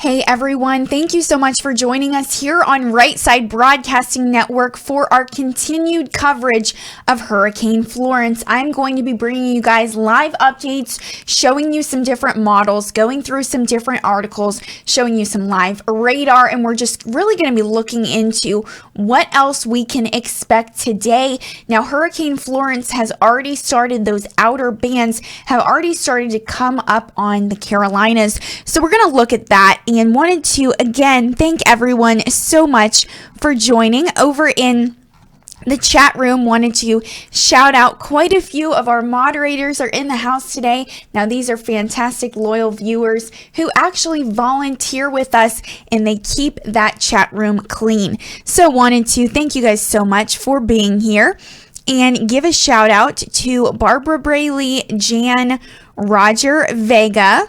Hey everyone, thank you so much for joining us here on Right Side Broadcasting Network for our continued coverage of Hurricane Florence. I'm going to be bringing you guys live updates, showing you some different models, going through some different articles, showing you some live radar, and we're just really going to be looking into what else we can expect today. Now, Hurricane Florence has already started, those outer bands have already started to come up on the Carolinas, so we're going to look at that. And wanted to, again, thank everyone so much for joining over in the chat room. Wanted to shout out quite a few of our moderators are in the house today. Now, these are fantastic, loyal viewers who actually volunteer with us and they keep that chat room clean. So wanted to thank you guys so much for being here and give a shout out to Barbara Brayley, Jan, Roger Vega,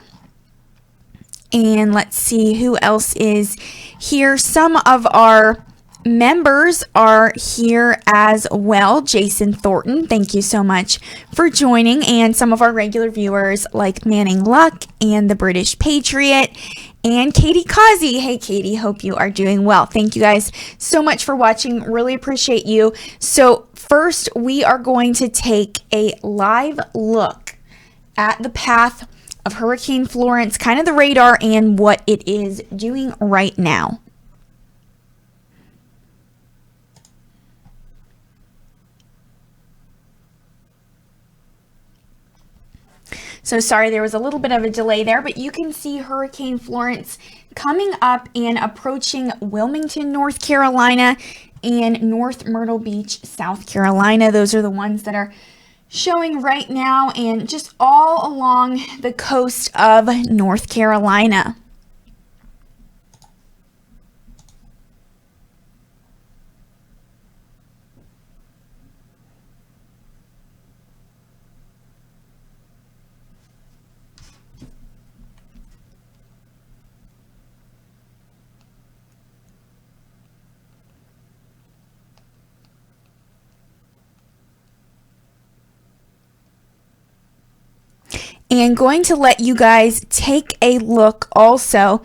and let's see who else is here. Some of our members are here as well. Jason Thornton, thank you so much for joining. And some of our regular viewers like Manning Luck and the British Patriot and Katie Causey. Hey, Katie, hope you are doing well. Thank you guys so much for watching. Really appreciate you. So first, we are going to take a live look at the path of Hurricane Florence, kind of the radar and what it is doing right now. So sorry, there was a little bit of a delay there, but you can see Hurricane Florence coming up and approaching Wilmington, North Carolina, and North Myrtle Beach, South Carolina. Those are the ones that are showing right now, and just all along the coast of North Carolina. And going to let you guys take a look also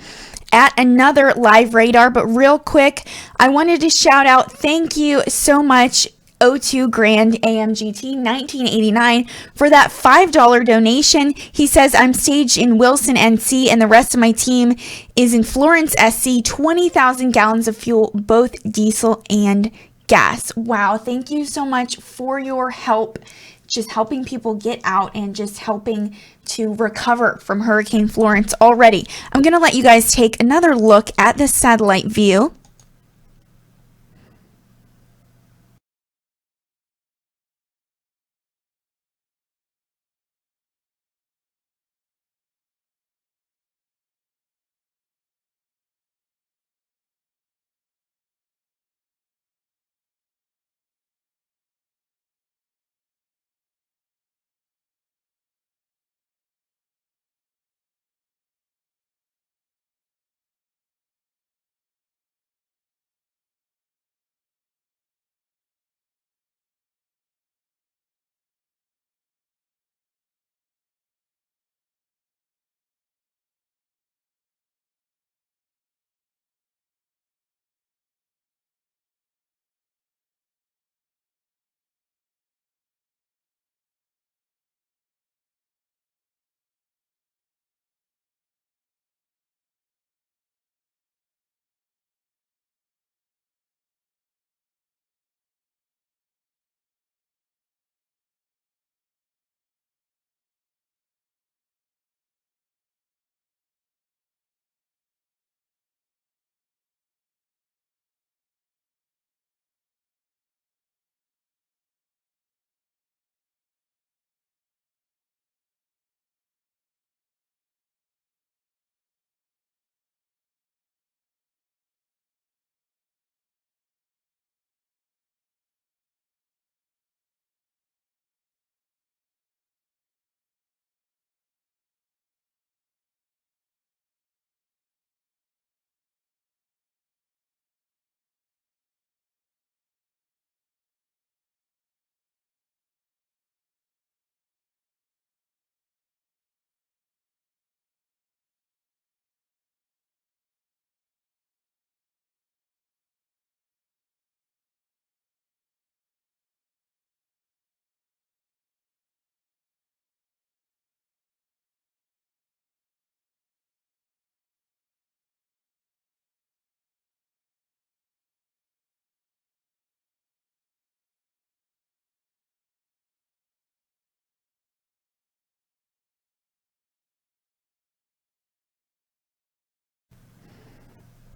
at another live radar. But real quick, I wanted to shout out, thank you so much, O2 Grand AMGT 1989, for that $5 donation. He says, I'm staged in Wilson, NC, and the rest of my team is in Florence, SC, 20,000 gallons of fuel, both diesel and gas. Wow, thank you so much for your help, just helping people get out and just helping to recover from Hurricane Florence already. I'm going to let you guys take another look at this satellite view.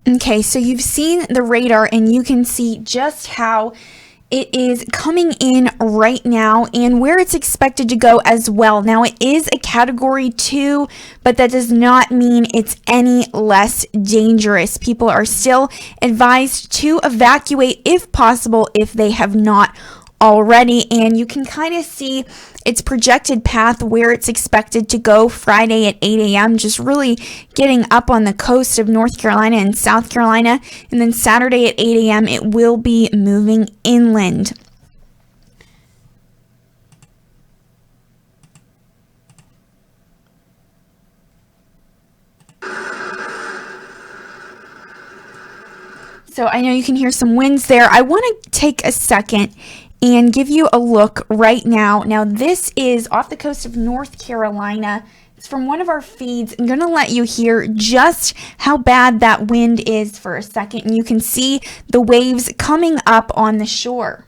Okay, so you've seen the radar and you can see just how it is coming in right now and where it's expected to go as well. Now, it is a category 2, but that does not mean it's any less dangerous. People are still advised to evacuate if possible if they have not already, and you can kind of see its projected path where it's expected to go Friday at 8 a.m. just really getting up on the coast of North Carolina and South Carolina, and then Saturday at 8 a.m. it will be moving inland. So I know you can hear some winds there. I want to take a second and give you a look right now. Now, this is off the coast of North Carolina. It's from one of our feeds. I'm going to let you hear just how bad that wind is for a second, and you can see the waves coming up on the shore.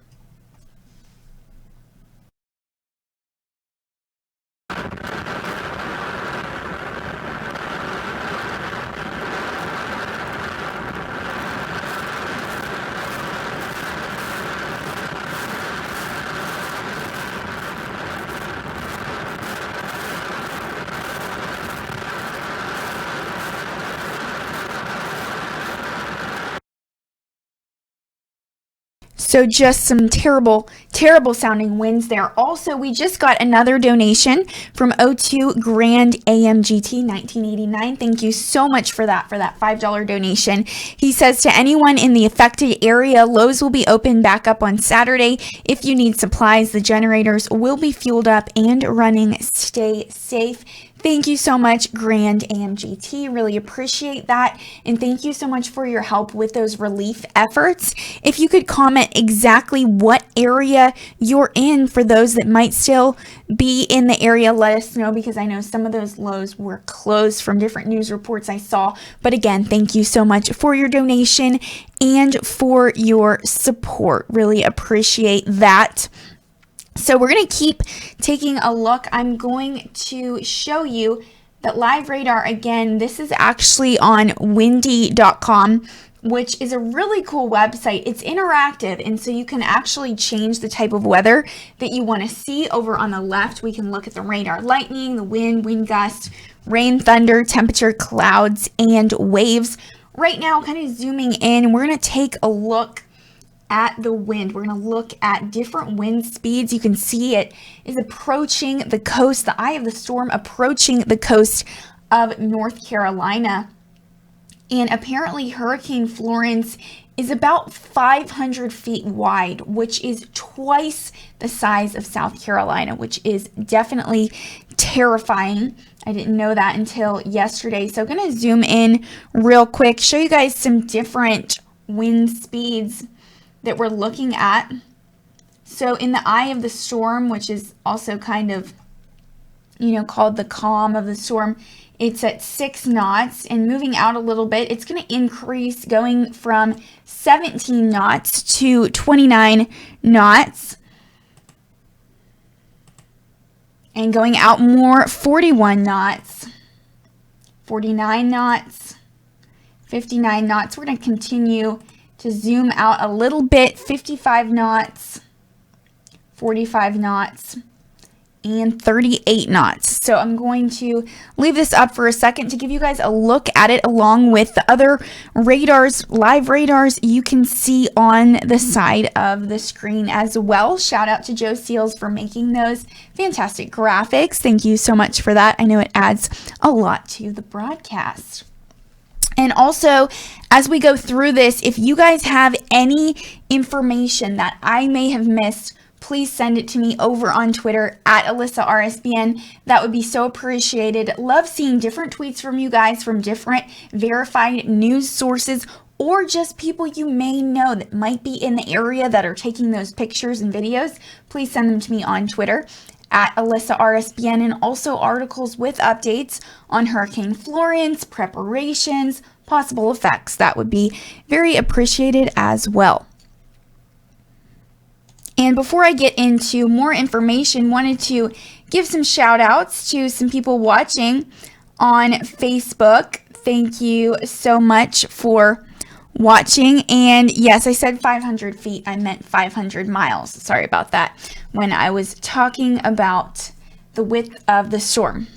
So just some terrible sounding winds there. Also, we just got another donation from O2 Grand AMGT 1989. Thank you so much for that $5 donation. He says, to anyone in the affected area, Lowe's will be open back up on Saturday. If you need supplies, the generators will be fueled up and running. Stay safe. Thank you so much, Grand AMGT. Really appreciate that. And thank you so much for your help with those relief efforts. If you could comment exactly what area you're in for those that might still be in the area, let us know, because I know some of those Lowe's were closed from different news reports I saw. But again, thank you so much for your donation and for your support. Really appreciate that. So we're going to keep taking a look. I'm going to show you that live radar again. This is actually on windy.com, which is a really cool website. It's interactive, and so you can actually change the type of weather that you want to see. Over on the left, we can look at the radar, lightning, the wind, wind gust, rain, thunder, temperature, clouds, and waves. Right now, kind of zooming in, we're going to take a look at the wind. We're going to look at different wind speeds. You can see it is approaching the coast, the eye of the storm approaching the coast of North Carolina. And apparently Hurricane Florence is about 500 feet wide, which is twice the size of South Carolina, which is definitely terrifying. I didn't know that until yesterday. So I'm going to zoom in real quick, show you guys some different wind speeds that we're looking at. So in the eye of the storm, which is also kind of, called the calm of the storm, it's at 6 knots, and moving out a little bit, it's going to increase, going from 17 knots to 29 knots. And going out more, 41 knots, 49 knots, 59 knots. We're going to continue to zoom out a little bit, 55 knots, 45 knots, and 38 knots. So I'm going to leave this up for a second to give you guys a look at it along with the other radars, live radars you can see on the side of the screen as well. Shout out to Joe Seals for making those fantastic graphics. Thank you so much for that. I know it adds a lot to the broadcast. And also, as we go through this, if you guys have any information that I may have missed, please send it to me over on Twitter at Alyssa RSBN. That would be so appreciated. Love seeing different tweets from you guys from different verified news sources, or just people you may know that might be in the area that are taking those pictures and videos. Please send them to me on Twitter at Alyssa RSBN, and also articles with updates on Hurricane Florence, preparations, possible effects. That would be very appreciated as well. And before I get into more information, wanted to give some shout outs to some people watching on Facebook. Thank you so much for watching. And yes, I said 500 feet. I meant 500 miles. Sorry about that when I was talking about the width of the storm.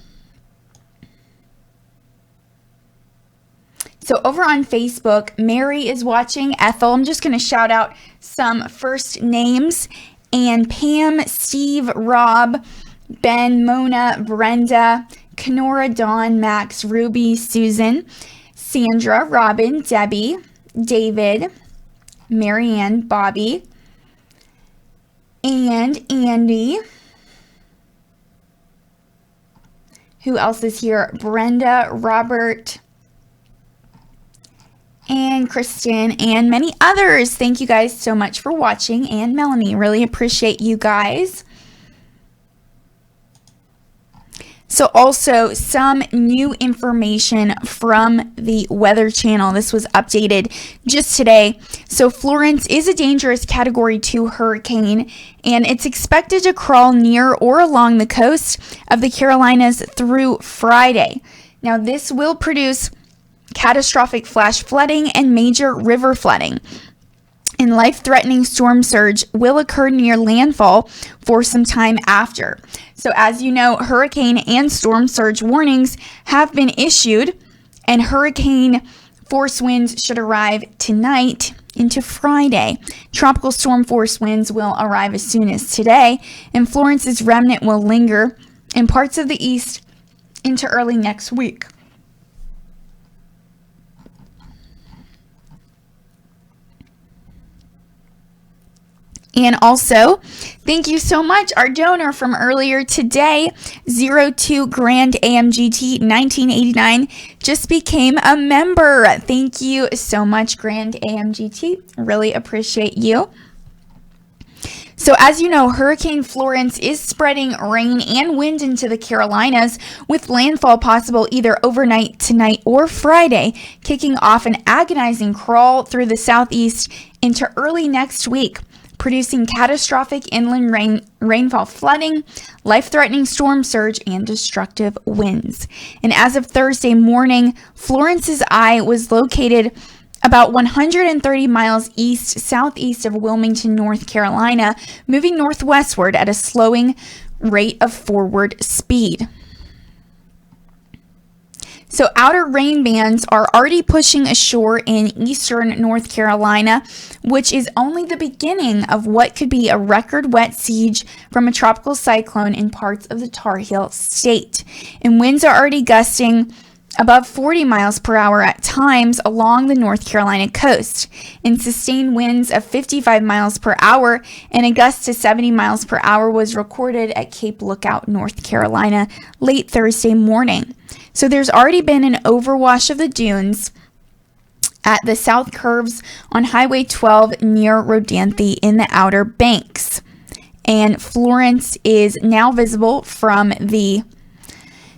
So over on Facebook, Mary is watching. Ethel, I'm just going to shout out some first names. And Pam, Steve, Rob, Ben, Mona, Brenda, Kenora, Dawn, Max, Ruby, Susan, Sandra, Robin, Debbie, David, Marianne, Bobby, and Andy. Who else is here? Brenda, Robert, and Kristen, and many others. Thank you guys so much for watching. And Melanie, really appreciate you guys. So also some new information from the Weather Channel. This was updated just today. So Florence is a dangerous Category 2 hurricane, and it's expected to crawl near or along the coast of the Carolinas through Friday. Now this will produce catastrophic flash flooding and major river flooding. And life-threatening storm surge will occur near landfall for some time after. So as you know, hurricane and storm surge warnings have been issued, and hurricane force winds should arrive tonight into Friday. Tropical storm force winds will arrive as soon as today, and Florence's remnant will linger in parts of the east into early next week. And also, thank you so much, our donor from earlier today, 02 Grand AMGT 1989, just became a member. Thank you so much, Grand AMGT. Really appreciate you. So as you know, Hurricane Florence is spreading rain and wind into the Carolinas, with landfall possible either overnight, tonight, or Friday, kicking off an agonizing crawl through the southeast into early next week, producing catastrophic inland rainfall flooding, life-threatening storm surge, and destructive winds. And as of Thursday morning, Florence's eye was located about 130 miles southeast of Wilmington, North Carolina, moving northwestward at a slowing rate of forward speed. So outer rain bands are already pushing ashore in eastern North Carolina, which is only the beginning of what could be a record wet siege from a tropical cyclone in parts of the Tar Heel state. And winds are already gusting above 40 miles per hour at times along the North Carolina coast, and sustained winds of 55 miles per hour and a gust to 70 miles per hour was recorded at Cape Lookout, North Carolina, late Thursday morning. So there's already been an overwash of the dunes at the south curves on Highway 12 near Rodanthe in the Outer Banks. And Florence is now visible from the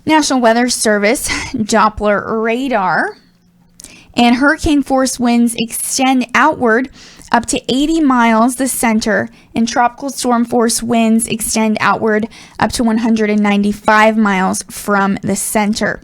National Weather Service Doppler radar. And hurricane force winds extend outward up to 80 miles the center, and tropical storm force winds extend outward up to 195 miles from the center.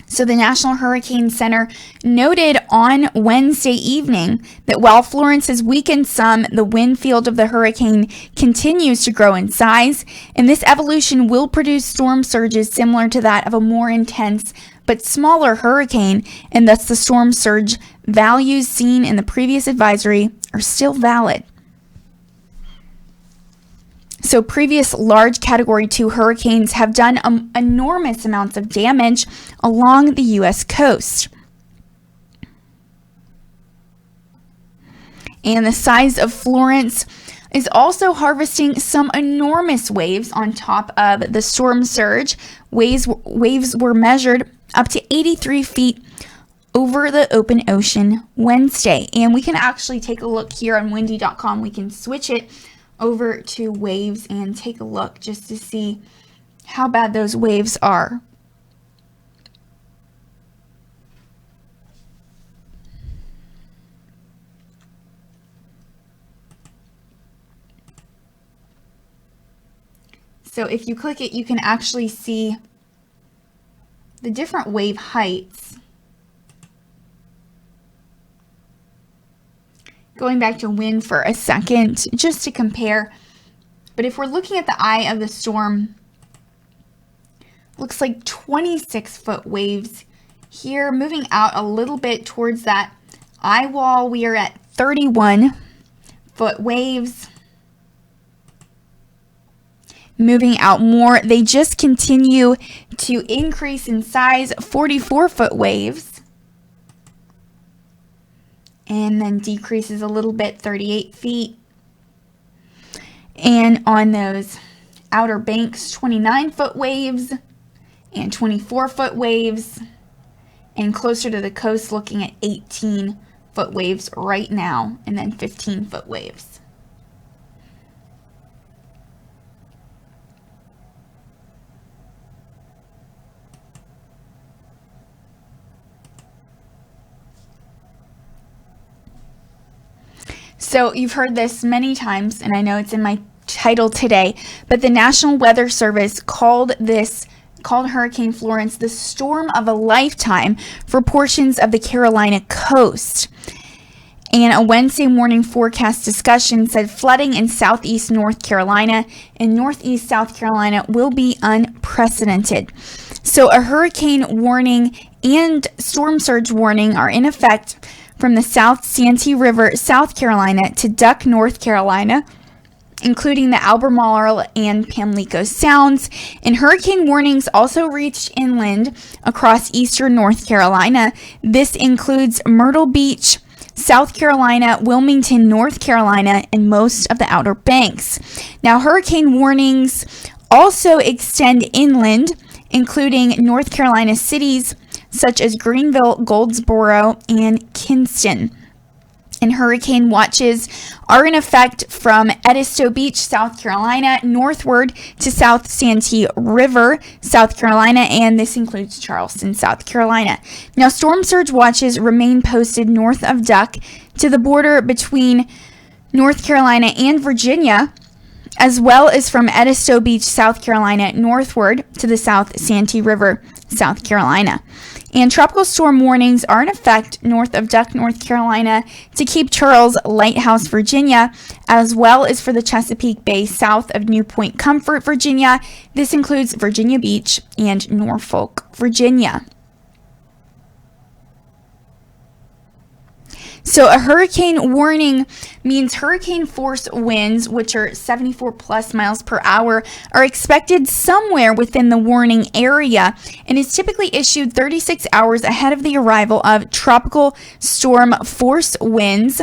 So the National Hurricane Center noted on Wednesday evening that while Florence has weakened some, the wind field of the hurricane continues to grow in size, and this evolution will produce storm surges similar to that of a more intense but smaller hurricane, and thus the storm surge values seen in the previous advisory are still valid. So previous large Category 2 hurricanes have done enormous amounts of damage along the U.S. coast. And the size of Florence is also harvesting some enormous waves on top of the storm surge. Waves were measured up to 83 feet over the open ocean Wednesday. And we can actually take a look here on windy.com. We can switch it over to waves and take a look just to see how bad those waves are. So if you click it, you can actually see the different wave heights. going back to wind for a second just to compare. But if we're looking at the eye of the storm, looks like 26-foot waves here, moving out a little bit towards that eye wall. We are at 31-foot waves. Moving out more, they just continue to increase in size, 44-foot waves. And then decreases a little bit, 38 feet. And on those outer banks, 29-foot waves and 24-foot waves. And closer to the coast, looking at 18-foot waves right now, and then 15-foot waves. So you've heard this many times, and I know it's in my title today, but the National Weather Service called Hurricane Florence the storm of a lifetime for portions of the Carolina coast. And a Wednesday morning forecast discussion said flooding in southeast North Carolina and northeast South Carolina will be unprecedented. So a hurricane warning and storm surge warning are in effect from the South Santee River, South Carolina, to Duck, North Carolina, including the Albemarle and Pamlico Sounds. And hurricane warnings also reached inland across eastern North Carolina. This includes Myrtle Beach, South Carolina, Wilmington, North Carolina, and most of the Outer Banks. Now, hurricane warnings also extend inland, including North Carolina cities such as Greenville, Goldsboro, and Kinston. And hurricane watches are in effect from Edisto Beach, South Carolina, northward to South Santee River, South Carolina, and this includes Charleston, South Carolina. Now, storm surge watches remain posted north of Duck to the border between North Carolina and Virginia, as well as from Edisto Beach, South Carolina, northward to the South Santee River, South Carolina. And tropical storm warnings are in effect north of Duck, North Carolina, to Cape Charles Lighthouse, Virginia, as well as for the Chesapeake Bay south of New Point Comfort, Virginia. This includes Virginia Beach and Norfolk, Virginia. So a hurricane warning means hurricane force winds, which are 74 plus miles per hour, are expected somewhere within the warning area and is typically issued 36 hours ahead of the arrival of tropical storm force winds,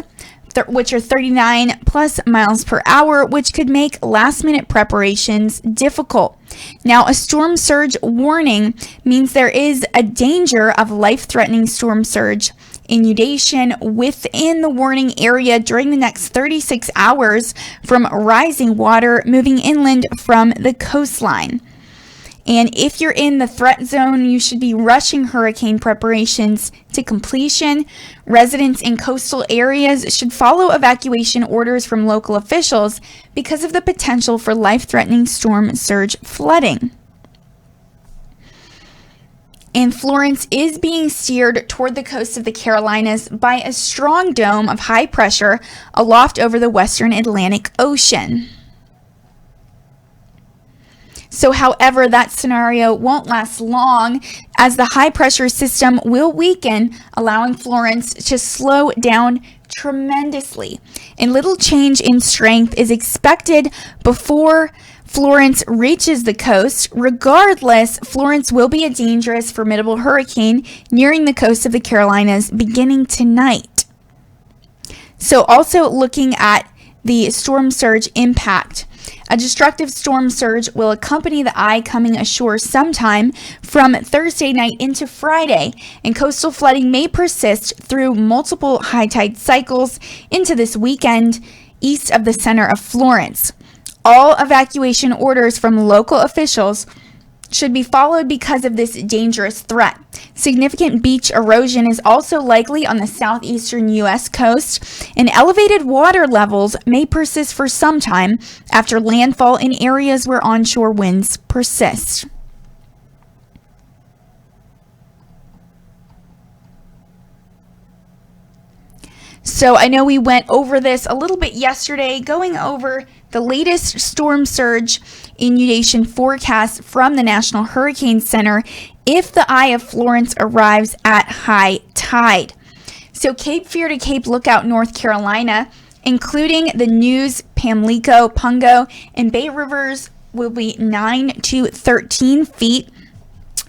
which are 39 plus miles per hour, which could make last minute preparations difficult. Now, a storm surge warning means there is a danger of life-threatening storm surge inundation within the warning area during the next 36 hours from rising water moving inland from the coastline. And if you're in the threat zone, you should be rushing hurricane preparations to completion. Residents in coastal areas should follow evacuation orders from local officials because of the potential for life-threatening storm surge flooding. And Florence is being steered toward the coast of the Carolinas by a strong dome of high pressure aloft over the western Atlantic Ocean. So, however, that scenario won't last long as the high pressure system will weaken, allowing Florence to slow down tremendously. And little change in strength is expected before Florence reaches the coast. Regardless, Florence will be a dangerous, formidable hurricane nearing the coast of the Carolinas beginning tonight. So also looking at the storm surge impact. A destructive storm surge will accompany the eye coming ashore sometime from Thursday night into Friday, and coastal flooding may persist through multiple high tide cycles into this weekend east of the center of Florence. All evacuation orders from local officials should be followed because of this dangerous threat. Significant beach erosion is also likely on the southeastern U.S. coast, and elevated water levels may persist for some time after landfall in areas where onshore winds persist. So I know we went over this a little bit yesterday, going over the latest storm surge inundation forecast from the National Hurricane Center if the eye of Florence arrives at high tide. So Cape Fear to Cape Lookout, North Carolina, including the News, Pamlico, Pungo, and Bay Rivers, will be 9 to 13 feet.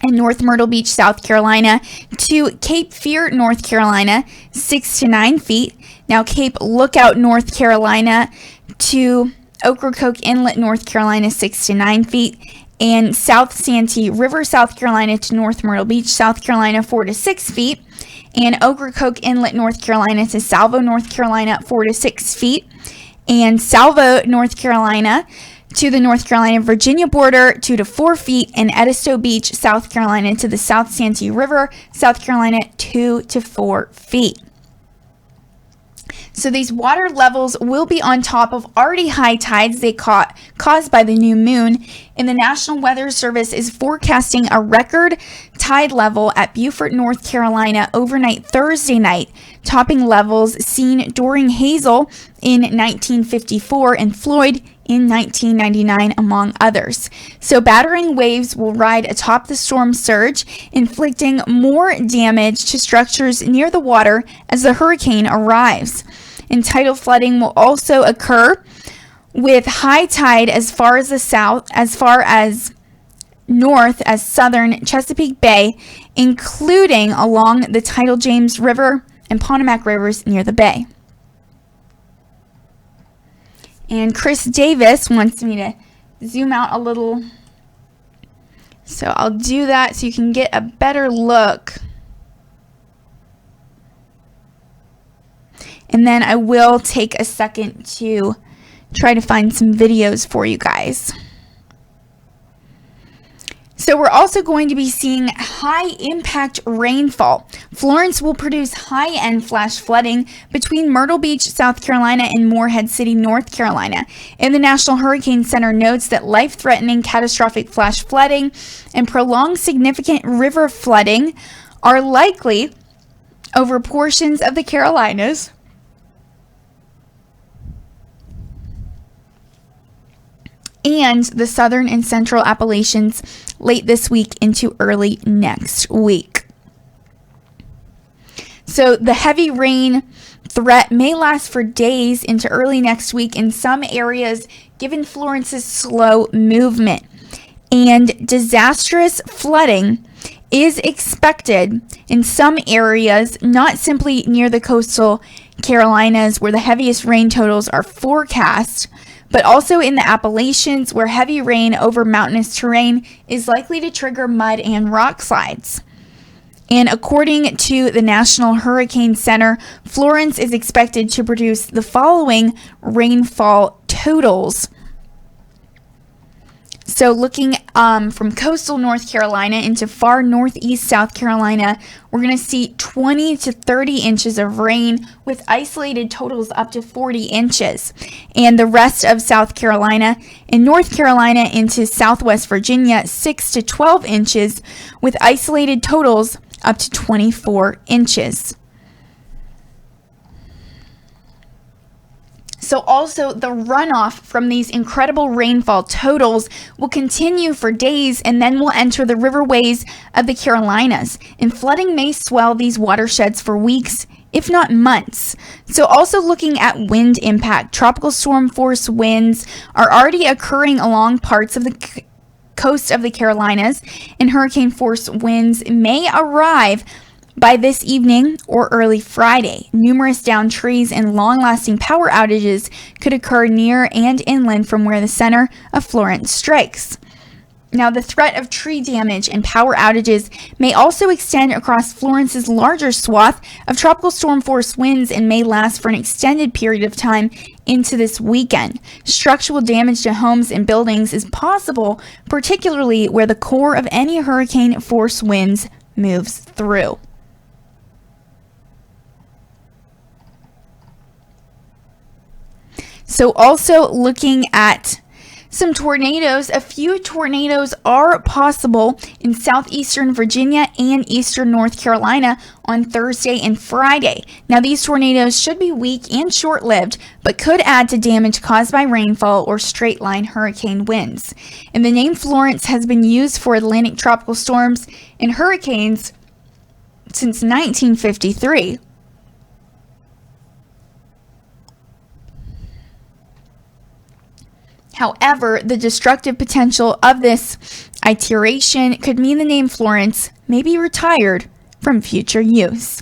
And North Myrtle Beach, South Carolina, to Cape Fear, North Carolina, 6 to 9 feet. Now Cape Lookout, North Carolina, to Ocracoke Inlet, North Carolina, 6 to 9 feet. And South Santee River, South Carolina, to North Myrtle Beach, South Carolina, 4 to 6 feet. And Ocracoke Inlet, North Carolina, to Salvo, North Carolina, 4 to 6 feet. And Salvo, North Carolina, to the North Carolina-Virginia border, 2 to 4 feet, and Edisto Beach, South Carolina, to the South Santee River, South Carolina, 2 to 4 feet. So these water levels will be on top of already high tides they caused by the new moon, and the National Weather Service is forecasting a record tide level at Beaufort, North Carolina overnight Thursday night, topping levels seen during Hazel in 1954 and Floyd in 1999, among others. So battering waves will ride atop the storm surge, inflicting more damage to structures near the water as the hurricane arrives. And tidal flooding will also occur with high tide as far as north as southern Chesapeake Bay, including along the tidal James River and Potomac Rivers near the bay. And Chris Davis wants me to zoom out a little. So I'll do that so you can get a better look. And then I will take a second to try to find some videos for you guys. So we're also going to be seeing high impact rainfall. Florence will produce high-end flash flooding between Myrtle Beach, South Carolina, and Morehead City, North Carolina. And the National Hurricane Center notes that life-threatening catastrophic flash flooding and prolonged significant river flooding are likely over portions of the Carolinas, and the southern and central Appalachians late this week into early next week. So the heavy rain threat may last for days into early next week in some areas, given Florence's slow movement. And disastrous flooding is expected in some areas, not simply near the coastal Carolinas where the heaviest rain totals are forecast, but also in the Appalachians where heavy rain over mountainous terrain is likely to trigger mud and rock slides. And according to the National Hurricane Center, Florence is expected to produce the following rainfall totals. So looking from coastal North Carolina into far northeast South Carolina, we're going to see 20 to 30 inches of rain with isolated totals up to 40 inches. And the rest of South Carolina and North Carolina into southwest Virginia, 6 to 12 inches with isolated totals up to 24 inches. So also the runoff from these incredible rainfall totals will continue for days and then will enter the riverways of the Carolinas. And flooding may swell these watersheds for weeks, if not months. So also looking at wind impact, tropical storm force winds are already occurring along parts of the coast of the Carolinas, and hurricane force winds may arrive by this evening or early Friday. Numerous downed trees and long-lasting power outages could occur near and inland from where the center of Florence strikes. Now, the threat of tree damage and power outages may also extend across Florence's larger swath of tropical storm force winds and may last for an extended period of time into this weekend. Structural damage to homes and buildings is possible, particularly where the core of any hurricane force winds moves through. So also looking at Some tornadoes. A few tornadoes are possible in southeastern Virginia and eastern North Carolina on Thursday and Friday. Now, these tornadoes should be weak and short-lived, but could add to damage caused by rainfall or straight-line hurricane winds. And the name Florence has been used for Atlantic tropical storms and hurricanes since 1953. However, the destructive potential of this iteration could mean the name Florence may be retired from future use.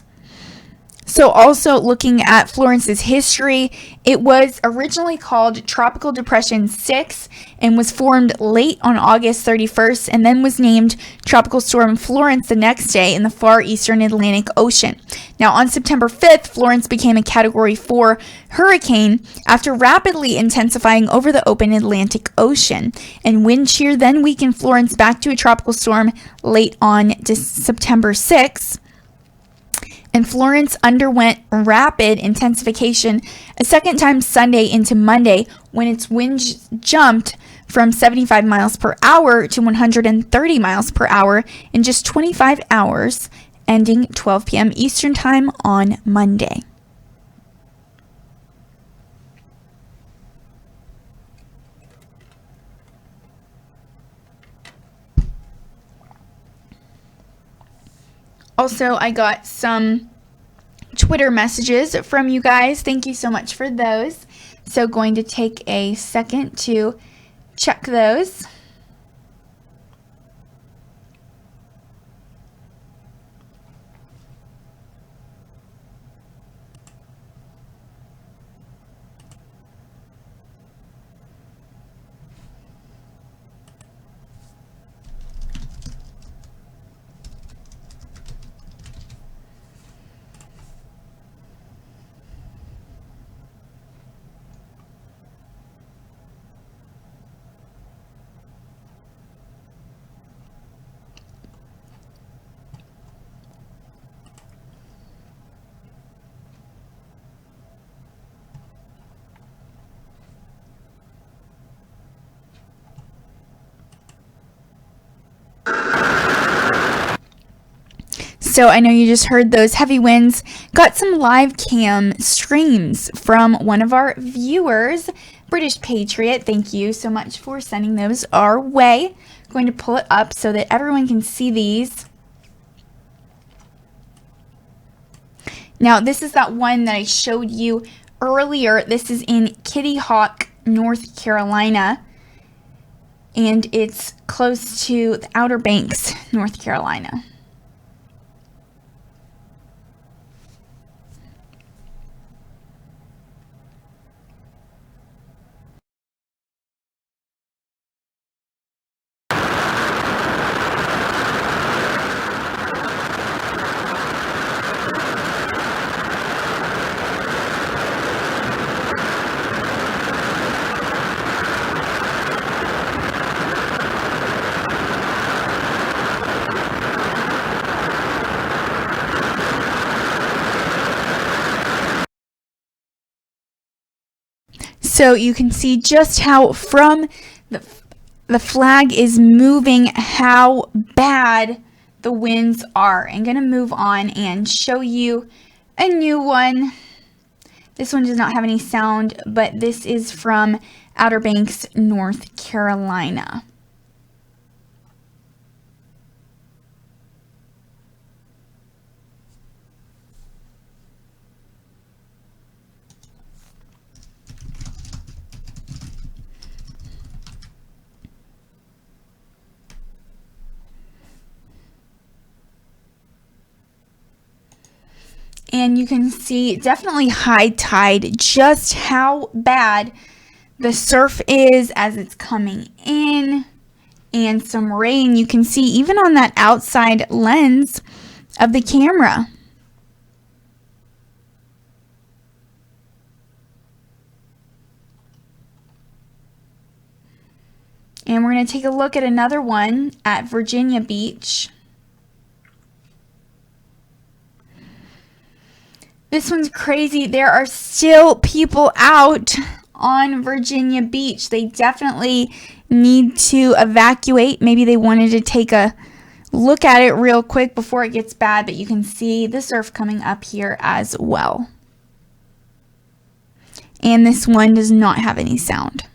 So also looking at Florence's history, it was originally called Tropical Depression 6 and was formed late on August 31st and then was named Tropical Storm Florence the next day in the far eastern Atlantic Ocean. Now on September 5th, Florence became a Category 4 hurricane after rapidly intensifying over the open Atlantic Ocean. And wind shear then weakened Florence back to a tropical storm late on September 6th. And Florence underwent rapid intensification a second time Sunday into Monday when its winds jumped from 75 miles per hour to 130 miles per hour in just 25 hours, ending 12 p.m. Eastern Time on Monday. Also, I got some Twitter messages from you guys. Thank you so much for those. So going to take a second to check those. So I know you just heard those heavy winds. Got some live cam streams from one of our viewers, British Patriot. Thank you so much for sending those our way. I'm going to pull it up so that everyone can see these. Now, this is that one that I showed you earlier. This is in Kitty Hawk, North Carolina. And it's close to the Outer Banks, North Carolina. So you can see just how from the flag is moving, how bad the winds are. I'm going to move on and show you a new one. This one does not have any sound, but this is from Outer Banks, North Carolina. And you can see definitely high tide, just how bad the surf is as it's coming in, and some rain. You can see even on that outside lens of the camera. And we're going to take a look at another one at Virginia Beach. This one's crazy. There are still people out on Virginia Beach. They definitely need to evacuate. Maybe they wanted to take a look at it real quick before it gets bad, but you can see the surf coming up here as well. And this one does not have any sound.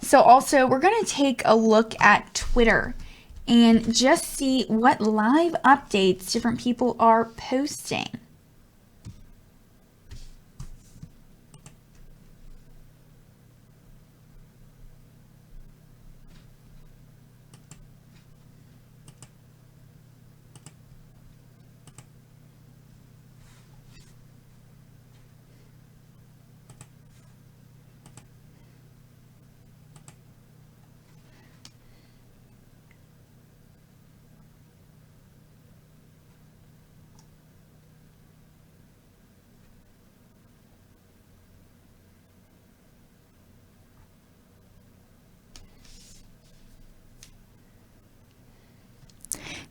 So also, we're going to take a look at Twitter and just see what live updates different people are posting.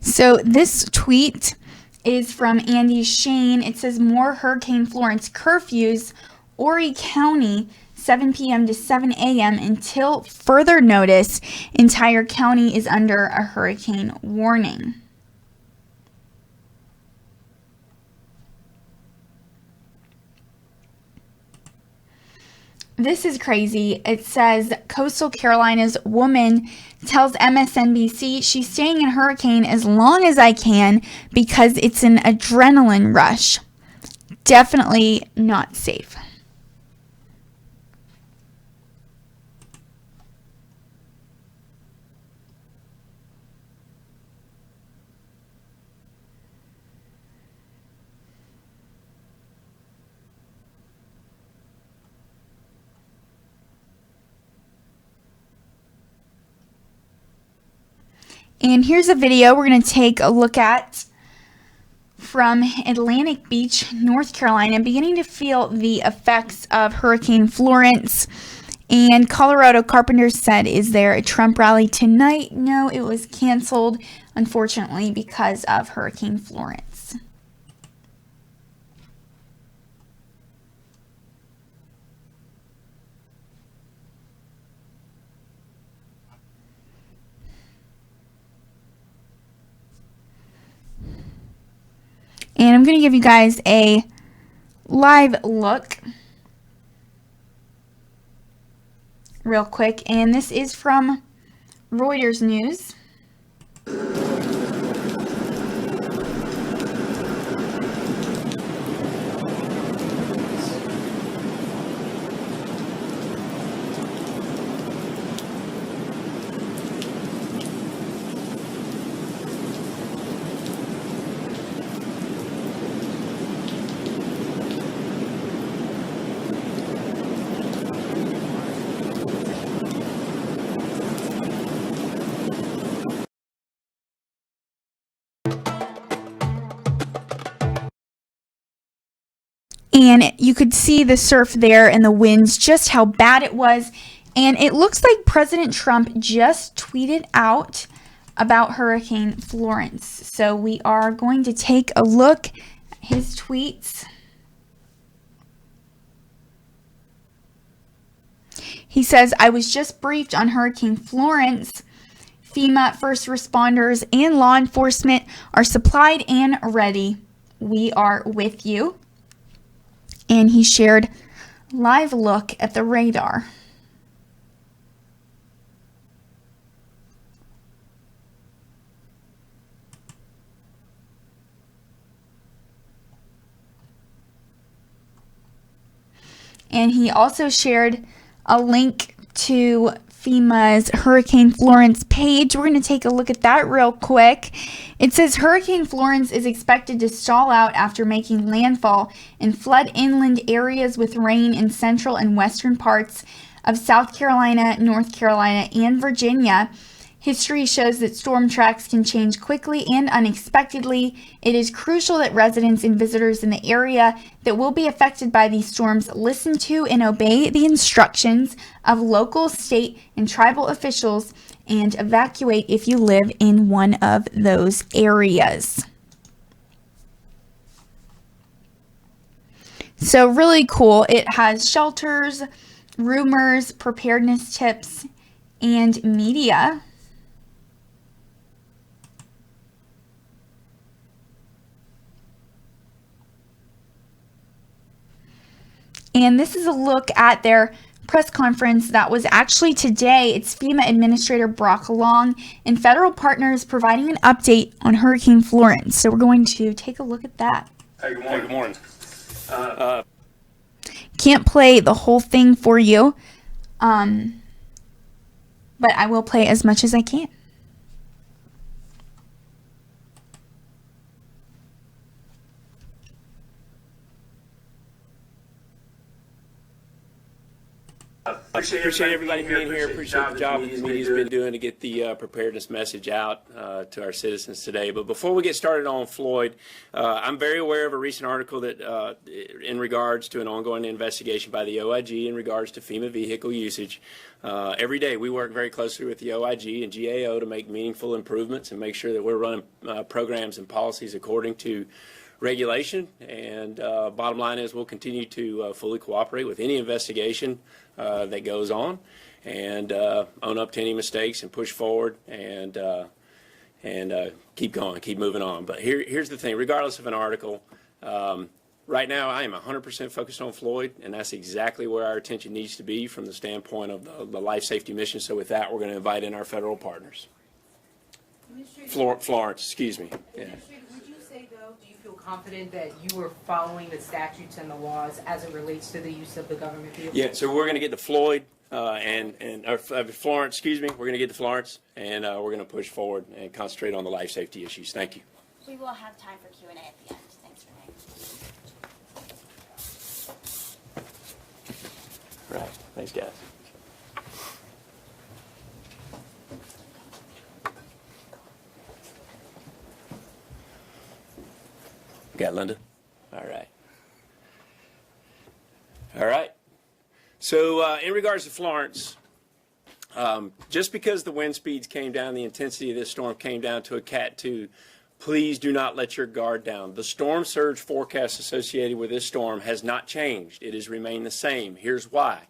So this tweet is from Andy Shane. It says, more Hurricane Florence curfews, Horry County, 7 p.m. to 7 a.m. until further notice. Entire county is under a hurricane warning. This is crazy. It says Coastal Carolina's woman tells MSNBC she's staying in hurricane as long as I can because it's an adrenaline rush. Definitely not safe. And here's a video we're going to take a look at from Atlantic Beach, North Carolina, beginning to feel the effects of Hurricane Florence. And Colorado Carpenters said, is there a Trump rally tonight? No, it was canceled, unfortunately, because of Hurricane Florence. And I'm going to give you guys a live look real quick. And this is from Reuters News. And you could see the surf there and the winds, just how bad it was. And it looks like President Trump just tweeted out about Hurricane Florence. So we are going to take a look at his tweets. He says, I was just briefed on Hurricane Florence. FEMA, first responders, and law enforcement are supplied and ready. We are with you. And he shared live look at the radar. And he also shared a link to FEMA's Hurricane Florence page. We're going to take a look at that real quick. It says Hurricane Florence is expected to stall out after making landfall and flood inland areas with rain in central and western parts of South Carolina, North Carolina, and Virginia. History shows that storm tracks can change quickly and unexpectedly. It is crucial that residents and visitors in the area that will be affected by these storms listen to and obey the instructions of local, state, and tribal officials and evacuate if you live in one of those areas. So really cool. It has shelters, rumors, preparedness tips, and media. And this is a look at their press conference that was actually today. It's FEMA Administrator Brock Long and federal partners providing an update on Hurricane Florence. So we're going to take a look at that. Hey, good morning. Hey, good morning. Can't play the whole thing for you, but I will play as much as I can. Appreciate everybody being here. Appreciate the job that the media's been doing to get the preparedness message out to our citizens today. But before we get started on Floyd, I'm very aware of a recent article that in regards to an ongoing investigation by the OIG in regards to FEMA vehicle usage. Every day we work very closely with the OIG and GAO to make meaningful improvements and make sure that we're running programs and policies according to regulation. And bottom line is we'll continue to fully cooperate with any investigation that goes on and own up to any mistakes and push forward and keep going, keep moving on. But here's the thing, regardless of an article, right now I am 100% focused on Floyd, and that's exactly where our attention needs to be from the standpoint of the life safety mission. So with that, we're going to invite in our federal partners. Florence, excuse me. Yeah. Would you say, though, do you feel confident that you are following the statutes and the laws as it relates to the use of the government vehicle? Yeah, so we're going to get to Floyd Florence, excuse me. We're going to get to Florence, and we're going to push forward and concentrate on the life safety issues. Thank you. We will have time for Q&A at the end. Thanks, Renee. Right. Thanks, guys. Got Linda? All right. All right. So in regards to Florence, just because the wind speeds came down, the intensity of this storm came down to a Cat 2, please do not let your guard down. The storm surge forecast associated with this storm has not changed. It has remained the same. Here's why.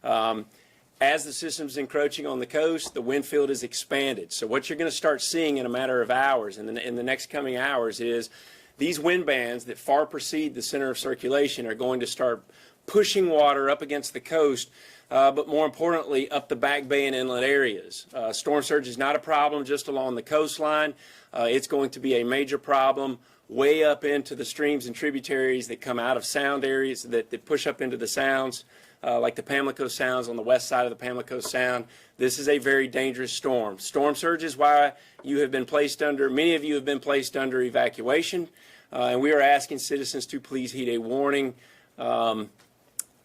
As the system's encroaching on the coast, the wind field is expanded. So what you're going to start seeing in a matter of hours, in the next coming hours, is these wind bands that far precede the center of circulation are going to start pushing water up against the coast, but more importantly, up the back bay and inlet areas. Storm surge is not a problem just along the coastline. It's going to be a major problem way up into the streams and tributaries that come out of sound areas that push up into the sounds, like the Pamlico Sounds on the west side of the Pamlico Sound. This is a very dangerous storm. Storm surge is why you have been placed under, many of you have been placed under evacuation, and we are asking citizens to please heed a warning.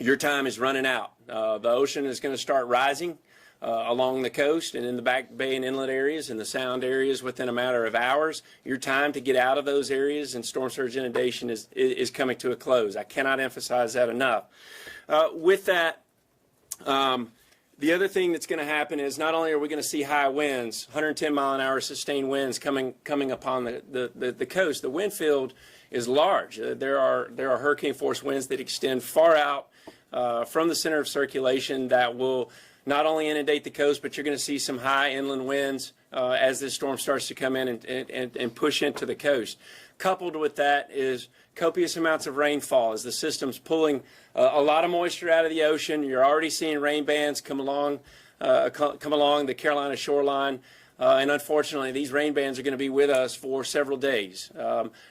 Your time is running out. The ocean is going to start rising along the coast and in the back bay and inlet areas and the sound areas within a matter of hours. Your time to get out of those areas and storm surge inundation is coming to a close. I cannot emphasize that enough. With that, the other thing that's going to happen is not only are we going to see high winds, 110 mile an hour sustained winds coming upon the coast, the wind field is large. There are hurricane force winds that extend far out from the center of circulation that will not only inundate the coast, but you're going to see some high inland winds as this storm starts to come in and push into the coast. Coupled with that is copious amounts of rainfall as the system's pulling a lot of moisture out of the ocean. You're already seeing rain bands come along the Carolina shoreline. And unfortunately, these rain bands are going to be with us for several days.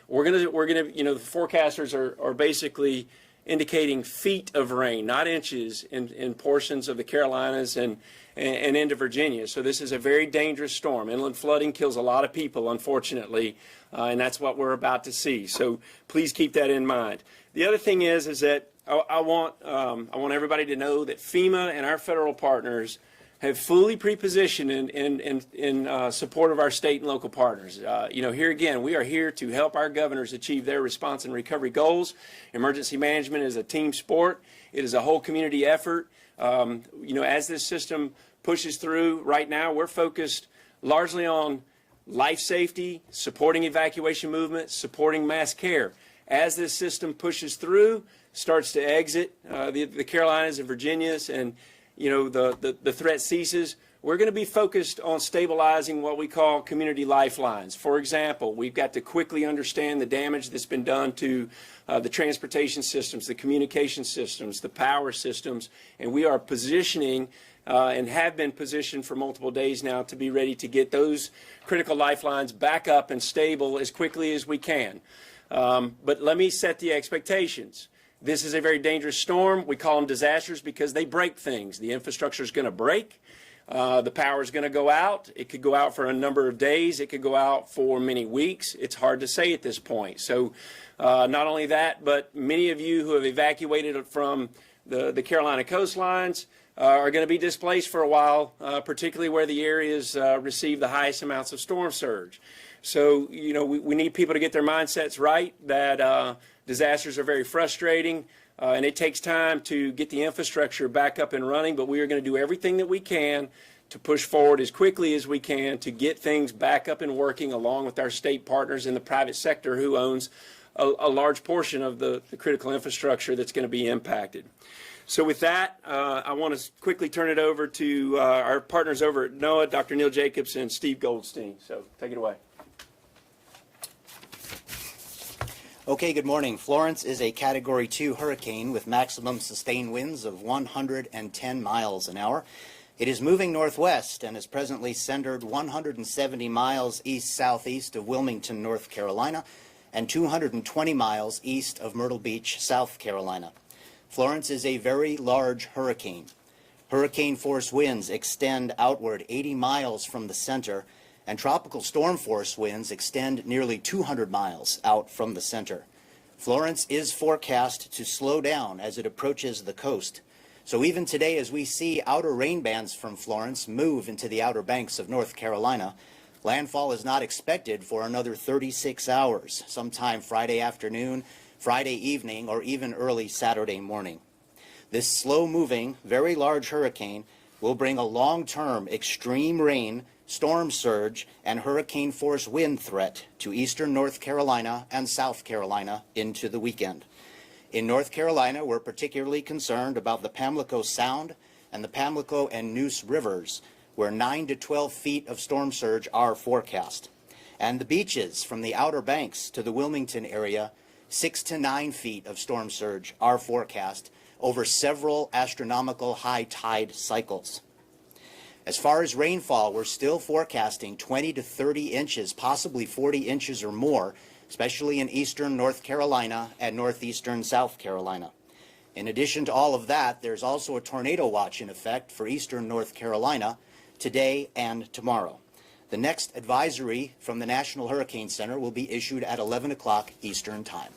We're going to, you know, the forecasters are basically indicating feet of rain, not inches, in portions of the Carolinas and into Virginia. So this is a very dangerous storm. Inland flooding kills a lot of people, unfortunately, and that's what we're about to see. So please keep that in mind. The other thing is that I want everybody to know that FEMA and our federal partners have fully pre-positioned in support of our state and local partners. You know, here again, we are here to help our governors achieve their response and recovery goals. Emergency management is a team sport. It is a whole community effort. You know, as this system pushes through, right now we're focused largely on life safety, supporting evacuation movement, supporting mass care. As this system pushes through, starts to exit the Carolinas and Virginias, and the threat ceases, we're going to be focused on stabilizing what we call community lifelines. For example, we've got to quickly understand the damage that's been done to the transportation systems, the communication systems, the power systems, and we are positioning and have been positioned for multiple days now to be ready to get those critical lifelines back up and stable as quickly as we can. But let me set the expectations. This is a very dangerous storm. We call them disasters because they break things. The infrastructure is going to break. The power is going to go out. It could go out for a number of days. It could go out for many weeks. It's hard to say at this point. So not only that, but many of you who have evacuated from the Carolina coastlines are going to be displaced for a while, particularly where the areas receive the highest amounts of storm surge. So, we need people to get their mindsets right that disasters are very frustrating. And it takes time to get the infrastructure back up and running, but we are going to do everything that we can to push forward as quickly as we can to get things back up and working along with our state partners in the private sector who owns a large portion of the critical infrastructure that's going to be impacted. So with that, I want to quickly turn it over to our partners over at NOAA, Dr. Neil Jacobs and Steve Goldstein. So take it away. Okay, good morning. Florence is a Category 2 hurricane with maximum sustained winds of 110 miles an hour. It is moving northwest and is presently centered 170 miles east-southeast of Wilmington, North Carolina, and 220 miles east of Myrtle Beach, South Carolina. Florence is a very large hurricane. Hurricane force winds extend outward 80 miles from the center, and tropical storm force winds extend nearly 200 miles out from the center. Florence is forecast to slow down as it approaches the coast. So even today, as we see outer rain bands from Florence move into the outer banks of North Carolina, landfall is not expected for another 36 hours, sometime Friday afternoon, Friday evening, or even early Saturday morning. This slow-moving, very large hurricane will bring a long-term extreme rain, storm surge, and hurricane force wind threat to eastern North Carolina and South Carolina into the weekend. In North Carolina, we're particularly concerned about the Pamlico Sound and the Pamlico and Neuse rivers, where 9 to 12 feet of storm surge are forecast. And the beaches from the Outer Banks to the Wilmington area, 6 to 9 feet of storm surge are forecast over several astronomical high tide cycles. As far as rainfall, we're still forecasting 20 to 30 inches, possibly 40 inches or more, especially in eastern North Carolina and northeastern South Carolina. In addition to all of that, there's also a tornado watch in effect for eastern North Carolina today and tomorrow. The next advisory from the National Hurricane Center will be issued at 11 o'clock Eastern Time.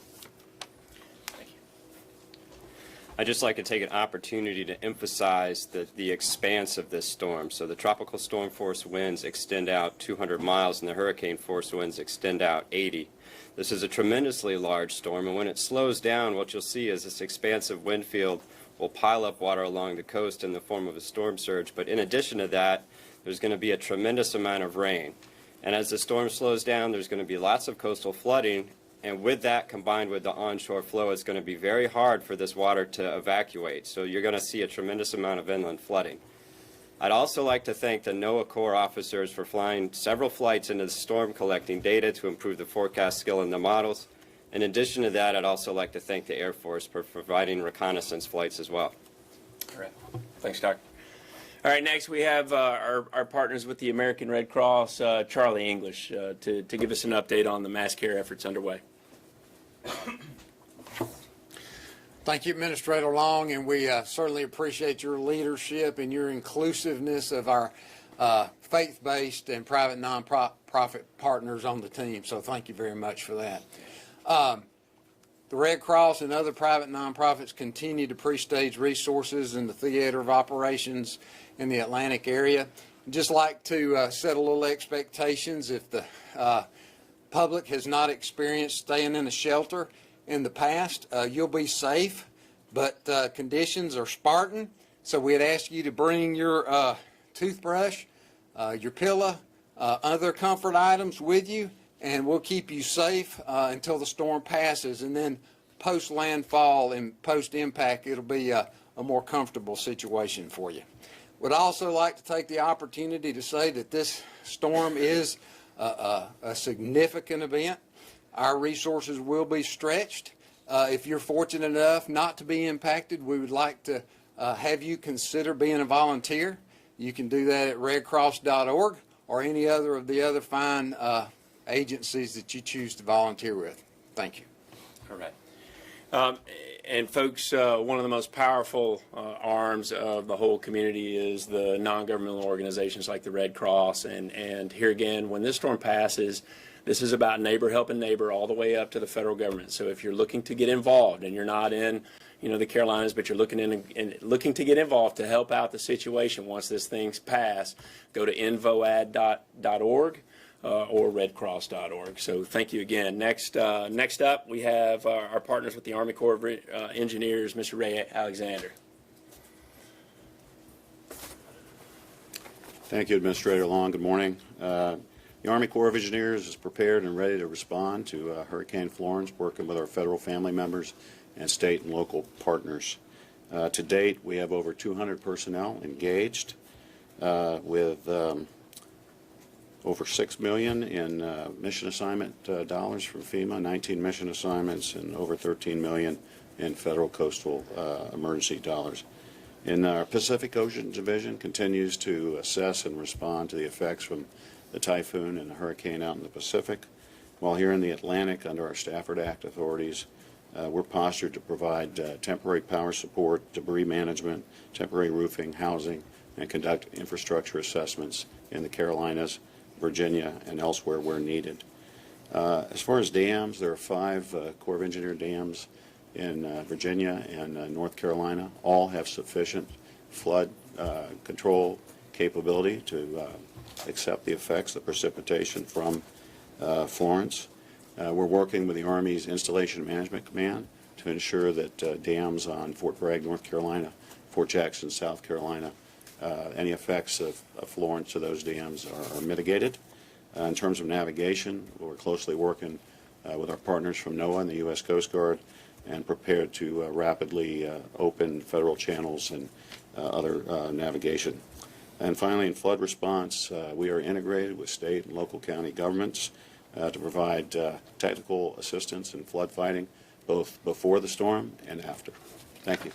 I'd just like to take an opportunity to emphasize the expanse of this storm. So the tropical storm force winds extend out 200 miles and the hurricane force winds extend out 80. This is a tremendously large storm, and when it slows down, what you'll see is this expansive wind field will pile up water along the coast in the form of a storm surge. But in addition to that, there's going to be a tremendous amount of rain. And as the storm slows down, there's going to be lots of coastal flooding. And with that, combined with the onshore flow, it's going to be very hard for this water to evacuate. So you're going to see a tremendous amount of inland flooding. I'd also like to thank the NOAA Corps officers for flying several flights into the storm collecting data to improve the forecast skill in the models. In addition to that, I'd also like to thank the Air Force for providing reconnaissance flights as well. All right. Thanks, Doc. All right, next we have our partners with the American Red Cross, Charlie English, to give us an update on the mass care efforts underway. Thank you, Administrator Long, and we certainly appreciate your leadership and your inclusiveness of our faith-based and private nonprofit partners on the team. So thank you very much for that. The Red Cross and other private nonprofits continue to pre-stage resources in the theater of operations in the Atlantic area. I'd just like to set a little expectations. If the public has not experienced staying in a shelter in the past, you'll be safe, but conditions are Spartan. So we'd ask you to bring your toothbrush, your pillow, other comfort items with you, and we'll keep you safe until the storm passes. And then post-landfall and post-impact, it'll be a more comfortable situation for you. Would also like to take the opportunity to say that this storm is a significant event. Our resources will be stretched. If you're fortunate enough not to be impacted, we would like to have you consider being a volunteer. You can do that at redcross.org or any other of the other fine agencies that you choose to volunteer with. Thank you. All right. And folks, one of the most powerful arms of the whole community is the non-governmental organizations like the Red Cross. And here again, when this storm passes, this is about neighbor helping neighbor all the way up to the federal government. So if you're looking to get involved and you're not in, the Carolinas, but you're looking to get involved to help out the situation once this thing's passed, go to infoad.org. Or redcross.org. So thank you again. Next up, we have our partners with the Army Corps of Engineers, Mr. Ray Alexander. Thank you, Administrator Long. Good morning. The Army Corps of Engineers is prepared and ready to respond to Hurricane Florence, working with our federal family members and state and local partners. To date, we have over 200 personnel engaged with over $6 million in mission assignment dollars from FEMA, 19 mission assignments, and over $13 million in federal coastal emergency dollars. In our Pacific Ocean Division continues to assess and respond to the effects from the typhoon and the hurricane out in the Pacific. While here in the Atlantic, under our Stafford Act authorities, we're postured to provide temporary power support, debris management, temporary roofing, housing, and conduct infrastructure assessments in the Carolinas, Virginia, and elsewhere where needed. As far as dams, there are 5 Corps of Engineer dams in Virginia and North Carolina. All have sufficient flood control capability to accept the effects, the precipitation from Florence. We're working with the Army's Installation Management Command to ensure that dams on Fort Bragg, North Carolina, Fort Jackson, South Carolina, any effects of Florence to those dams are mitigated. In terms of navigation, we're closely working with our partners from NOAA and the U.S. Coast Guard and prepared to rapidly open federal channels and other navigation. And finally, in flood response, we are integrated with state and local county governments to provide technical assistance in flood fighting, both before the storm and after. Thank you.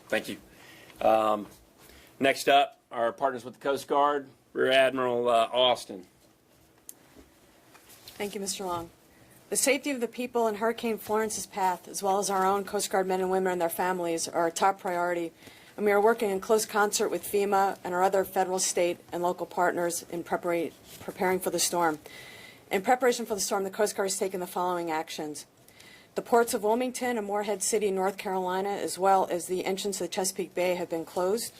Thank you. Next up, our partners with the Coast Guard, Rear Admiral Austin. Thank you, Mr. Long. The safety of the people in Hurricane Florence's path, as well as our own Coast Guard men and women and their families, are our top priority, and we are working in close concert with FEMA and our other federal, state, and local partners in preparing for the storm. In preparation for the storm, the Coast Guard has taken the following actions. The ports of Wilmington and Morehead City, North Carolina, as well as the entrance to the Chesapeake Bay, have been closed.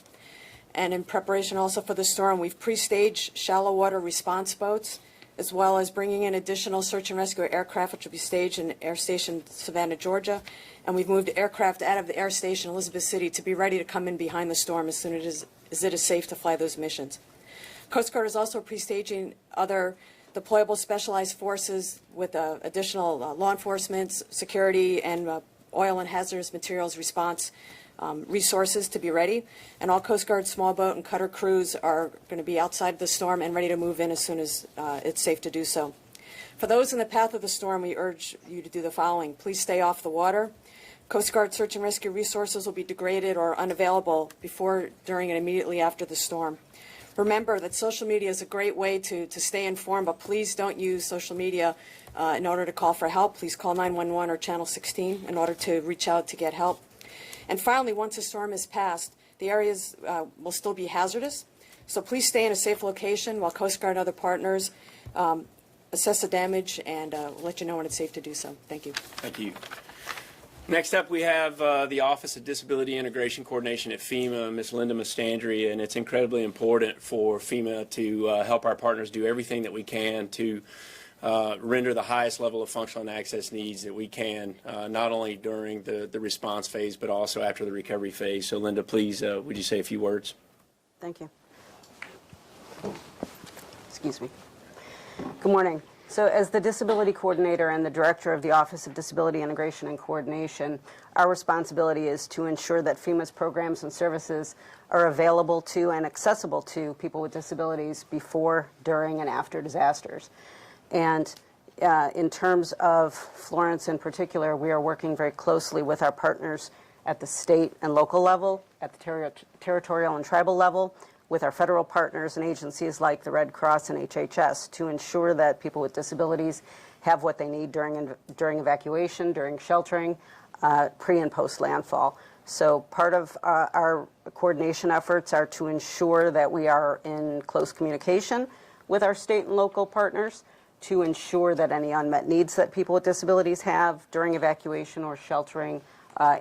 And in preparation also for the storm, we've pre-staged shallow water response boats, as well as bringing in additional search and rescue aircraft, which will be staged in Air Station Savannah, Georgia. And we've moved aircraft out of the Air Station Elizabeth City to be ready to come in behind the storm as soon as it is safe to fly those missions. Coast Guard is also pre-staging other deployable specialized forces with additional law enforcement, security, and oil and hazardous materials response resources to be ready. And all Coast Guard small boat and cutter crews are going to be outside the storm and ready to move in as soon as it's safe to do so. For those in the path of the storm, we urge you to do the following. Please stay off the water. Coast Guard search and rescue resources will be degraded or unavailable before, during, and immediately after the storm. Remember that social media is a great way to stay informed, but please don't use social media in order to call for help. Please call 911 or Channel 16 in order to reach out to get help. And finally, once the storm is passed, the areas will still be hazardous. So please stay in a safe location while Coast Guard and other partners assess the damage and let you know when it's safe to do so. Thank you. Thank you. Next up, we have the Office of Disability Integration Coordination at FEMA, Ms. Linda Mastandri, and it's incredibly important for FEMA to help our partners do everything that we can to render the highest level of functional and access needs that we can, not only during the response phase, but also after the recovery phase. So, Linda, please, would you say a few words? Thank you. Excuse me. Good morning. So as the Disability Coordinator and the Director of the Office of Disability Integration and Coordination, our responsibility is to ensure that FEMA's programs and services are available to and accessible to people with disabilities before, during, and after disasters. And in terms of Florence in particular, we are working very closely with our partners at the state and local level, at the territorial and tribal level, with our federal partners and agencies like the Red Cross and HHS to ensure that people with disabilities have what they need during evacuation, during sheltering, pre and post landfall. So part of our coordination efforts are to ensure that we are in close communication with our state and local partners to ensure that any unmet needs that people with disabilities have during evacuation or sheltering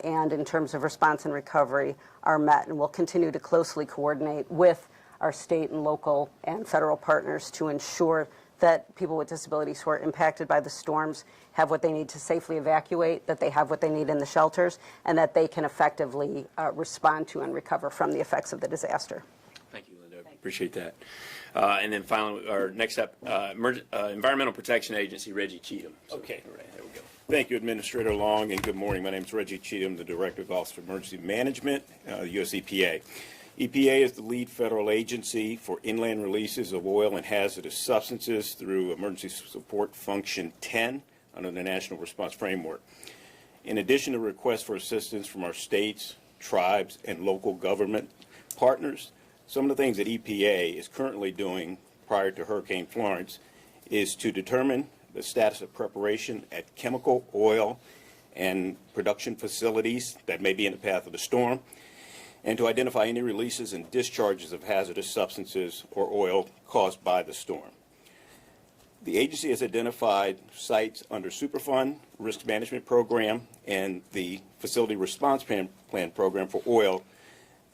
and in terms of response and recovery are met, and we'll continue to closely coordinate with our state and local and federal partners to ensure that people with disabilities who are impacted by the storms have what they need to safely evacuate, that they have what they need in the shelters, and that they can effectively respond to and recover from the effects of the disaster. Thank you, Linda. Appreciate that. And then finally, our next up, Environmental Protection Agency, Reggie Cheatham. So, Okay. All right, there we go. Thank you, Administrator Long, and good morning. My name is Reggie Cheatham, the Director of the Office of Emergency Management, U.S. EPA. EPA is the lead federal agency for inland releases of oil and hazardous substances through Emergency Support Function 10 under the National Response Framework. In addition to requests for assistance from our states, tribes, and local government partners, some of the things that EPA is currently doing prior to Hurricane Florence is to determine the status of preparation at chemical, oil, and production facilities that may be in the path of the storm, and to identify any releases and discharges of hazardous substances or oil caused by the storm. The agency has identified sites under Superfund, Risk Management Program, and the Facility Response Plan Program for oil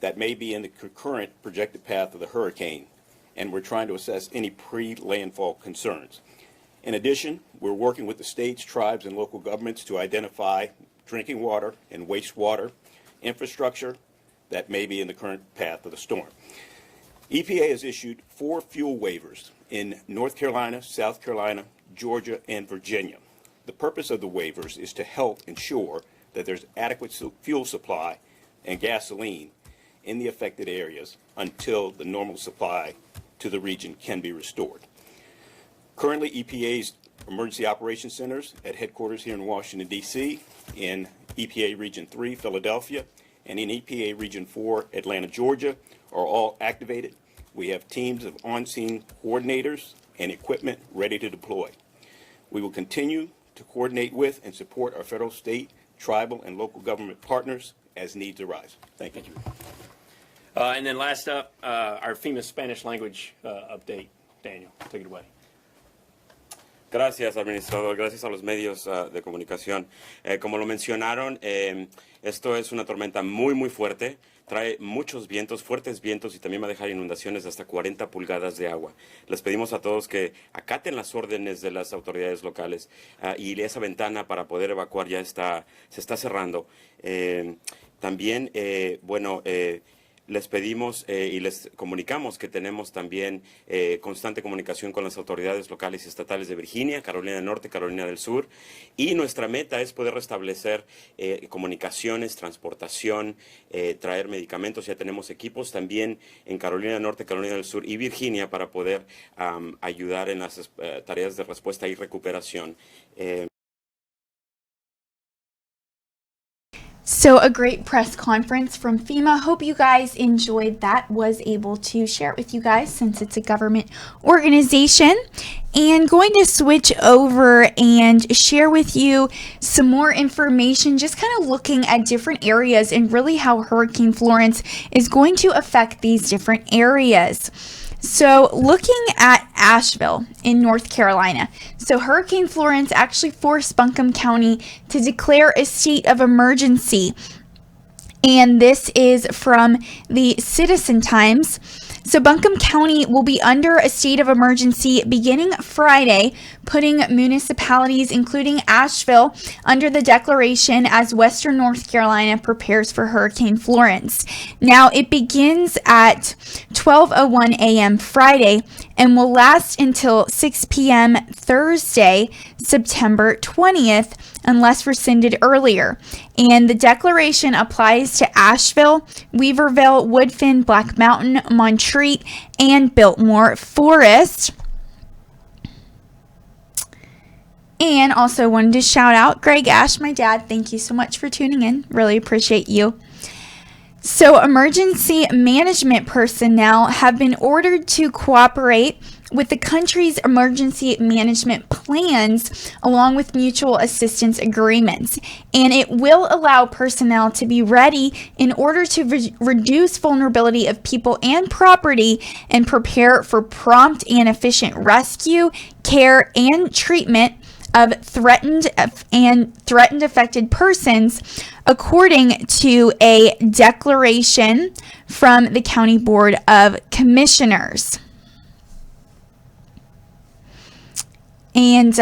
that may be in the current projected path of the hurricane, and we're trying to assess any pre-landfall concerns. In addition, we're working with the states, tribes, and local governments to identify drinking water and wastewater infrastructure that may be in the current path of the storm. EPA has issued 4 fuel waivers in North Carolina, South Carolina, Georgia, and Virginia. The purpose of the waivers is to help ensure that there's adequate fuel supply and gasoline in the affected areas until the normal supply to the region can be restored. Currently, EPA's emergency operations centers at headquarters here in Washington, D.C., in EPA Region 3, Philadelphia, and in EPA Region 4, Atlanta, Georgia, are all activated. We have teams of on-scene coordinators and equipment ready to deploy. We will continue to coordinate with and support our federal, state, tribal, and local government partners as needs arise. Thank you. And then last up, our FEMA Spanish language update. Daniel, take it away. Gracias, administrador. Gracias a los medios de comunicación. Como lo mencionaron, esto es una tormenta muy, muy fuerte. Trae muchos vientos, fuertes vientos, y también va a dejar inundaciones de hasta 40 pulgadas de agua. Les pedimos a todos que acaten las órdenes de las autoridades locales y esa ventana para poder evacuar ya se está cerrando. También, les pedimos y les comunicamos que tenemos también constante comunicación con las autoridades locales y estatales de Virginia, Carolina del Norte, Carolina del Sur, y nuestra meta es poder restablecer comunicaciones, transportación, traer medicamentos. Ya tenemos equipos también en Carolina del Norte, Carolina del Sur y Virginia para poder ayudar en las tareas de respuesta y recuperación. So a great press conference from FEMA. Hope you guys enjoyed that. Was able to share it with you guys since it's a government organization. And going to switch over and share with you some more information, just kind of looking at different areas and really how Hurricane Florence is going to affect these different areas. So looking at Asheville in North Carolina. So Hurricane Florence actually forced Buncombe County to declare a state of emergency. And this is from the Citizen Times. So Buncombe County will be under a state of emergency beginning Friday, putting municipalities including Asheville under the declaration as Western North Carolina prepares for Hurricane Florence. Now, it begins at 12:01 a.m. Friday and will last until 6 p.m. Thursday, September 20th, unless rescinded earlier. And the declaration applies to Asheville, Weaverville, Woodfin, Black Mountain, Montreat, and Biltmore Forest. And also wanted to shout out Greg Ashe, my dad. Thank you so much for tuning in. Really appreciate you. So emergency management personnel have been ordered to cooperate with the country's emergency management plans along with mutual assistance agreements. And it will allow personnel to be ready in order to reduce vulnerability of people and property and prepare for prompt and efficient rescue, care, and treatment of threatened affected persons, according to a declaration from the County Board of Commissioners. And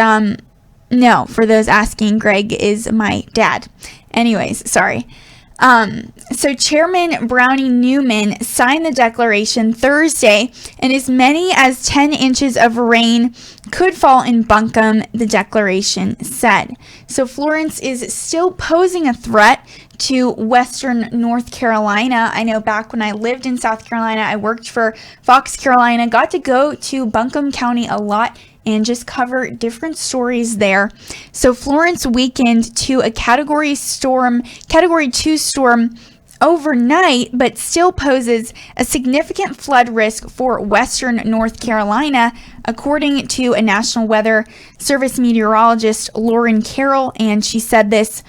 no, for those asking, Greg is my dad. Anyways, sorry. So Chairman Brownie Newman signed the declaration Thursday, and as many as 10 inches of rain could fall in Buncombe, the declaration said. So Florence is still posing a threat to Western North Carolina. I know back when I lived in South Carolina, I worked for Fox Carolina, got to go to Buncombe County a lot and just cover different stories there. So Florence weakened to a Category 2 storm overnight, but still poses a significant flood risk for Western North Carolina, according to a National Weather Service meteorologist, Lauren Carroll, and she said this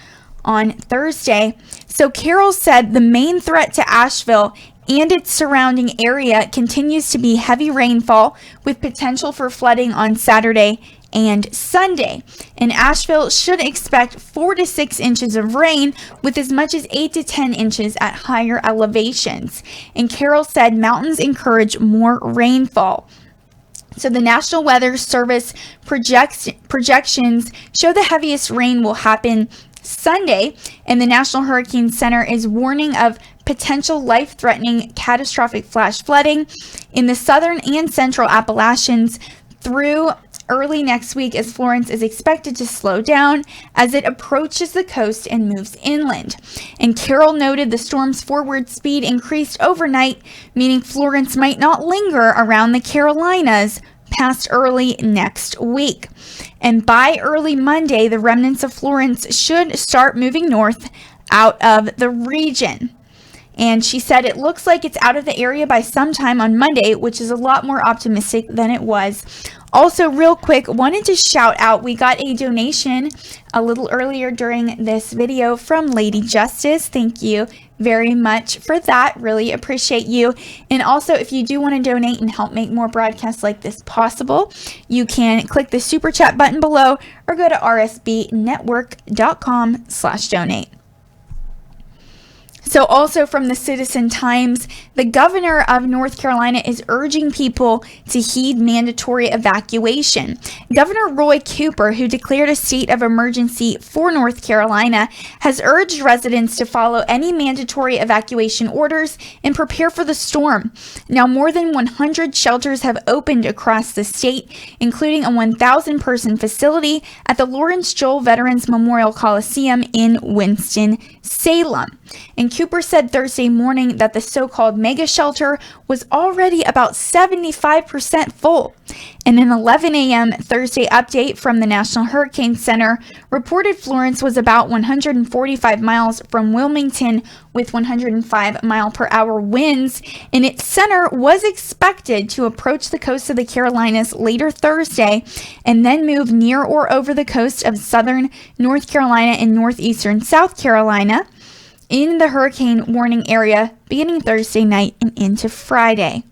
on Thursday. So Carroll said the main threat to Asheville and its surrounding area continues to be heavy rainfall with potential for flooding on Saturday and Sunday. And Asheville should expect 4 to 6 inches of rain with as much as 8 to 10 inches at higher elevations. And Carroll said mountains encourage more rainfall. So the National Weather Service projections show the heaviest rain will happen Sunday, and the National Hurricane Center is warning of potential life-threatening catastrophic flash flooding in the southern and central Appalachians through early next week, as Florence is expected to slow down as it approaches the coast and moves inland. And Carroll noted the storm's forward speed increased overnight, meaning Florence might not linger around the Carolinas past early next week. And by early Monday, the remnants of Florence should start moving north out of the region. And she said it looks like it's out of the area by sometime on Monday, which is a lot more optimistic than it was. Also, real quick, wanted to shout out, we got a donation a little earlier during this video from Lady Justice. Thank you very much for that. Really appreciate you. And also, if you do want to donate and help make more broadcasts like this possible, you can click the super chat button below or go to rsbnetwork.com/donate. So also from the Citizen Times, the governor of North Carolina is urging people to heed mandatory evacuation. Governor Roy Cooper, who declared a state of emergency for North Carolina, has urged residents to follow any mandatory evacuation orders and prepare for the storm. Now, more than 100 shelters have opened across the state, including a 1,000-person facility at the Lawrence Joel Veterans Memorial Coliseum in Winston-Salem. And Cooper said Thursday morning that the so-called mega shelter was already about 75% full. And an 11 a.m. Thursday update from the National Hurricane Center reported Florence was about 145 miles from Wilmington with 105-mile-per-hour winds, and its center was expected to approach the coast of the Carolinas later Thursday and then move near or over the coast of southern North Carolina and northeastern South Carolina in the hurricane warning area beginning Thursday night and into Friday.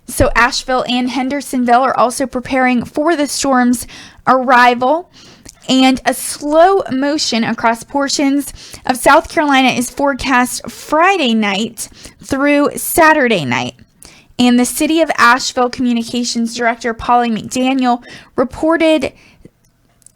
So Asheville and Hendersonville are also preparing for the storm's arrival. And a slow motion across portions of South Carolina is forecast Friday night through Saturday night. And the City of Asheville Communications Director Polly McDaniel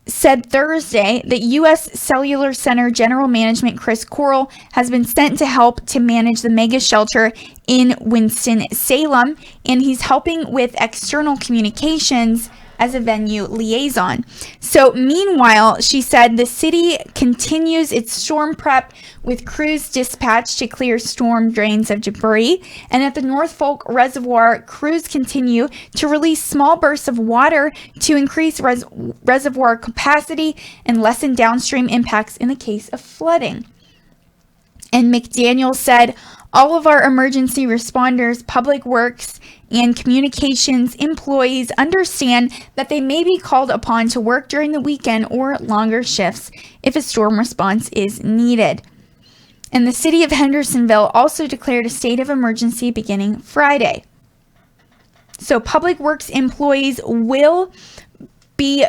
said Thursday that U.S. Cellular Center General Management Chris Corral has been sent to help to manage the mega shelter in Winston-Salem, and he's helping with external communications as a venue liaison. So meanwhile, she said the city continues its storm prep with crews dispatched to clear storm drains of debris. And at the North Fork Reservoir, crews continue to release small bursts of water to increase reservoir capacity and lessen downstream impacts in the case of flooding. And McDaniel said, all of our emergency responders, public works, and communications employees understand that they may be called upon to work during the weekend or longer shifts if a storm response is needed. And the city of Hendersonville also declared a state of emergency beginning Friday. So public works employees will be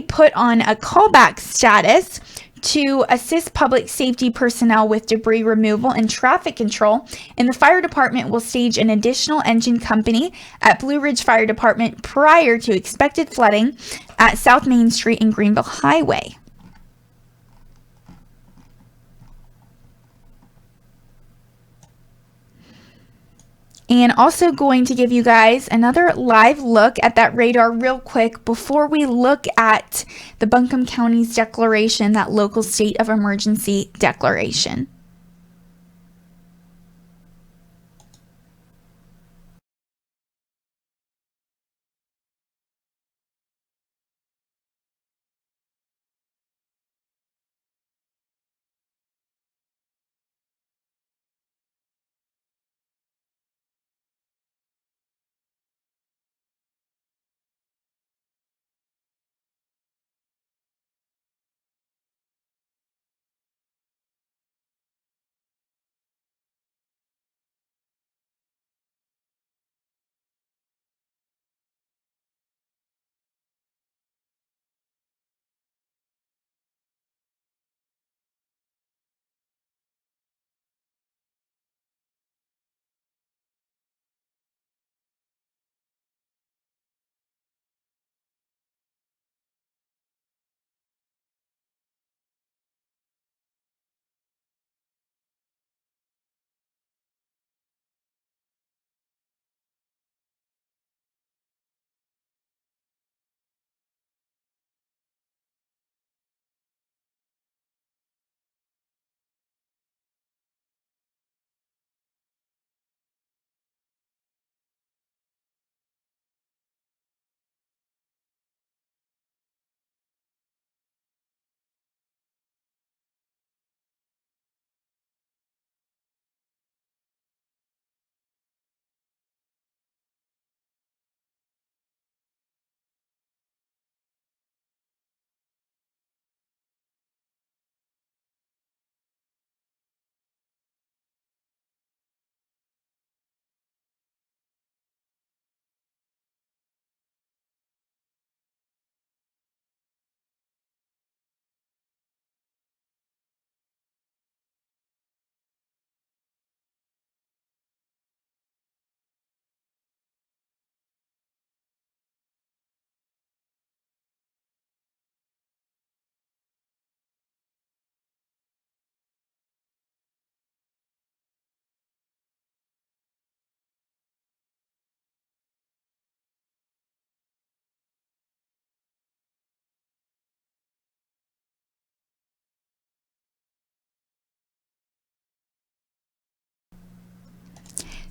put on a callback status to assist public safety personnel with debris removal and traffic control, and the fire department will stage an additional engine company at Blue Ridge Fire Department prior to expected flooding at South Main Street and Greenville Highway. And also going to give you guys another live look at that radar real quick before we look at the Buncombe County's declaration, that local state of emergency declaration.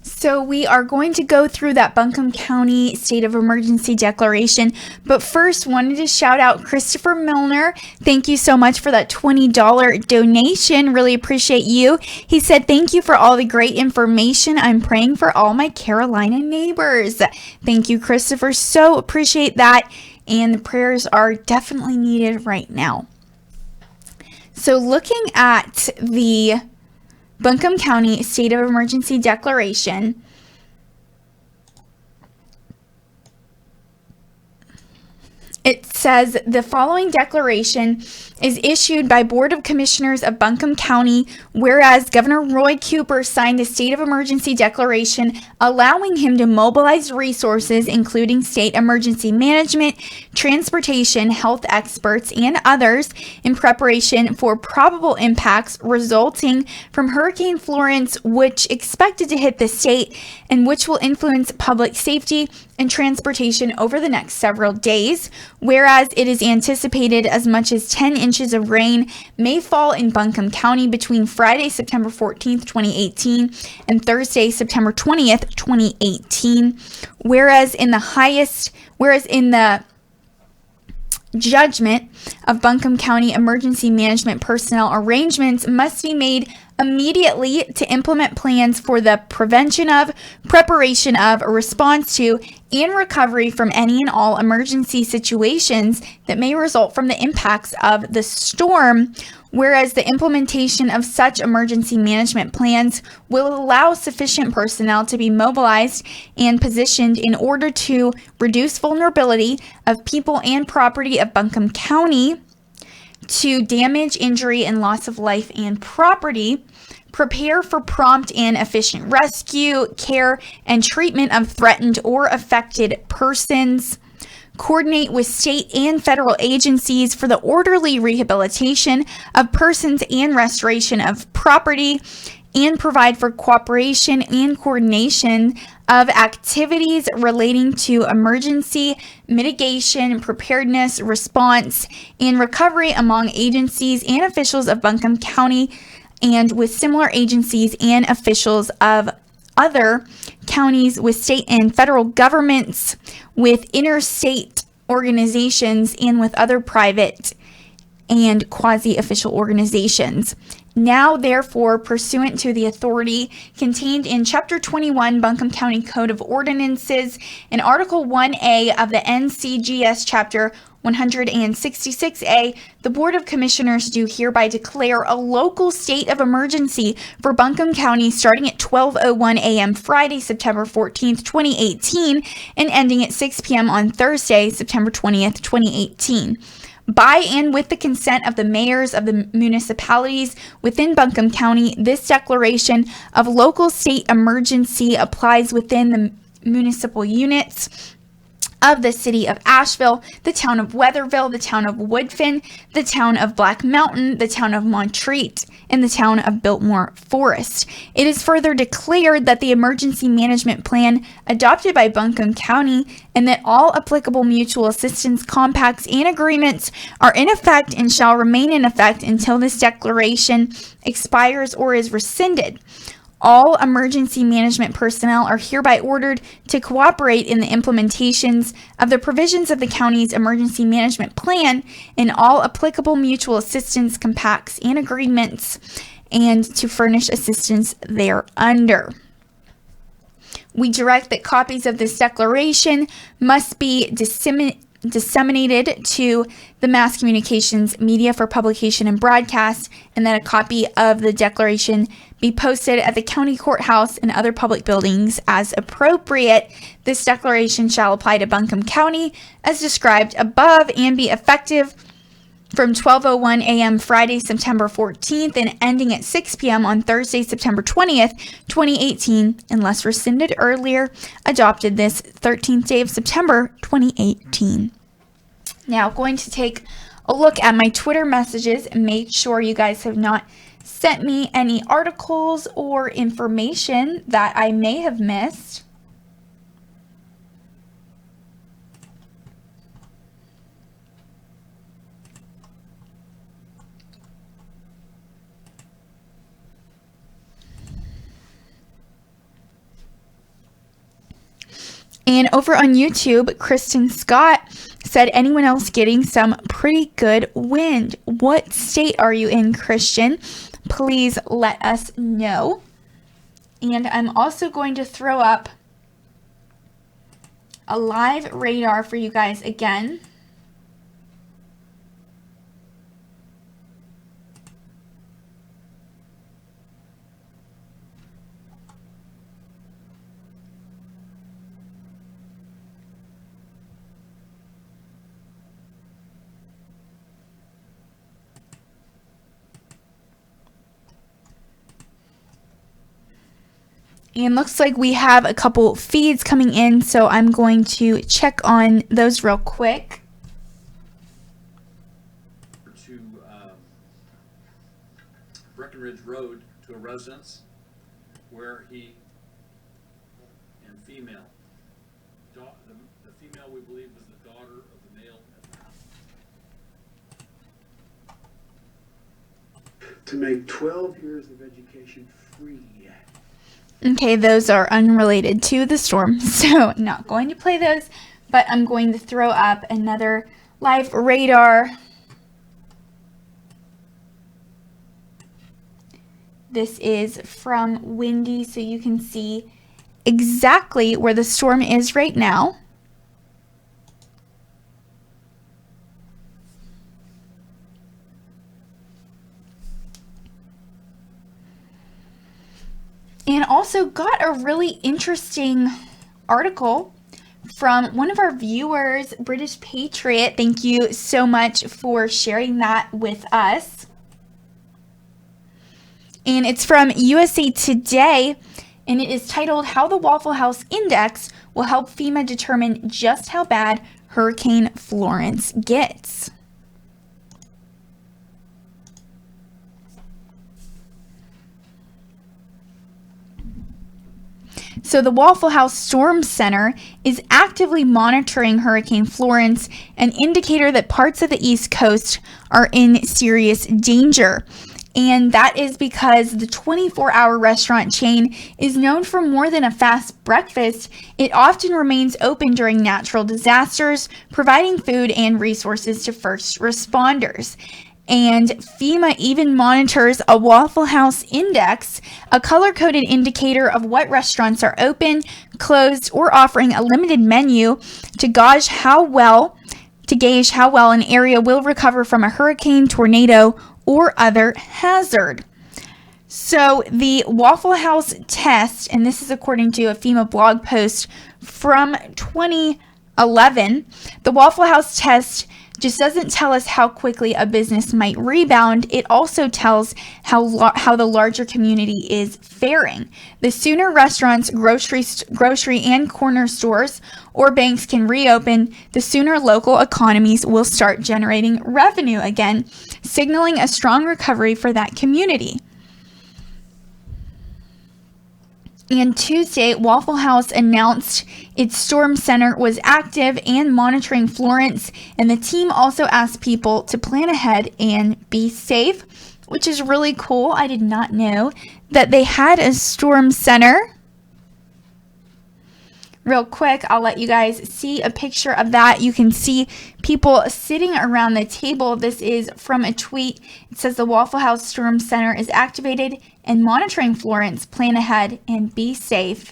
So we are going to go through that Buncombe County State of Emergency Declaration, but first wanted to shout out Christopher Milner. Thank you so much for that $20 donation. Really appreciate you. He said, thank you for all the great information. I'm praying for all my Carolina neighbors. Thank you, Christopher. So appreciate that. And the prayers are definitely needed right now. So looking at the Buncombe County State of Emergency Declaration, it says the following declaration is issued by Board of Commissioners of Buncombe County, whereas Governor Roy Cooper signed a state of emergency declaration allowing him to mobilize resources, including state emergency management, transportation, health experts, and others in preparation for probable impacts resulting from Hurricane Florence, which expected to hit the state and which will influence public safety and transportation over the next several days, whereas it is anticipated as much as 10 inches of rain may fall in Buncombe County between Friday, September 14th, 2018 and Thursday, September 20th, 2018, whereas in the judgment of Buncombe County emergency management personnel, arrangements must be made immediately to implement plans for the prevention of, preparation of, response to, and recovery from any and all emergency situations that may result from the impacts of the storm, whereas the implementation of such emergency management plans will allow sufficient personnel to be mobilized and positioned in order to reduce vulnerability of people and property of Buncombe County to damage, injury, and loss of life and property, prepare for prompt and efficient rescue, care, and treatment of threatened or affected persons, coordinate with state and federal agencies for the orderly rehabilitation of persons and restoration of property, and provide for cooperation and coordination of activities relating to emergency mitigation, preparedness, response, and recovery among agencies and officials of Buncombe County and with similar agencies and officials of other counties, with state and federal governments, with interstate organizations, and with other private and quasi-official organizations. Now, therefore, pursuant to the authority contained in Chapter 21 Buncombe County Code of Ordinances and Article 1A of the NCGS Chapter 166A, the Board of Commissioners do hereby declare a local state of emergency for Buncombe County starting at 12:01 a.m. Friday, September 14th, 2018, and ending at 6 p.m. on Thursday, September 20th, 2018. By and with the consent of the mayors of the municipalities within Buncombe County, this declaration of local state emergency applies within the municipal units of the city of Asheville, the town of Weatherville, the town of Woodfin, the town of Black Mountain, the town of Montreat, and the town of Biltmore Forest. It is further declared that the emergency management plan adopted by Buncombe County and that all applicable mutual assistance compacts and agreements are in effect and shall remain in effect until this declaration expires or is rescinded. All emergency management personnel are hereby ordered to cooperate in the implementations of the provisions of the county's emergency management plan and all applicable mutual assistance compacts and agreements, and to furnish assistance thereunder. We direct that copies of this declaration must be disseminated to the mass communications media for publication and broadcast, and that a copy of the declaration be posted at the county courthouse and other public buildings as appropriate. This declaration shall apply to Buncombe County as described above and be effective from 12:01 a.m. Friday, September 14th and ending at 6 p.m. on Thursday, September 20th, 2018, unless rescinded earlier, adopted this 13th day of September, 2018. Now, going to take a look at my Twitter messages and make sure you guys have not sent me any articles or information that I may have missed. And over on YouTube, Kristen Scott said, anyone else getting some pretty good wind? What state are you in, Christian? Please let us know. And I'm also going to throw up a live radar for you guys again. And looks like we have a couple feeds coming in, so I'm going to check on those real quick. To Breckenridge Road to a residence where he and female, the female we believe was the daughter of the male at the house. To make 12 years of education free. Okay, those are unrelated to the storm, so not going to play those, but I'm going to throw up another live radar. This is from Windy, so you can see exactly where the storm is right now. And also got a really interesting article from one of our viewers, British Patriot. Thank you so much for sharing that with us. And it's from USA Today, and it is titled, How the Waffle House Index Will Help FEMA Determine Just How Bad Hurricane Florence Gets. So the Waffle House Storm Center is actively monitoring Hurricane Florence, an indicator that parts of the East Coast are in serious danger. And that is because the 24-hour restaurant chain is known for more than a fast breakfast. It often remains open during natural disasters, providing food and resources to first responders. And FEMA even monitors a Waffle House Index, a color-coded indicator of what restaurants are open, closed, or offering a limited menu to gauge how well an area will recover from a hurricane, tornado, or other hazard. So the Waffle House test, and this is according to a FEMA blog post from 2011, the Waffle House test just doesn't tell us how quickly a business might rebound. It also tells how the larger community is faring. The sooner restaurants, grocery and corner stores or banks can reopen, the sooner local economies will start generating revenue again, signaling a strong recovery for that community. And Tuesday, Waffle House announced its storm center was active and monitoring Florence, and the team also asked people to plan ahead and be safe, which is really cool. I did not know that they had a storm center. Real quick, I'll let you guys see a picture of that. You can see people sitting around the table. This is from a tweet. It says the Waffle House Storm Center is activated and monitoring Florence. Plan ahead and be safe.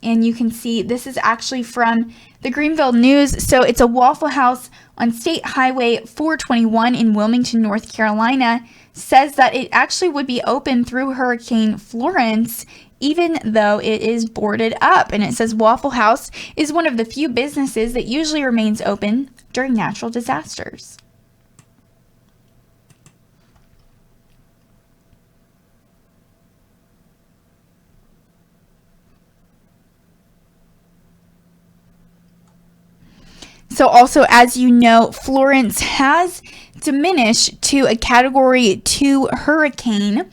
And you can see this is actually from the Greenville News. So it's a Waffle House on State Highway 421 in Wilmington, North Carolina. Says that it actually would be open through Hurricane Florence, even though it is boarded up. And it says Waffle House is one of the few businesses that usually remains open during natural disasters. So also, as you know, Florence has diminished to a Category 2 hurricane,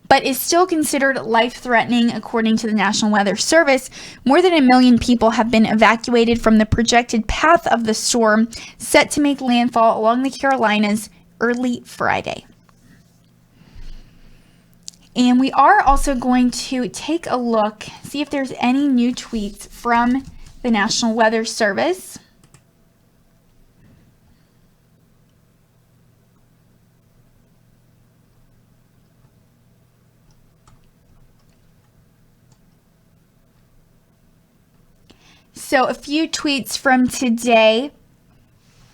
but is still considered life-threatening according to the National Weather Service. More than 1 million people have been evacuated from the projected path of the storm, set to make landfall along the Carolinas early Friday. And we are also going to take a look, see if there's any new tweets from the National Weather Service. So a few tweets from today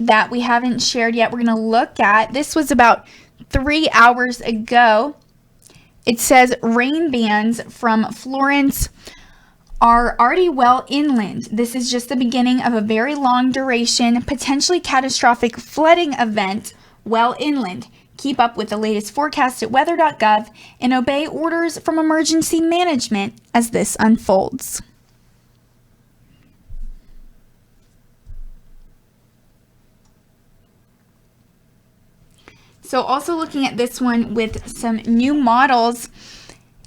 that we haven't shared yet, we're going to look at. This was about 3 hours ago. It says rain bands from Florence are already well inland. This is just the beginning of a very long duration, potentially catastrophic flooding event well inland. Keep up with the latest forecast at weather.gov and obey orders from emergency management as this unfolds. So also looking at this one with some new models,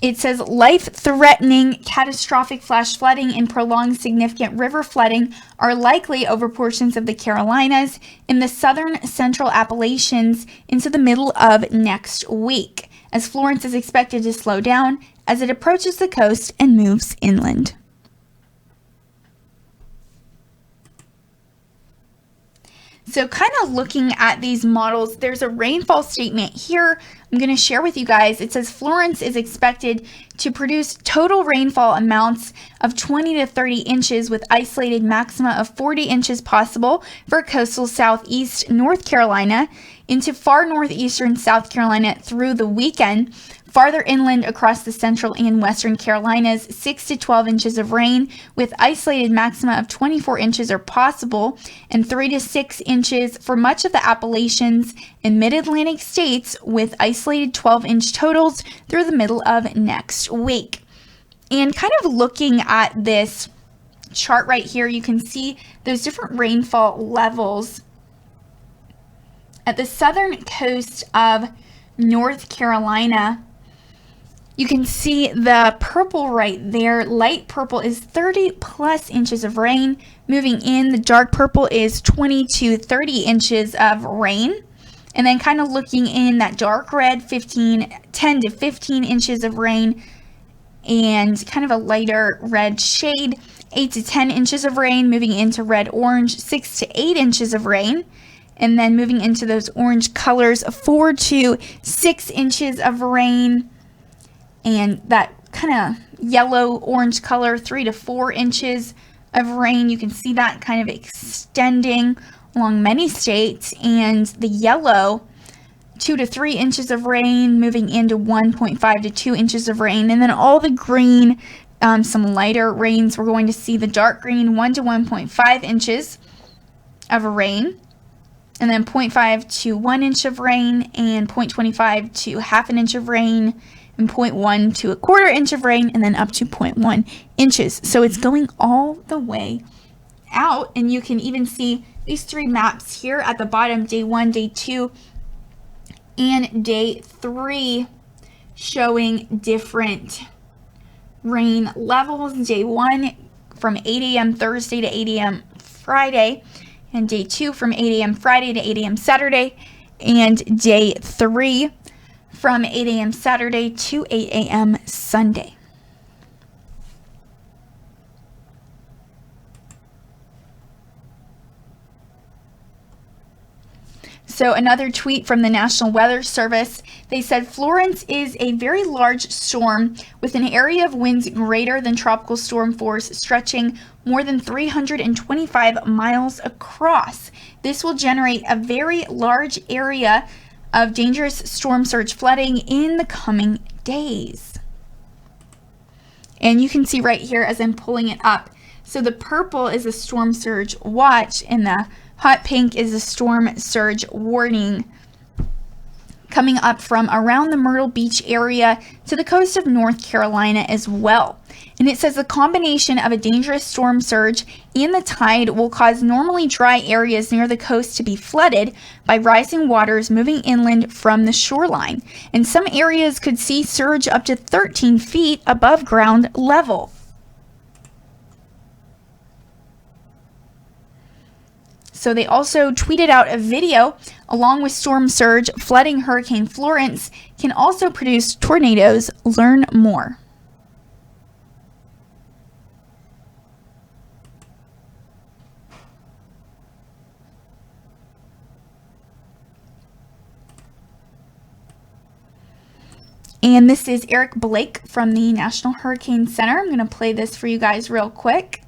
it says life-threatening catastrophic flash flooding and prolonged significant river flooding are likely over portions of the Carolinas in the southern central Appalachians into the middle of next week, as Florence is expected to slow down as it approaches the coast and moves inland. So kind of looking at these models, there's a rainfall statement here I'm going to share with you guys. It says Florence is expected to produce total rainfall amounts of 20 to 30 inches with isolated maxima of 40 inches possible for coastal southeast North Carolina into far northeastern South Carolina through the weekend. Farther inland across the central and western Carolinas, 6 to 12 inches of rain with isolated maxima of 24 inches are possible, and 3 to 6 inches for much of the Appalachians and mid-Atlantic states with isolated 12-inch totals through the middle of next week. And kind of looking at this chart right here, you can see those different rainfall levels. At the southern coast of North Carolina, you can see the purple right there. Light purple is 30 plus inches of rain. Moving in, the dark purple is 20 to 30 inches of rain. And then kind of looking in that dark red, 10 to 15 inches of rain. And kind of a lighter red shade, 8 to 10 inches of rain. Moving into red orange, 6 to 8 inches of rain. And then moving into those orange colors, 4 to 6 inches of rain. And that kind of yellow orange color, 3 to 4 inches of rain. You can see that kind of extending along many states. And the yellow, 2 to 3 inches of rain, moving into 1.5 to 2 inches of rain. And then all the green, some lighter rains. We're going to see the dark green, 1 to 1.5 inches of rain. And then 0.5 to 1 inch of rain, and 0.25 to half an inch of rain, and 0.1 to a quarter inch of rain, and then up to 0.1 inches. So it's going all the way out, and you can even see these three maps here at the bottom, day 1, day 2, and day 3, showing different rain levels. Day 1 from 8 a.m. Thursday to 8 a.m. Friday, and day 2 from 8 a.m. Friday to 8 a.m. Saturday, and day 3 from 8 a.m. Saturday to 8 a.m. Sunday. So another tweet from the National Weather Service, they said Florence is a very large storm with an area of winds greater than tropical storm force stretching more than 325 miles across. This will generate a very large area of dangerous storm surge flooding in the coming days. And you can see right here as I'm pulling it up. So the purple is a storm surge watch, and the hot pink is a storm surge warning coming up from around the Myrtle Beach area to the coast of North Carolina as well. And it says the combination of a dangerous storm surge and the tide will cause normally dry areas near the coast to be flooded by rising waters moving inland from the shoreline. And some areas could see surge up to 13 feet above ground level. So they also tweeted out a video along with storm surge flooding Hurricane Florence can also produce tornadoes. Learn more. And this is Eric Blake from the National Hurricane Center. I'm going to play this for you guys real quick.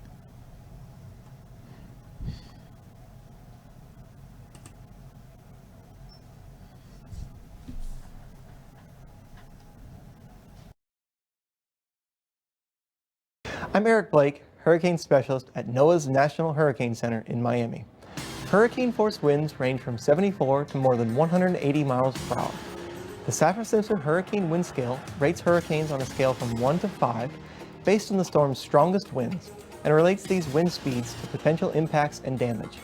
I'm Eric Blake, Hurricane Specialist at NOAA's National Hurricane Center in Miami. hurricane-force winds range from 74 to more than 180 miles per hour. The Saffir-Simpson Hurricane Wind Scale rates hurricanes on a scale from 1 to 5 based on the storm's strongest winds and relates these wind speeds to potential impacts and damage.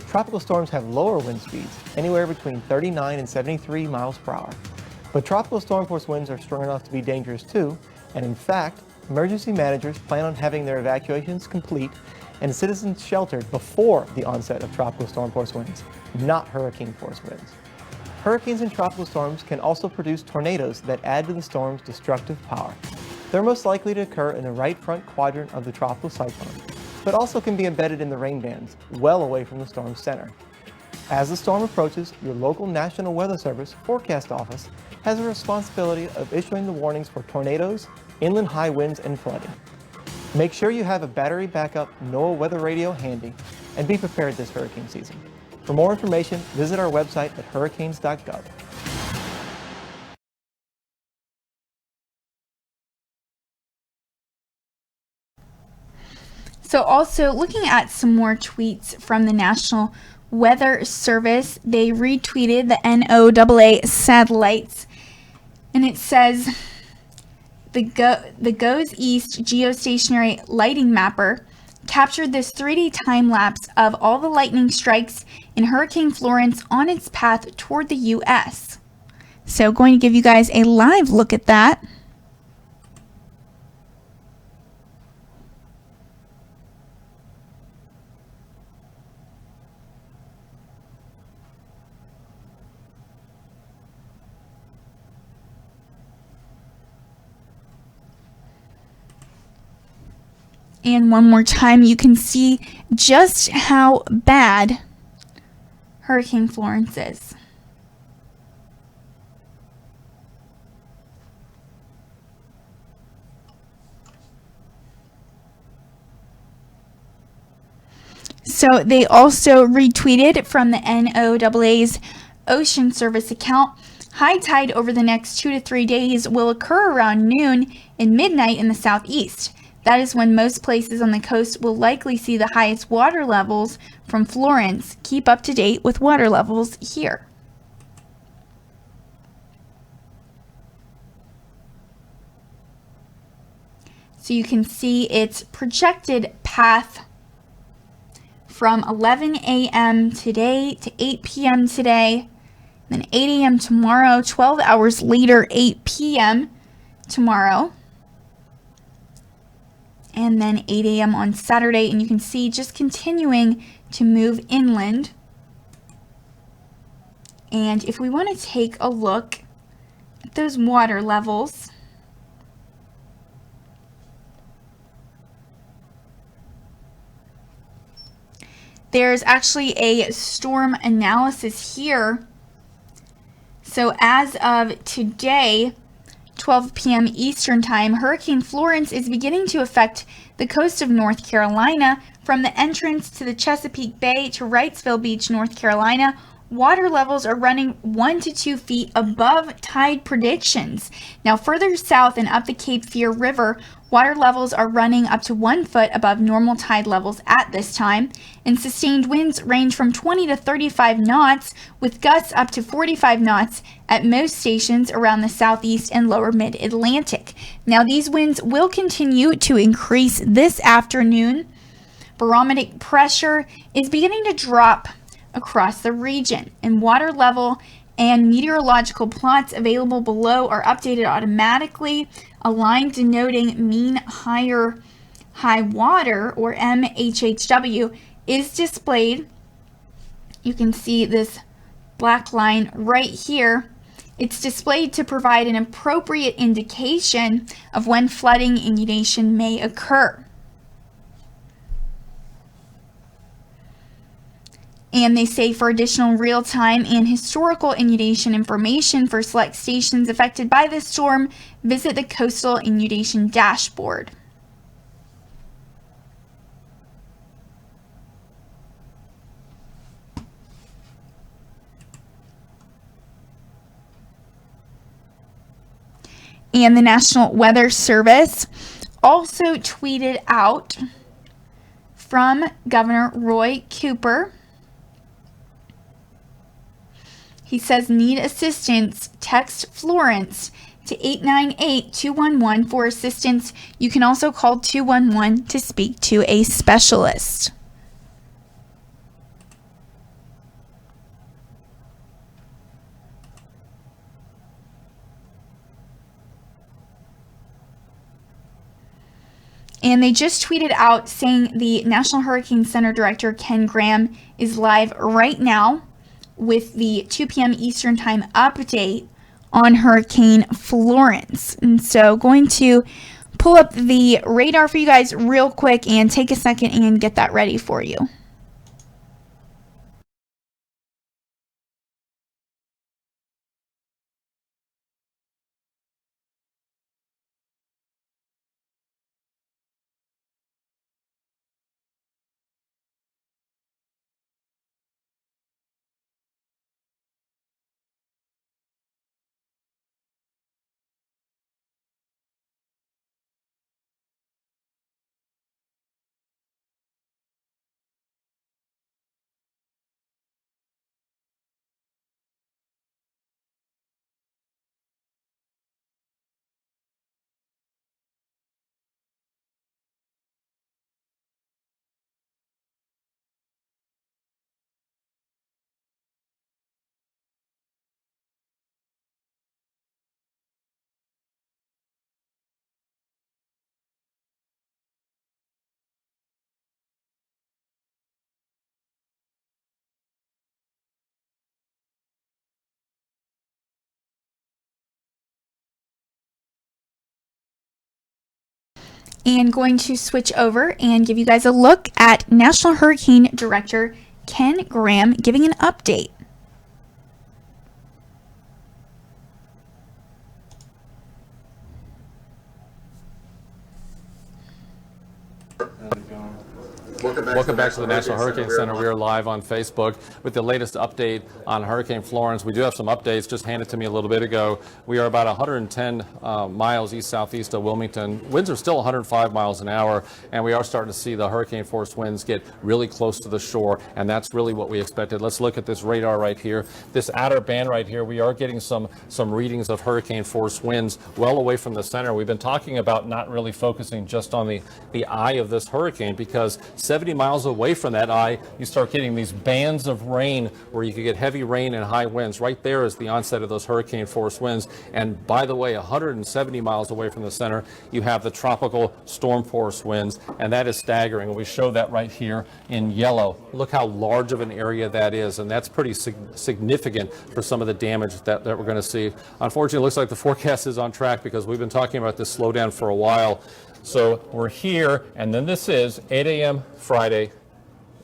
Tropical storms have lower wind speeds, anywhere between 39 and 73 miles per hour. But tropical storm-force winds are strong enough to be dangerous too, and in fact, emergency managers plan on having their evacuations complete and citizens sheltered before the onset of tropical storm-force winds, not hurricane-force winds. Hurricanes and tropical storms can also produce tornadoes that add to the storm's destructive power. They're most likely to occur in the right front quadrant of the tropical cyclone, but also can be embedded in the rain bands, well away from the storm's center. As the storm approaches, your local National Weather Service forecast office has a responsibility of issuing the warnings for tornadoes, inland high winds, and flooding. Make sure you have a battery backup NOAA weather radio handy and be prepared this hurricane season. For more information, visit our website at hurricanes.gov. So also looking at some more tweets from the National Weather Service, they retweeted the NOAA satellites, and it says the Goes East geostationary lighting mapper captured this 3D time lapse of all the lightning strikes in Hurricane Florence on its path toward the U.S. So going to give you guys a live look at that. And one more time, you can see just how bad Hurricane Florence is. So they also retweeted from the NOAA's Ocean Service account. High tide over the next 2 to 3 days will occur around noon and midnight in the southeast. That is when most places on the coast will likely see the highest water levels from Florence. Keep up to date with water levels here. So you can see its projected path from 11 a.m. today to 8 p.m. today, then 8 a.m. tomorrow, 12 hours later, 8 p.m. tomorrow, and then 8 a.m. on Saturday, and you can see just continuing to move inland. And if we want to take a look at those water levels, there's actually a storm analysis here. So as of today, 12 p.m. Eastern Time, Hurricane Florence is beginning to affect the coast of North Carolina from the entrance to the Chesapeake Bay to Wrightsville Beach, North Carolina. Water levels are running 1 to 2 feet above tide predictions. Now further south and up the Cape Fear River, water levels are running up to 1 foot above normal tide levels at this time, and sustained winds range from 20 to 35 knots with gusts up to 45 knots at most stations around the southeast and lower mid-Atlantic. Now these winds will continue to increase this afternoon. Barometric pressure is beginning to drop across the region, and water level and meteorological plots available below are updated automatically. A line denoting mean higher high water, or MHHW, is displayed. You can see this black line right here. It's displayed to provide an appropriate indication of when flooding inundation may occur. And they say for additional real-time and historical inundation information for select stations affected by this storm, visit the Coastal Inundation Dashboard. And the National Weather Service also tweeted out from Governor Roy Cooper. He says, need assistance, text Florence to 898-211 for assistance. You can also call 211 to speak to a specialist. And they just tweeted out saying the National Hurricane Center Director, Ken Graham, is live right now with the 2 p.m. Eastern Time update on Hurricane Florence. And so going to pull up the radar for you guys real quick and take a second and get that ready for you. And going to switch over and give you guys a look at National Hurricane Director Ken Graham giving an update. Welcome back to the National Hurricane Center. We are live on Facebook with the latest update on Hurricane Florence. We do have some updates just handed to me a little bit ago. We are about 110 miles east-southeast of Wilmington. Winds are still 105 miles an hour, and we are starting to see the hurricane-force winds get really close to the shore, and that's really what we expected. Let's look at this radar right here. This outer band right here, we are getting some readings of hurricane-force winds well away from the center. We've been talking about not really focusing just on the eye of this hurricane, because 70 miles away from that eye, you start getting these bands of rain where you could get heavy rain and high winds. Right there is the onset of those hurricane force winds. And by the way, 170 miles away from the center, you have the tropical storm force winds, and that is staggering. We show that right here in yellow. Look how large of an area that is, and that's pretty significant for some of the damage that we're going to see. Unfortunately, it looks like the forecast is on track because we've been talking about this slowdown for a while. So we're here, and then this is 8 a.m. Friday,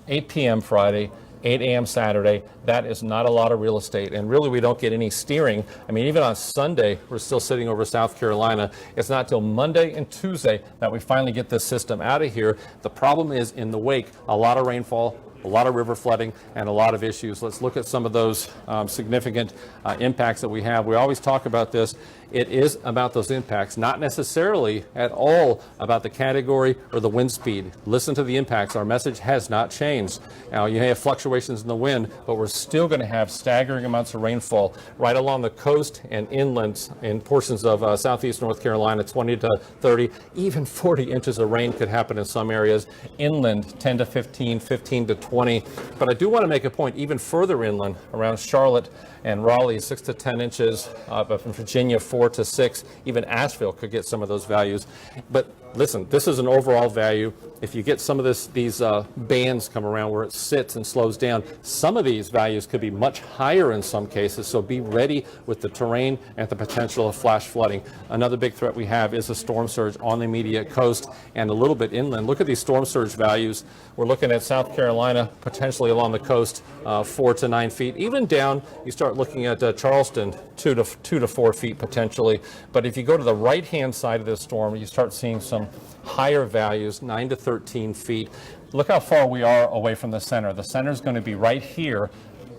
8 p.m. Friday, 8 a.m. Saturday. That is not a lot of real estate, and really we don't get any steering. I mean, even on Sunday, we're still sitting over South Carolina. It's not till Monday and Tuesday that we finally get this system out of here. The problem is in the wake, a lot of rainfall, a lot of river flooding, and a lot of issues. Let's look at some of those significant impacts that we have. We always talk about this. It is about those impacts, not necessarily at all about the category or the wind speed. Listen to the impacts. Our message has not changed. Now, you may have fluctuations in the wind, but we're still going to have staggering amounts of rainfall right along the coast and inland in portions of southeast North Carolina, 20 to 30, even 40 inches of rain could happen in some areas. Inland, 10 to 15, 15 to 20. But I do want to make a point even further inland around Charlotte and Raleigh, 6 to 10 inches, up in Virginia, 4 to 6. Even Asheville could get some of those values. But listen, this is an overall value. If you get some of these bands come around where it sits and slows down, some of these values could be much higher in some cases. So be ready with the terrain and the potential of flash flooding. Another big threat we have is a storm surge on the immediate coast and a little bit inland. Look at these storm surge values. We're looking at South Carolina, potentially along the coast, 4 to 9 feet. Even down, you start looking at Charleston, 2 to 4 feet potentially. But if you go to the right-hand side of this storm, you start seeing some higher values, 9 to 13 feet. Look how far we are away from the center. The center is going to be right here,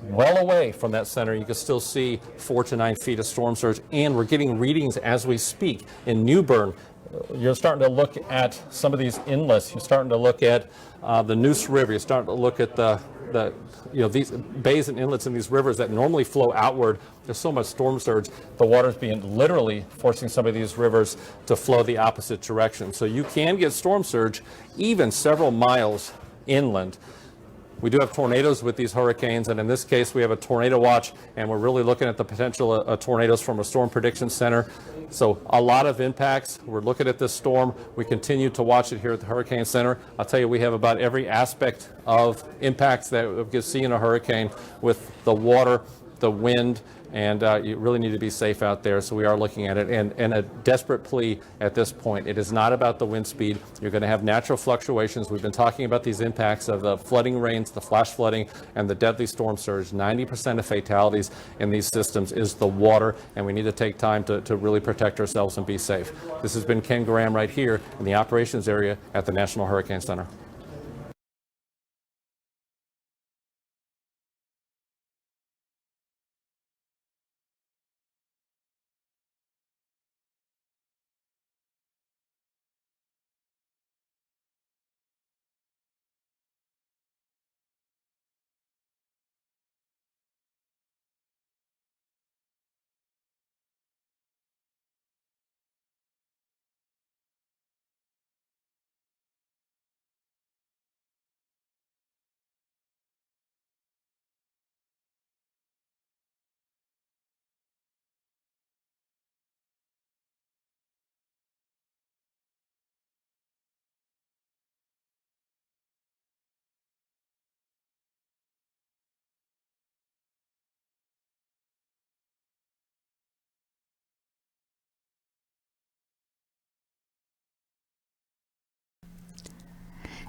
well away from that center. You can still see 4 to 9 feet of storm surge, and we're getting readings as we speak in New Bern, you're starting to look at some of these inlets. You're starting to look at the Neuse River. You're starting to look at these bays and inlets in these rivers that normally flow outward. There's so much storm surge. The water's being literally forcing some of these rivers to flow the opposite direction. So you can get storm surge even several miles inland. We do have tornadoes with these hurricanes, and in this case we have a tornado watch, and we're really looking at the potential of tornadoes from a storm prediction center. So a lot of impacts. We're looking at this storm. We continue to watch it here at the Hurricane Center. I'll tell you, we have about every aspect of impacts that we can see in a hurricane with the water, the wind, and you really need to be safe out there. So we are looking at it, and a desperate plea at this point. It is not about the wind speed. You're going to have natural fluctuations. We've been talking about these impacts of the flooding rains, the flash flooding, and the deadly storm surge. 90% of fatalities in these systems is the water, and we need to take time to really protect ourselves and be safe. This has been Ken Graham right here in the operations area at the National Hurricane Center.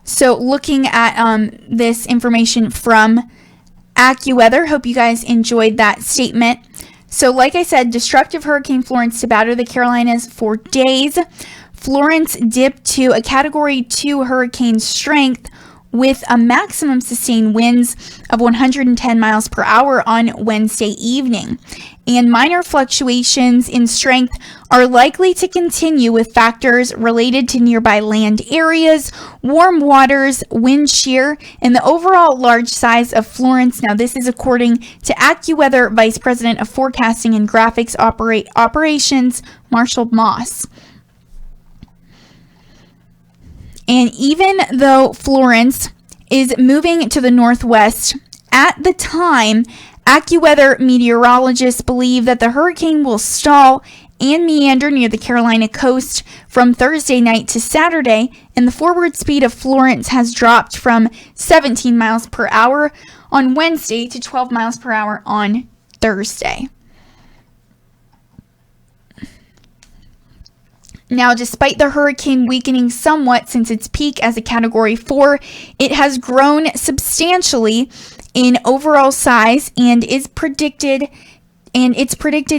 So looking at this information from AccuWeather, hope you guys enjoyed that statement. So like I said, destructive Hurricane Florence to batter the Carolinas for days. Florence dipped to a Category 2 hurricane strength with a maximum sustained winds of 110 miles per hour on Wednesday evening. And minor fluctuations in strength are likely to continue with factors related to nearby land areas, warm waters, wind shear, and the overall large size of Florence. Now, this is according to AccuWeather Vice President of Forecasting and Graphics Operations, Marshall Moss. And even though Florence is moving to the northwest, at the time, AccuWeather meteorologists believe that the hurricane will stall and meander near the Carolina coast from Thursday night to Saturday, and the forward speed of Florence has dropped from 17 miles per hour on Wednesday to 12 miles per hour on Thursday. Now, despite the hurricane weakening somewhat since its peak as a Category 4, it has grown substantially in overall size and its predicted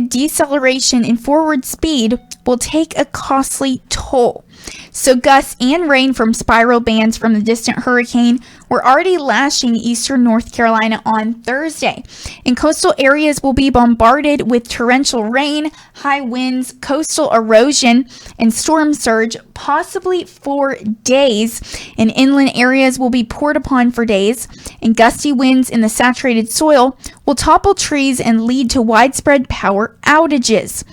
deceleration in forward speed will take a costly toll. So gusts and rain from spiral bands from the distant hurricane were already lashing eastern North Carolina on Thursday, and coastal areas will be bombarded with torrential rain, high winds, coastal erosion, and storm surge, possibly for days, and inland areas will be poured upon for days, and gusty winds in the saturated soil will topple trees and lead to widespread power outages.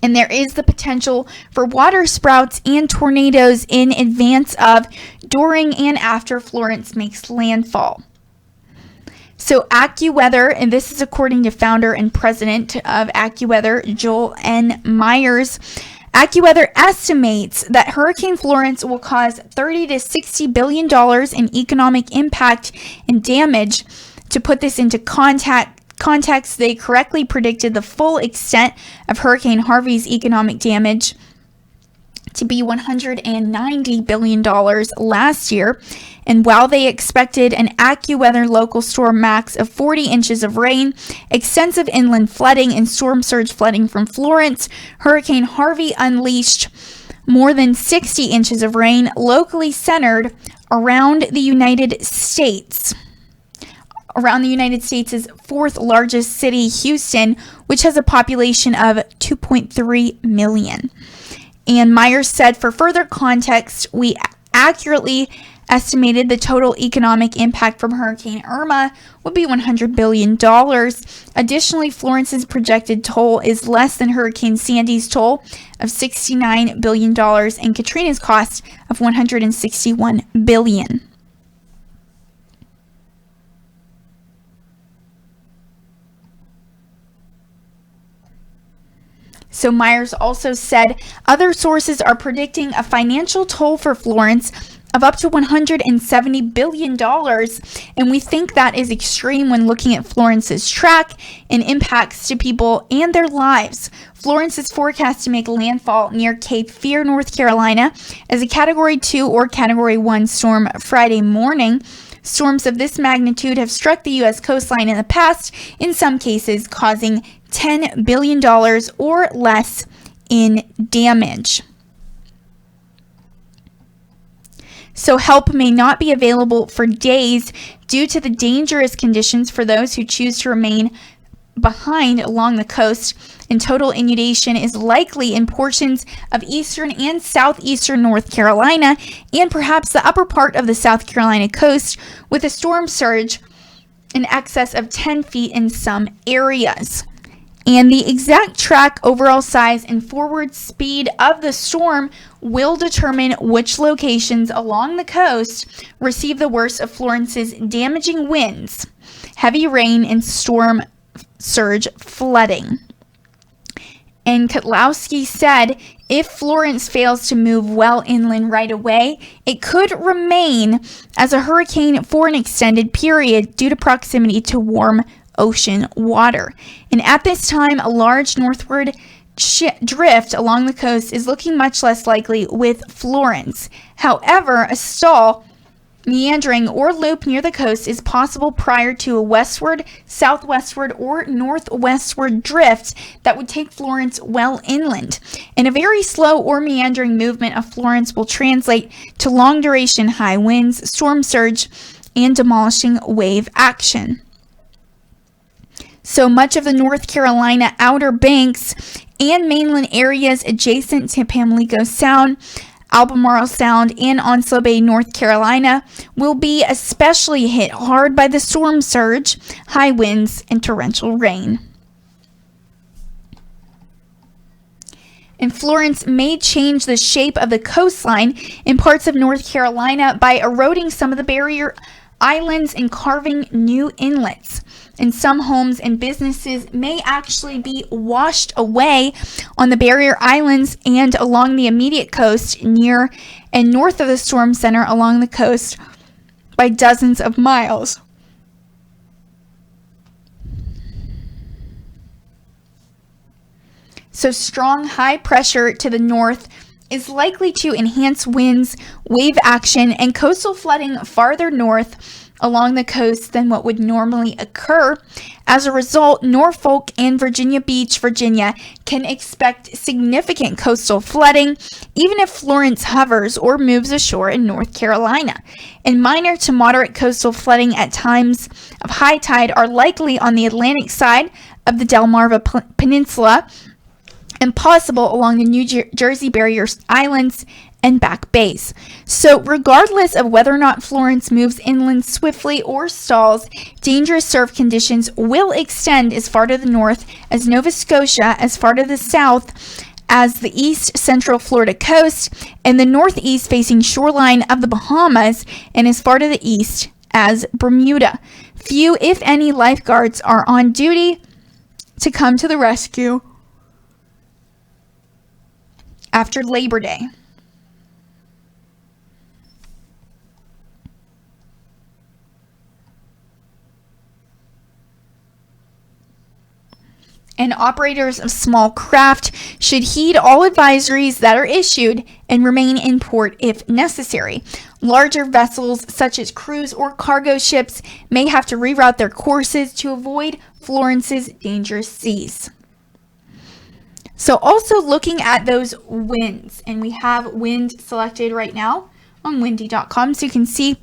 And there is the potential for water sprouts and tornadoes in advance of, during, and after Florence makes landfall. So AccuWeather, and this is according to founder and president of AccuWeather, Joel N. Myers, AccuWeather estimates that Hurricane Florence will cause $30 to $60 billion in economic impact and damage. To put this into context, they correctly predicted the full extent of Hurricane Harvey's economic damage to be $190 billion last year. And while they expected an AccuWeather local storm max of 40 inches of rain, extensive inland flooding, and storm surge flooding from Florence, Hurricane Harvey unleashed more than 60 inches of rain locally centered around the United States. Around the United States' fourth largest city, Houston, which has a population of 2.3 million. And Myers said, for further context, we accurately estimated the total economic impact from Hurricane Irma would be $100 billion. Additionally, Florence's projected toll is less than Hurricane Sandy's toll of $69 billion and Katrina's cost of $161 billion. So Myers also said other sources are predicting a financial toll for Florence of up to $170 billion, and we think that is extreme when looking at Florence's track and impacts to people and their lives. Florence is forecast to make landfall near Cape Fear, North Carolina, as a Category 2 or Category 1 storm Friday morning. Storms of this magnitude have struck the U.S. coastline in the past, in some cases causing $10 billion or less in damage. So help may not be available for days due to the dangerous conditions for those who choose to remain behind along the coast, and total inundation is likely in portions of eastern and southeastern North Carolina and perhaps the upper part of the South Carolina coast, with a storm surge in excess of 10 feet in some areas. And the exact track, overall size, and forward speed of the storm will determine which locations along the coast receive the worst of Florence's damaging winds, heavy rain, and storm surge flooding. And Kotlowski said, if Florence fails to move well inland right away, it could remain as a hurricane for an extended period due to proximity to warm ocean water. And at this time, a large northward drift along the coast is looking much less likely with Florence. However, a stall, meandering, or loop near the coast is possible prior to a westward, southwestward, or northwestward drift that would take Florence well inland. And a very slow or meandering movement of Florence will translate to long-duration high winds, storm surge, and demolishing wave action. So much of the North Carolina Outer Banks and mainland areas adjacent to Pamlico Sound, Albemarle Sound, and Onslow Bay, North Carolina, will be especially hit hard by the storm surge, high winds, and torrential rain. And Florence may change the shape of the coastline in parts of North Carolina by eroding some of the barrier islands and carving new inlets. And some homes and businesses may actually be washed away on the barrier islands and along the immediate coast near and north of the storm center along the coast by dozens of miles. So strong high pressure to the north is likely to enhance winds, wave action, and coastal flooding farther north along the coast than what would normally occur. As a result, Norfolk and Virginia Beach, Virginia, can expect significant coastal flooding, even if Florence hovers or moves ashore in North Carolina. And minor to moderate coastal flooding at times of high tide are likely on the Atlantic side of the Delmarva Peninsula and possible along the New Jersey barrier islands and Back Bays. So regardless of whether or not Florence moves inland swiftly or stalls, dangerous surf conditions will extend as far to the north as Nova Scotia, as far to the south as the east central Florida coast, and the northeast facing shoreline of the Bahamas, and as far to the east as Bermuda. Few, if any, lifeguards are on duty to come to the rescue after Labor Day. And operators of small craft should heed all advisories that are issued and remain in port if necessary. Larger vessels, such as cruise or cargo ships, may have to reroute their courses to avoid Florence's dangerous seas. So also looking at those winds, and we have wind selected right now on windy.com, so you can see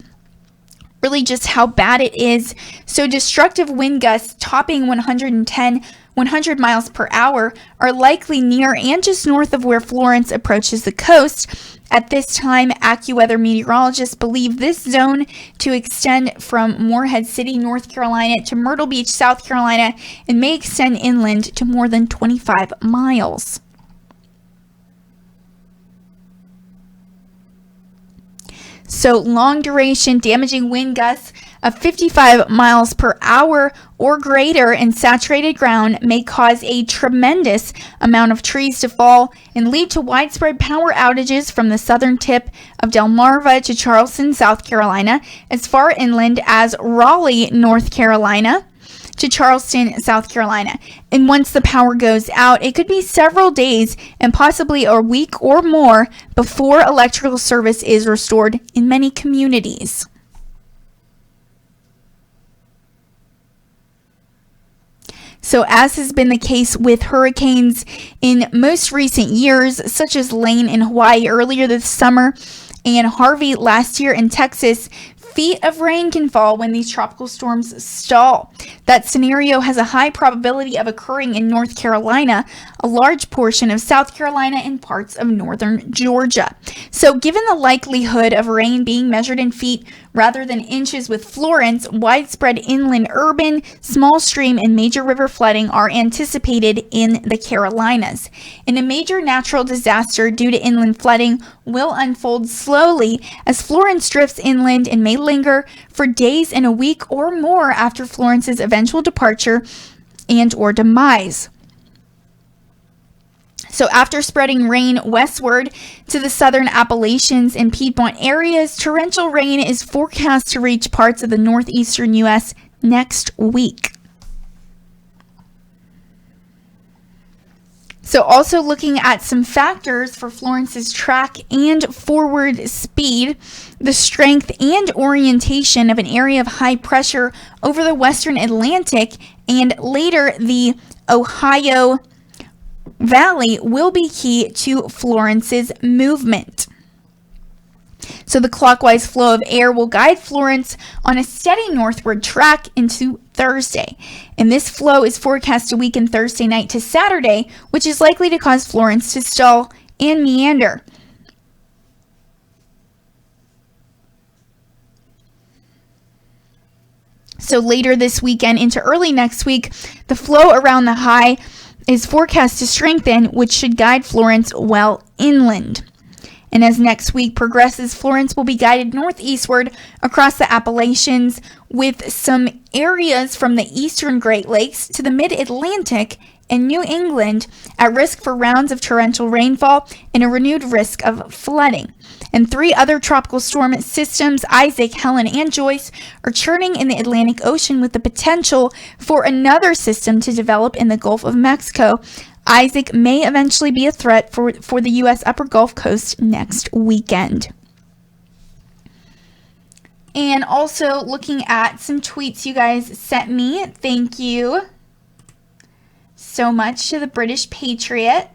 really just how bad it is. So destructive wind gusts topping 110 100 miles per hour, are likely near and just north of where Florence approaches the coast. At this time, AccuWeather meteorologists believe this zone to extend from Morehead City, North Carolina to Myrtle Beach, South Carolina, and may extend inland to more than 25 miles. So long duration damaging wind gusts of 55 miles per hour or greater in saturated ground may cause a tremendous amount of trees to fall and lead to widespread power outages from the southern tip of Delmarva to Charleston, South Carolina, as far inland as Raleigh, North Carolina, to Charleston, South Carolina. And once the power goes out, it could be several days and possibly a week or more before electrical service is restored in many communities. So as has been the case with hurricanes in most recent years, such as Lane in Hawaii earlier this summer and Harvey last year in Texas, feet of rain can fall when these tropical storms stall. That scenario has a high probability of occurring in North Carolina, a large portion of South Carolina, and parts of northern Georgia. So given the likelihood of rain being measured in feet rather than inches with Florence, widespread inland urban, small stream, and major river flooding are anticipated in the Carolinas. And a major natural disaster due to inland flooding will unfold slowly as Florence drifts inland and may linger for days and a week or more after Florence's eventual departure and or demise. So after spreading rain westward to the southern Appalachians and Piedmont areas, torrential rain is forecast to reach parts of the northeastern U.S. next week. So also looking at some factors for Florence's track and forward speed, the strength and orientation of an area of high pressure over the western Atlantic and later the Ohio Valley will be key to Florence's movement. So the clockwise flow of air will guide Florence on a steady northward track into Thursday. And this flow is forecast to weaken Thursday night to Saturday, which is likely to cause Florence to stall and meander. So later this weekend into early next week, the flow around the high is forecast to strengthen, which should guide Florence well inland. And as next week progresses, Florence will be guided northeastward across the Appalachians with some areas from the eastern Great Lakes to the mid-Atlantic and New England at risk for rounds of torrential rainfall and a renewed risk of flooding. And three other tropical storm systems, Isaac, Helen, and Joyce, are churning in the Atlantic Ocean with the potential for another system to develop in the Gulf of Mexico. Isaac may eventually be a threat for the U.S. Upper Gulf Coast next weekend. And also looking at some tweets you guys sent me. Thank you so much to the British Patriot.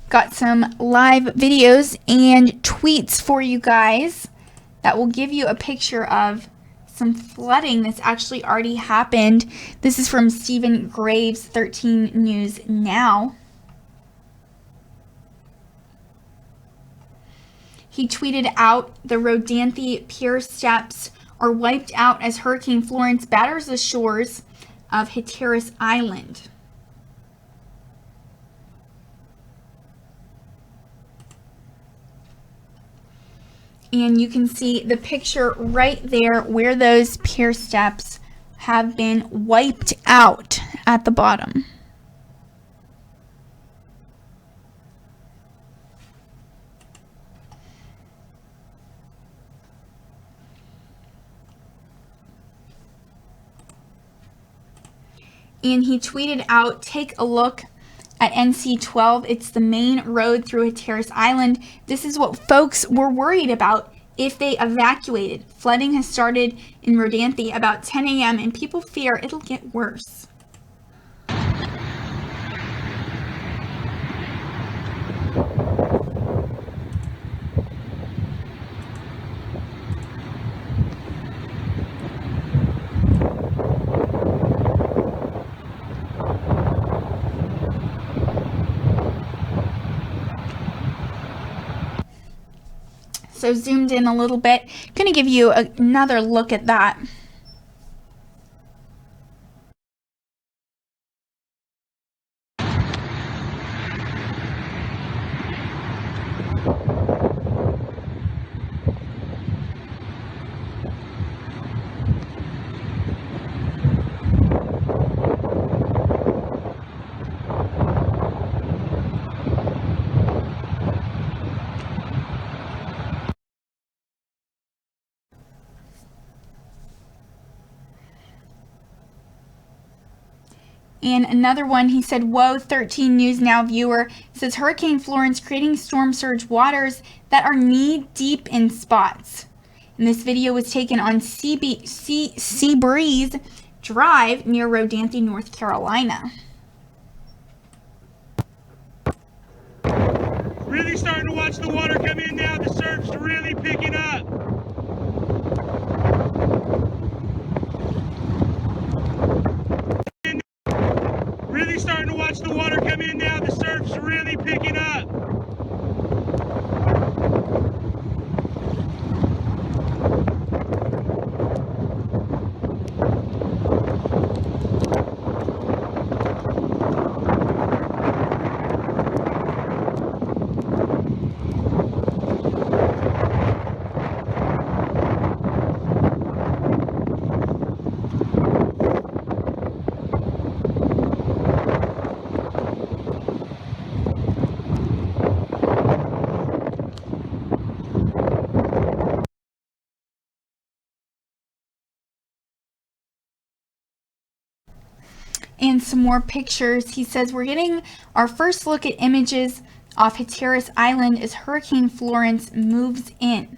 Got some live videos and tweets for you guys that will give you a picture of some flooding that's actually already happened. This is from Stephen Graves, 13 News Now. He tweeted out, the Rodanthe Pier steps are wiped out as Hurricane Florence batters the shores of Hatteras Island. And you can see the picture right there where those pier steps have been wiped out at the bottom. And he tweeted out, take a look at NC 12. It's the main road through Hatteras Island. This is what folks were worried about if they evacuated. Flooding has started in Rodanthe about 10 a.m. and people fear it'll get worse. So zoomed in a little bit. Going to give you another look at that. And another one, he said, whoa, 13 News Now viewer says Hurricane Florence creating storm surge waters that are knee deep in spots. And this video was taken on Seabreeze Drive near Rodanthe, North Carolina. Really starting to watch the water come in now. The surge's really picking up. Really starting to watch the water come in now. The surf's really picking up. And some more pictures. He says we're getting our first look at images off Hatteras Island as Hurricane Florence moves in.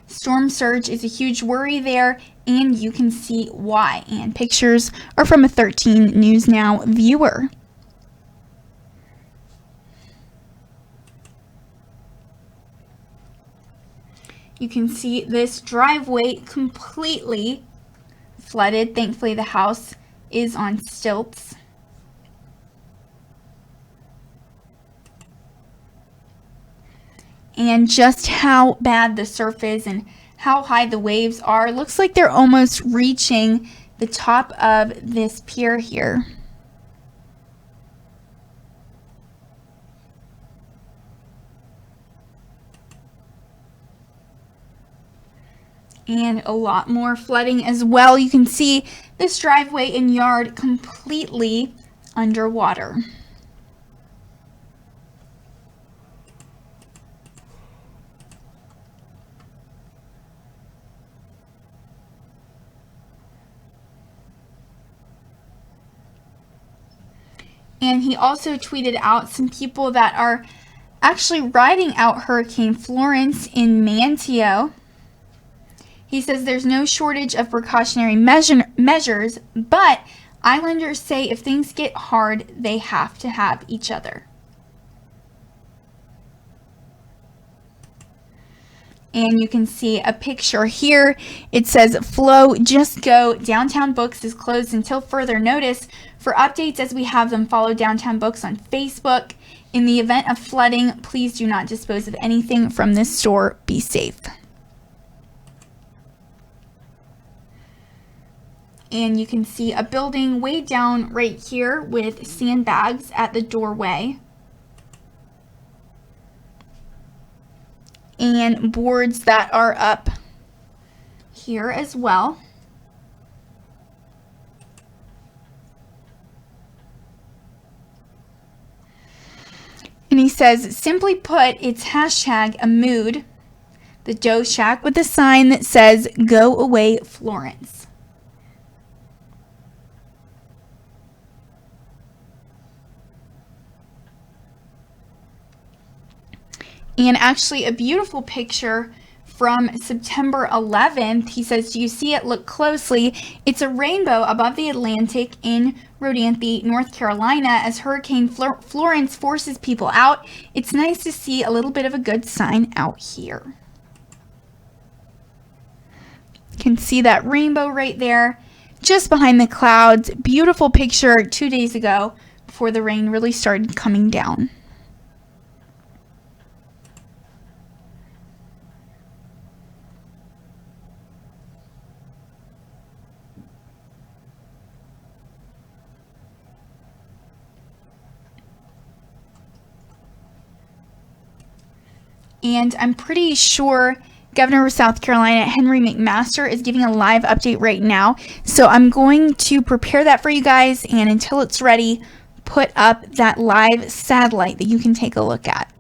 Storm surge is a huge worry there, and you can see why. And pictures are from a 13 News Now viewer. You can see this driveway completely flooded. Thankfully, the house is on stilts. And just how bad the surf is and how high the waves are. Looks like they're almost reaching the top of this pier here. And a lot more flooding as well. You can see this driveway and yard completely underwater. And he also tweeted out some people that are actually riding out Hurricane Florence in Manteo. He says there's no shortage of precautionary measures, but islanders say if things get hard, they have to have each other. And you can see a picture here. It says, flow, just go. Downtown Books is closed until further notice. For updates as we have them, follow Downtown Books on Facebook. In the event of flooding, please do not dispose of anything from this store. Be safe. And you can see a building way down right here with sandbags at the doorway. And boards that are up here as well. And he says, simply put, it's hashtag a mood. The Dough Shack with a sign that says, go away, Florence. And actually a beautiful picture from September 11th. He says, do you see it? Look closely. It's a rainbow above the Atlantic in Rodanthe, North Carolina, as Hurricane Florence forces people out. It's nice to see a little bit of a good sign out here. You can see that rainbow right there, just behind the clouds. Beautiful picture 2 days ago before the rain really started coming down. And I'm pretty sure Governor of South Carolina, Henry McMaster, is giving a live update right now. So I'm going to prepare that for you guys, and until it's ready, put up that live satellite that you can take a look at.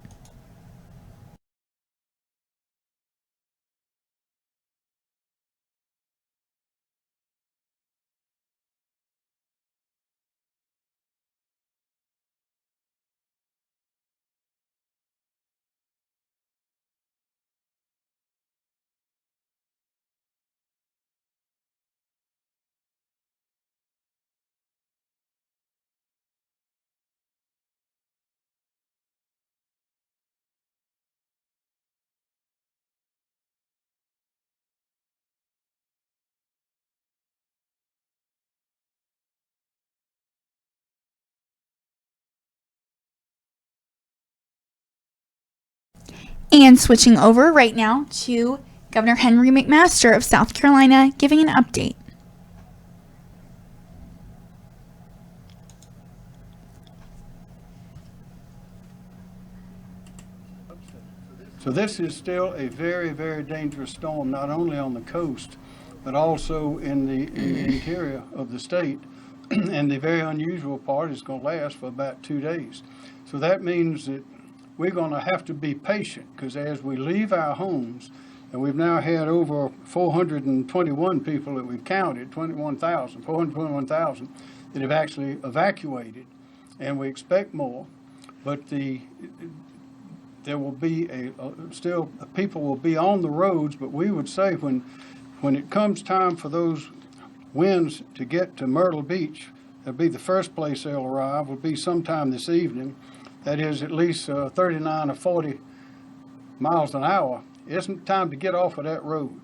And switching over right now to Governor Henry McMaster of South Carolina giving an update. So this is still a very, very dangerous storm, not only on the coast, but also in the interior of the state. And the very unusual part is going to last for about 2 days. So that means that we're going to have to be patient, because as we leave our homes, and we've now had over 421 people that we've counted, 421,000 that have actually evacuated, and we expect more, but there will be still people will be on the roads. But we would say when it comes time for those winds to get to Myrtle Beach, that'll be the first place they'll arrive, will be sometime this evening. That is at least 39 or 40 miles an hour. It's time to get off of that road.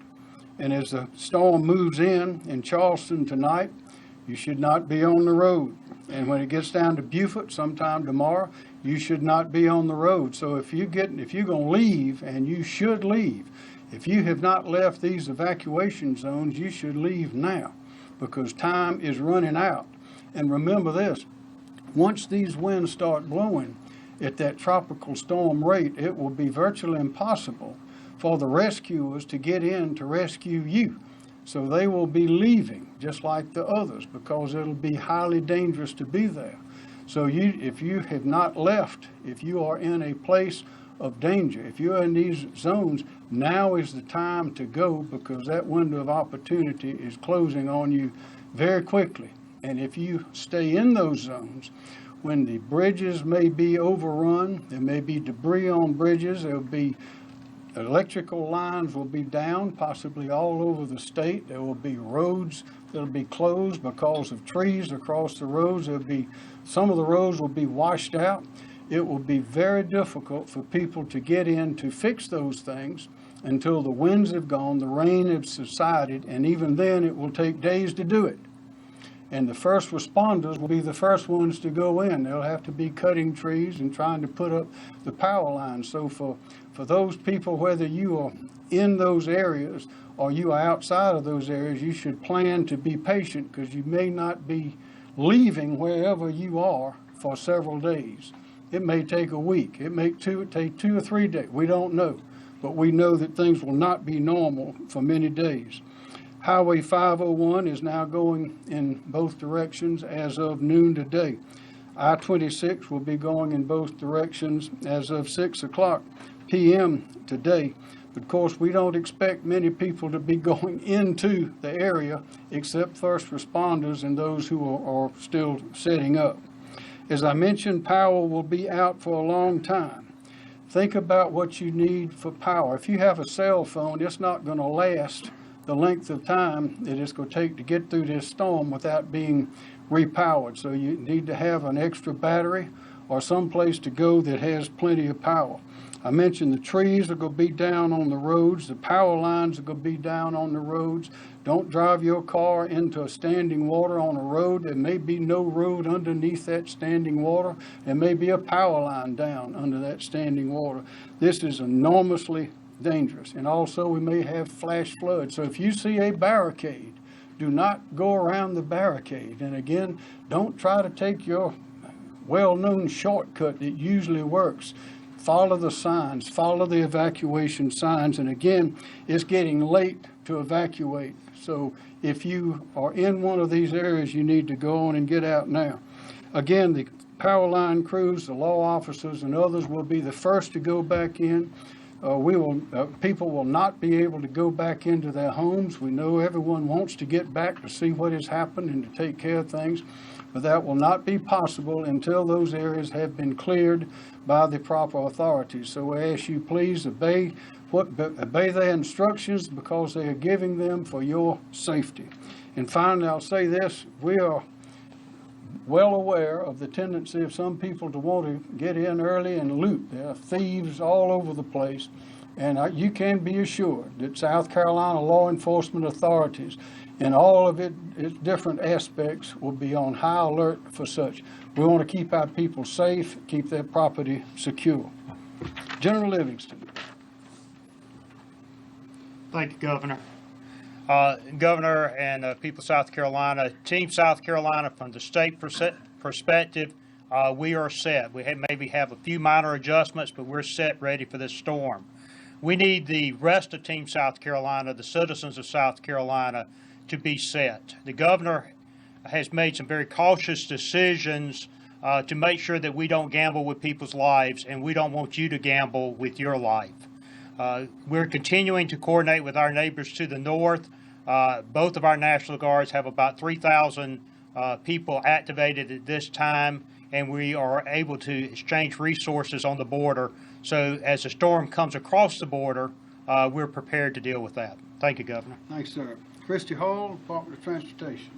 And as the storm moves in Charleston tonight, you should not be on the road. And when it gets down to Beaufort sometime tomorrow, you should not be on the road. So if you're going to leave, and you should leave, if you have not left these evacuation zones, you should leave now, because time is running out. And remember this, once these winds start blowing at that tropical storm rate, it will be virtually impossible for the rescuers to get in to rescue you. So they will be leaving just like the others, because it'll be highly dangerous to be there. So if you have not left, if you are in a place of danger, if you're in these zones, now is the time to go, because that window of opportunity is closing on you very quickly. And if you stay in those zones, when the bridges may be overrun, there may be debris on bridges, there'll be electrical lines will be down, possibly all over the state. There will be roads that'll be closed because of trees across the roads. Some of the roads will be washed out. It will be very difficult for people to get in to fix those things until the winds have gone, the rain has subsided, and even then it will take days to do it. And the first responders will be the first ones to go in. They'll have to be cutting trees and trying to put up the power lines. So for those people, whether you are in those areas or you are outside of those areas, you should plan to be patient, because you may not be leaving wherever you are for several days. It may take a week. It may take 2 or 3 days. We don't know. But we know that things will not be normal for many days. Highway 501 is now going in both directions as of noon today. I-26 will be going in both directions as of 6 o'clock p.m. today. But of course, we don't expect many people to be going into the area except first responders and those who are still setting up. As I mentioned, power will be out for a long time. think about what you need for power. If you have a cell phone, it's not going to last the length of time that it's going to take to get through this storm without being repowered. So you need to have an extra battery or some place to go that has plenty of power. I mentioned the trees are going to be down on the roads. The power lines are going to be down on the roads. Don't drive your car into standing water on a road. There may be no road underneath that standing water. There may be a power line down under that standing water. This is enormously dangerous. And also we may have flash floods. So if you see a barricade, do not go around the barricade. And again, don't try to take your well-known shortcut that usually works. Follow the signs, follow the evacuation signs. And again, it's getting late to evacuate. So if you are in one of these areas, you need to go on and get out now. Again, the power line crews, the law officers, and others will be the first to go back in. People will not be able to go back into their homes. We know everyone wants to get back to see what has happened and to take care of things, but that will not be possible until those areas have been cleared by the proper authorities. So we ask you please obey their instructions because they are giving them for your safety. And finally, I'll say this, we are well aware of the tendency of some people to want to get in early and loot. There are thieves all over the place, and you can be assured that South Carolina law enforcement authorities and all of its different aspects will be on high alert for such. We want to keep our people safe, keep their property secure. General Livingston. Thank you, Governor. Governor and people of South Carolina, Team South Carolina, from the state perspective, we are set. We maybe have a few minor adjustments, but we're set, ready for this storm. We need the rest of Team South Carolina, the citizens of South Carolina, to be set. The governor has made some very cautious decisions to make sure that we don't gamble with people's lives, and we don't want you to gamble with your life. We're continuing to coordinate with our neighbors to the north. Both of our National Guards have about 3,000 people activated at this time, and we are able to exchange resources on the border. So as the storm comes across the border, we're prepared to deal with that. Thank you, Governor. Thanks, sir. Christy Hall, Department of Transportation.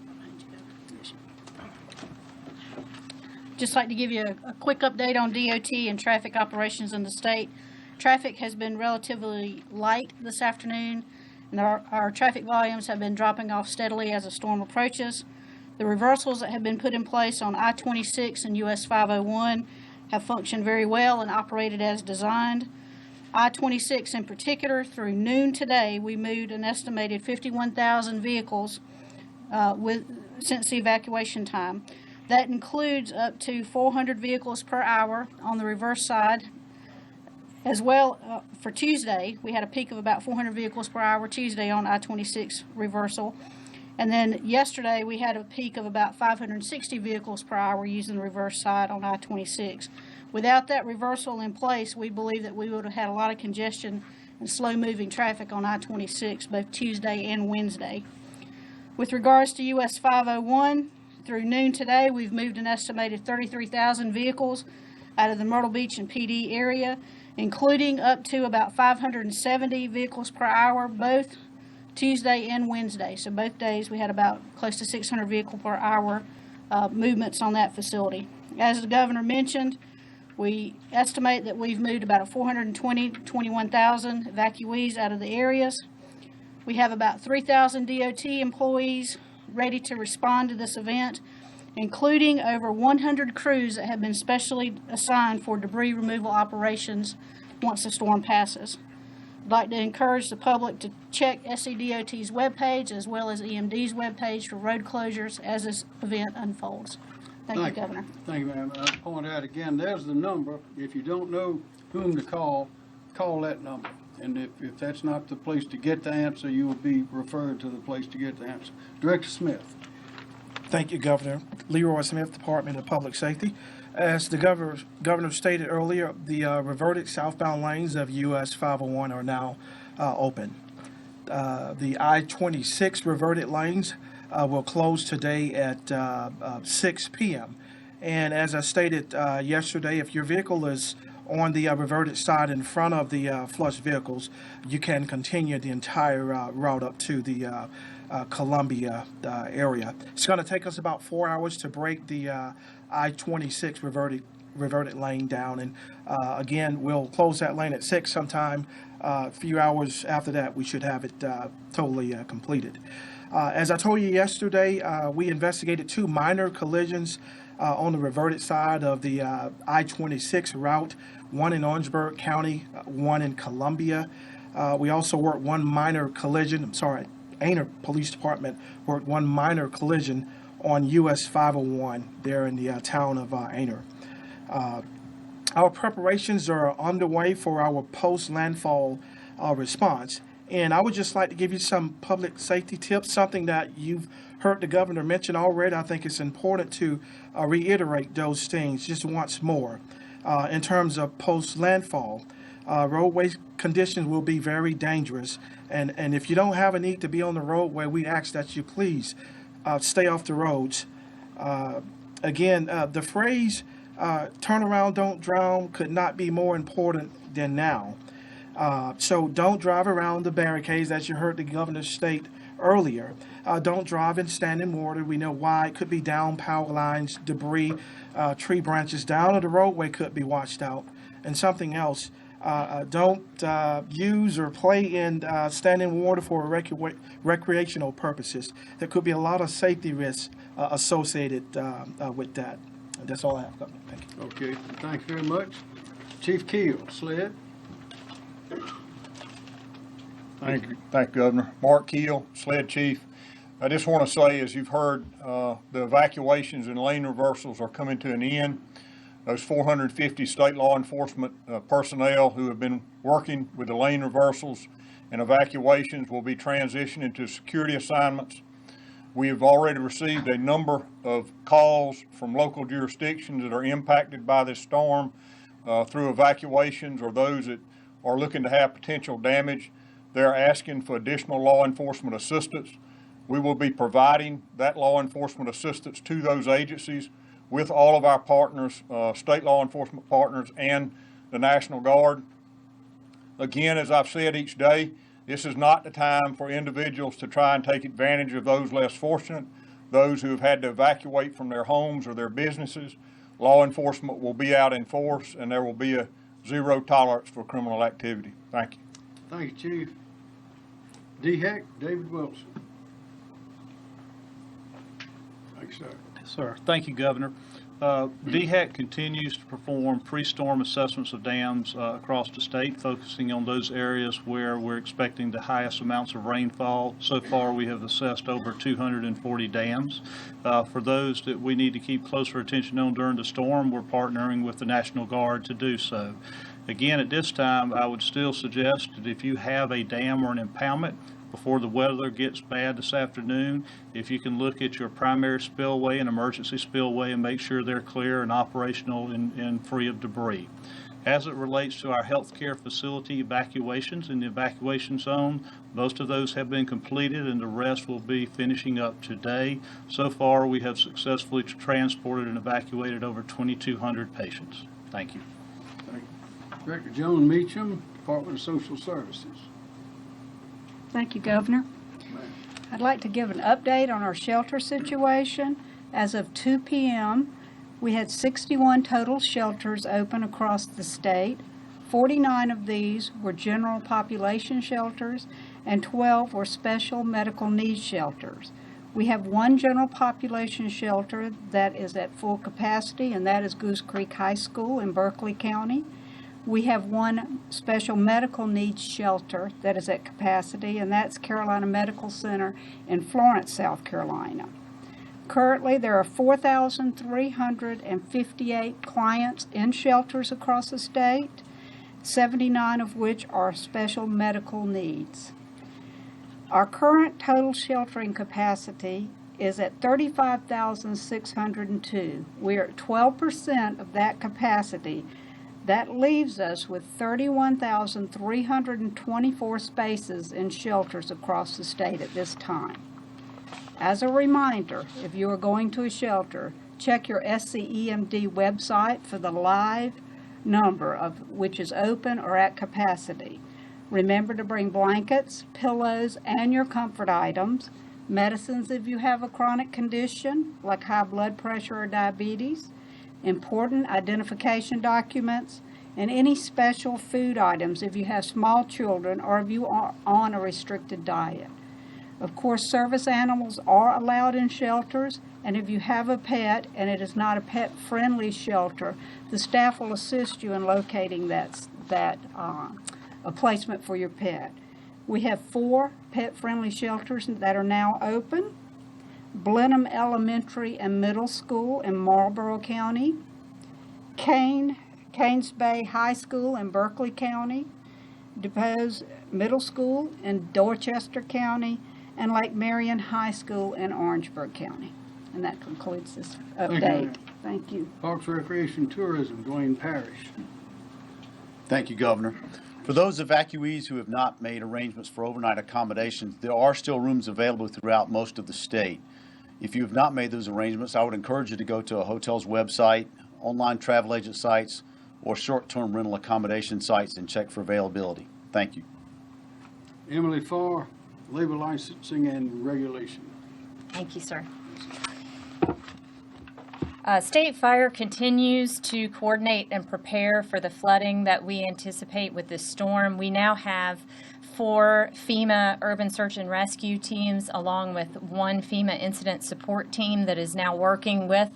Just like to give you a quick update on DOT and traffic operations in the state. Traffic has been relatively light this afternoon, and our traffic volumes have been dropping off steadily as the storm approaches. The reversals that have been put in place on I-26 and US 501 have functioned very well and operated as designed. I-26 in particular, through noon today, we moved an estimated 51,000 vehicles since the evacuation time. That includes up to 400 vehicles per hour on the reverse side. As well, for Tuesday, we had a peak of about 400 vehicles per hour Tuesday on I-26 reversal. And then yesterday, we had a peak of about 560 vehicles per hour using the reverse side on I-26. Without that reversal in place, we believe that we would have had a lot of congestion and slow-moving traffic on I-26 both Tuesday and Wednesday. With regards to US 501, through noon today, we've moved an estimated 33,000 vehicles out of the Myrtle Beach and PD area, including up to about 570 vehicles per hour, both Tuesday and Wednesday. So both days we had about close to 600 vehicle per hour movements on that facility. As the governor mentioned, we estimate that we've moved about 21,000 evacuees out of the areas. We have about 3,000 DOT employees ready to respond to this event, including over 100 crews that have been specially assigned for debris removal operations once the storm passes. I'd like to encourage the public to check SCDOT's webpage as well as EMD's webpage for road closures as this event unfolds. Thank you, Governor. Thank you, ma'am. I'll point out again, there's the number. If you don't know whom to call that number. And if that's not the place to get the answer, you will be referred to the place to get the answer. Director Smith. Thank you, Governor. Leroy Smith, Department of Public Safety. As the governor stated earlier, the reverted southbound lanes of US 501 are now open. The I-26 reverted lanes will close today at 6 p.m. And as I stated yesterday, if your vehicle is on the reverted side in front of the flush vehicles, you can continue the entire route up to the Columbia area. It's going to take us about 4 hours to break the I-26 reverted lane down, and again, we'll close that lane at 6 sometime. A few hours after that, we should have it totally completed. As I told you yesterday, we investigated 2 minor collisions on the reverted side of the I-26 route, one in Orangeburg County, one in Columbia. We also worked one minor collision, Aner Police Department worked one minor collision on US 501 there in the town of Aner. Our preparations are underway for our post-landfall response. And I would just like to give you some public safety tips, something that you've heard the governor mention already. I think it's important to reiterate those things just once more. In terms of post-landfall, roadway conditions will be very dangerous. And if you don't have a need to be on the roadway, we ask that you please stay off the roads. Again, the phrase, turn around, don't drown, could not be more important than now. So don't drive around the barricades, as you heard the governor state earlier. Don't drive and stand in water. We know why. It could be down power lines, debris, tree branches down, or the roadway could be washed out. And something else, don't use or play in stand in water for recreational purposes. There could be a lot of safety risks associated with that. That's all I have, Governor. Thank you. Okay, thank you very much. Chief Keel, SLED. Thank you, Governor. Mark Keel, SLED Chief. I just want to say, as you've heard, the evacuations and lane reversals are coming to an end. Those 450 state law enforcement personnel who have been working with the lane reversals and evacuations will be transitioned into security assignments. We have already received a number of calls from local jurisdictions that are impacted by this storm through evacuations, or those that are looking to have potential damage. They're asking for additional law enforcement assistance. We will be providing that law enforcement assistance to those agencies with all of our partners, state law enforcement partners and the National Guard. Again, as I've said each day, this is not the time for individuals to try and take advantage of those less fortunate, those who have had to evacuate from their homes or their businesses. Law enforcement will be out in force, and there will be a zero tolerance for criminal activity. Thank you. Thank you, Chief. DHEC, David Wilson. Thanks, sir. Sir, thank you, Governor. DHEC continues to perform pre-storm assessments of dams across the state, focusing on those areas where we're expecting the highest amounts of rainfall. So far, we have assessed over 240 dams. For those that we need to keep closer attention on during the storm, we're partnering with the National Guard to do so. Again, at this time, I would still suggest that if you have a dam or an impoundment, before the weather gets bad this afternoon, if you can look at your primary spillway and emergency spillway and make sure they're clear and operational and free of debris. As it relates to our healthcare facility evacuations in the evacuation zone, most of those have been completed and the rest will be finishing up today. So far, we have successfully transported and evacuated over 2,200 patients. Thank you. Thank you. Director Joan Meacham, Department of Social Services. Thank you, Governor. I'd like to give an update on our shelter situation. As of 2 p.m., we had 61 total shelters open across the state. 49 of these were general population shelters and 12 were special medical needs shelters. We have one general population shelter that is at full capacity, and that is Goose Creek High School in Berkeley County. We have one special medical needs shelter that is at capacity, and that's Carolina Medical Center in Florence, South Carolina. Currently, there are 4,358 clients in shelters across the state, 79 of which are special medical needs. Our current total sheltering capacity is at 35,602. We are at 12% of that capacity. That leaves us with 31,324 spaces in shelters across the state at this time. As a reminder, if you are going to a shelter, check your SCEMD website for the live number of which is open or at capacity. Remember to bring blankets, pillows, and your comfort items, medicines if you have a chronic condition like high blood pressure or diabetes, important identification documents, and any special food items if you have small children or if you are on a restricted diet. Of course, service animals are allowed in shelters, and if you have a pet and it is not a pet-friendly shelter, the staff will assist you in locating a placement for your pet. We have 4 pet-friendly shelters that are now open: Blenheim Elementary and Middle School in Marlborough County, Canes Bay High School in Berkeley County, DePose Middle School in Dorchester County, and Lake Marion High School in Orangeburg County. And that concludes this update. Thank you. Parks, Recreation, Tourism, Dwayne Parrish. Thank you, Governor. For those evacuees who have not made arrangements for overnight accommodations, there are still rooms available throughout most of the state. If you have not made those arrangements, I would encourage you to go to a hotel's website, online travel agent sites, or short-term rental accommodation sites and check for availability. Thank you. Emily Farr, Labor Licensing and Regulation. Thank you, sir. State Fire continues to coordinate and prepare for the flooding that we anticipate with this storm. We now have 4 FEMA urban search and rescue teams along with 1 FEMA incident support team that is now working with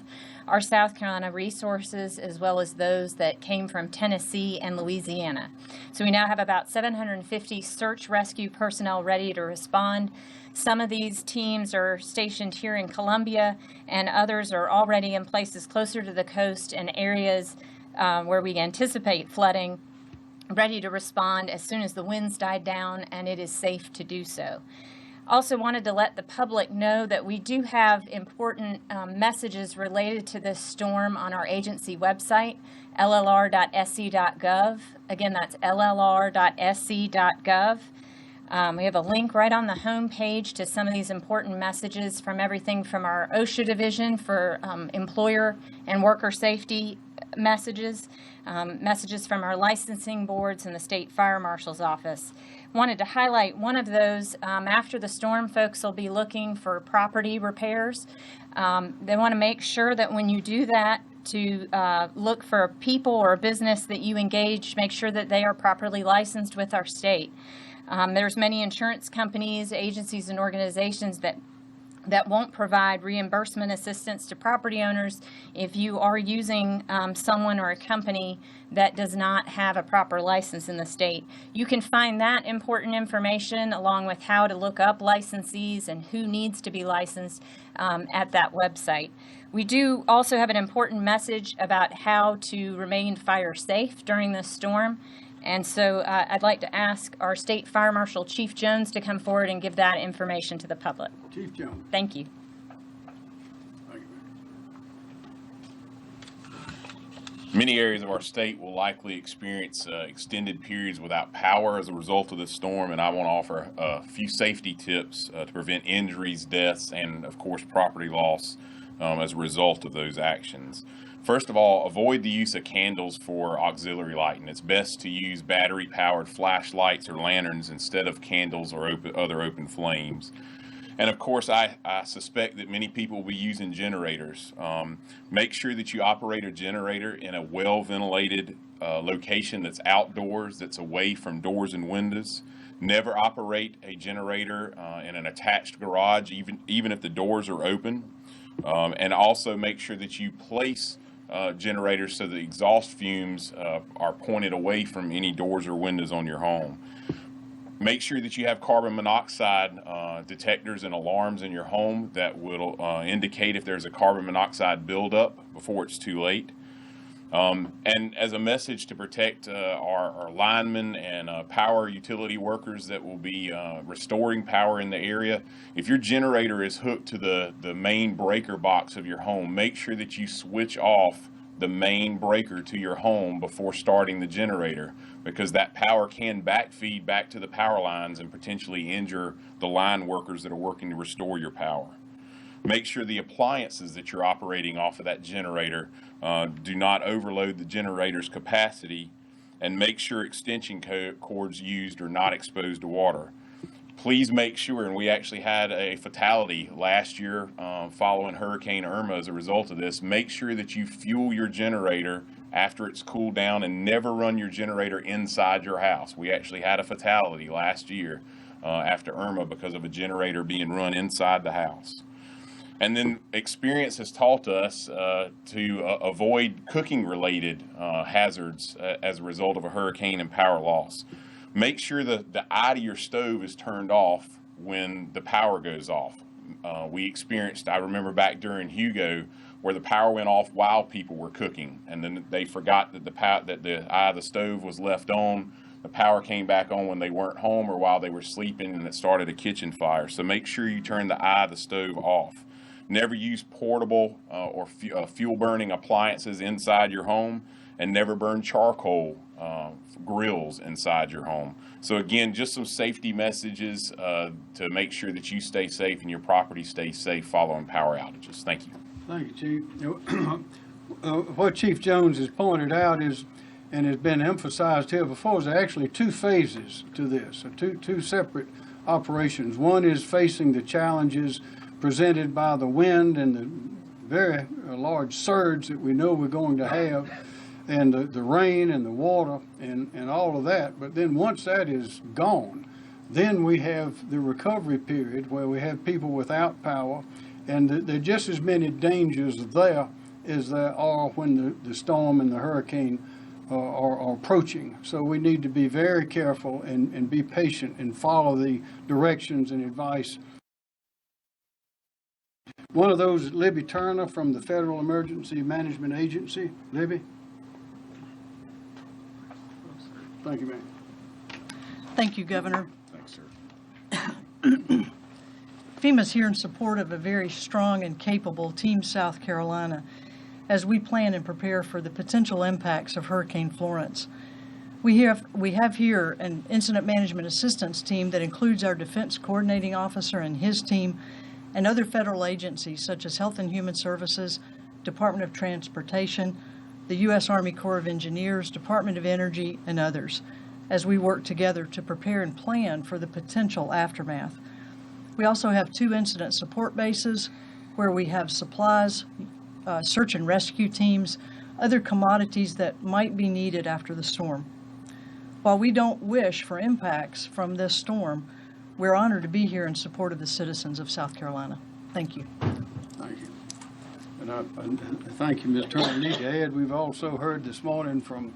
our South Carolina resources as well as those that came from Tennessee and Louisiana. So we now have about 750 search rescue personnel ready to respond. Some of these teams are stationed here in Columbia, and others are already in places closer to the coast and areas where we anticipate flooding, ready to respond as soon as the winds die down and it is safe to do so. Also wanted to let the public know that we do have important messages related to this storm on our agency website, llr.sc.gov. Again, that's llr.sc.gov. We have a link right on the home page to some of these important messages from everything from our OSHA division for employer and worker safety messages, messages from our licensing boards and the state fire marshal's office. Wanted to highlight one of those. After the storm, folks will be looking for property repairs. They want to make sure that when you do that, to look for a people or a business that you engage, make sure that they are properly licensed with our state. There's many insurance companies, agencies, and organizations that won't provide reimbursement assistance to property owners if you are using someone or a company that does not have a proper license in the state. You can find that important information along with how to look up licensees and who needs to be licensed at that website. We do also have an important message about how to remain fire safe during this storm. And so I'd like to ask our State Fire Marshal, Chief Jones, to come forward and give that information to the public. Chief Jones. Thank you. Many areas of our state will likely experience extended periods without power as a result of this storm, and I want to offer a few safety tips to prevent injuries, deaths, and of course property loss as a result of those actions. First of all, avoid the use of candles for auxiliary lighting. It's best to use battery-powered flashlights or lanterns instead of candles or other open flames. And of course, I suspect that many people will be using generators. Make sure that you operate a generator in a well-ventilated location that's outdoors, that's away from doors and windows. Never operate a generator in an attached garage, even if the doors are open. And also make sure that you place generators so the exhaust fumes are pointed away from any doors or windows on your home. Make sure that you have carbon monoxide detectors and alarms in your home that will indicate if there's a carbon monoxide buildup before it's too late. And as a message to protect our linemen and power utility workers that will be restoring power in the area, if your generator is hooked to the main breaker box of your home, make sure that you switch off the main breaker to your home before starting the generator, because that power can backfeed back to the power lines and potentially injure the line workers that are working to restore your power. Make sure the appliances that you're operating off of that generator do not overload the generator's capacity, and make sure extension cords used are not exposed to water. Please make sure, and we actually had a fatality last year following Hurricane Irma as a result of this, make sure that you fuel your generator after it's cooled down and never run your generator inside your house. We actually had a fatality last year after Irma because of a generator being run inside the house. And then experience has taught us to avoid cooking-related hazards as a result of a hurricane and power loss. Make sure that the eye to your stove is turned off when the power goes off. We experienced, I remember back during Hugo, where the power went off while people were cooking, and then they forgot that the eye of the stove was left on. The power came back on when they weren't home or while they were sleeping, and it started a kitchen fire. So make sure you turn the eye of the stove off. Never use portable or fuel-burning appliances inside your home, and never burn charcoal grills inside your home. So again, just some safety messages to make sure that you stay safe and your property stays safe following power outages. Thank you. Thank you, Chief. What Chief Jones has pointed out is, and has been emphasized here before, is actually two phases to this, two separate operations. One is facing the challenges presented by the wind and the very large surge that we know we're going to have, and the rain and the water and all of that. But then once that is gone, then we have the recovery period where we have people without power, and there are just as many dangers there as there are when the storm and the hurricane are approaching. So we need to be very careful and be patient and follow the directions and advice. One of those is Libby Turner from the Federal Emergency Management Agency. Libby? Thank you, ma'am. Thank you, Governor. Thanks, sir. FEMA's here in support of a very strong and capable Team South Carolina as we plan and prepare for the potential impacts of Hurricane Florence. We have here an incident management assistance team that includes our defense coordinating officer and his team, and other federal agencies such as Health and Human Services, Department of Transportation, the U.S. Army Corps of Engineers, Department of Energy, and others, as we work together to prepare and plan for the potential aftermath. We also have 2 incident support bases where we have supplies, search and rescue teams, other commodities that might be needed after the storm. While we don't wish for impacts from this storm, we're honored to be here in support of the citizens of South Carolina. Thank you. Thank you. And thank you, Ms. Turner. I need to add, we've also heard this morning from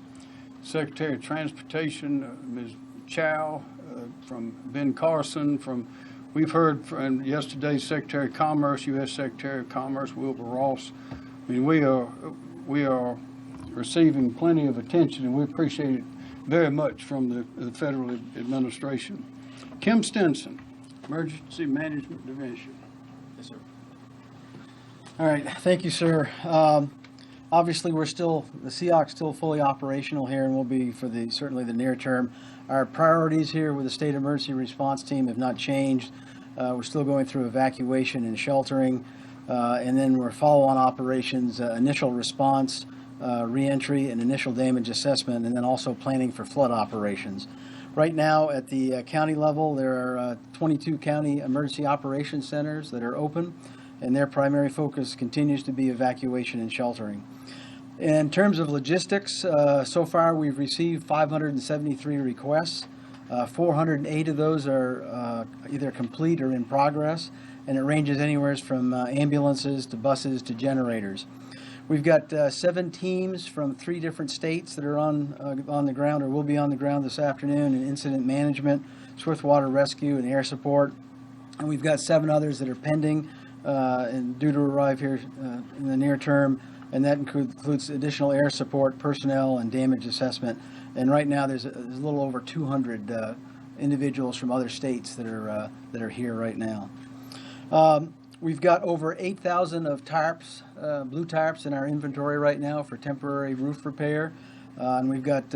Secretary of Transportation, Ms. Chow, from Ben Carson, we've heard from yesterday's Secretary of Commerce, U.S. Secretary of Commerce, Wilbur Ross. I mean, we are receiving plenty of attention, and we appreciate it very much from the federal administration. Kim Stinson, Emergency Management Division. Yes, sir. All right, thank you, sir. Obviously, the SEOC's still fully operational here, and will be for certainly the near term. Our priorities here with the State Emergency Response Team have not changed. We're still going through evacuation and sheltering, and then we're follow-on operations, initial response, reentry, and initial damage assessment, and then also planning for flood operations. Right now, at the county level, there are 22 county emergency operations centers that are open, and their primary focus continues to be evacuation and sheltering. In terms of logistics, so far we've received 573 requests. 408 of those are either complete or in progress, and it ranges anywhere from ambulances to buses to generators. We've got 7 teams from 3 different states that are on the ground or will be on the ground this afternoon in incident management, swiftwater rescue, and air support. And we've got 7 others that are pending and due to arrive here in the near term, and that includes additional air support, personnel, and damage assessment. And right now there's a little over 200 individuals from other states that are here right now. We've got over 8,000 of tarps, blue tarps in our inventory right now for temporary roof repair. And we've got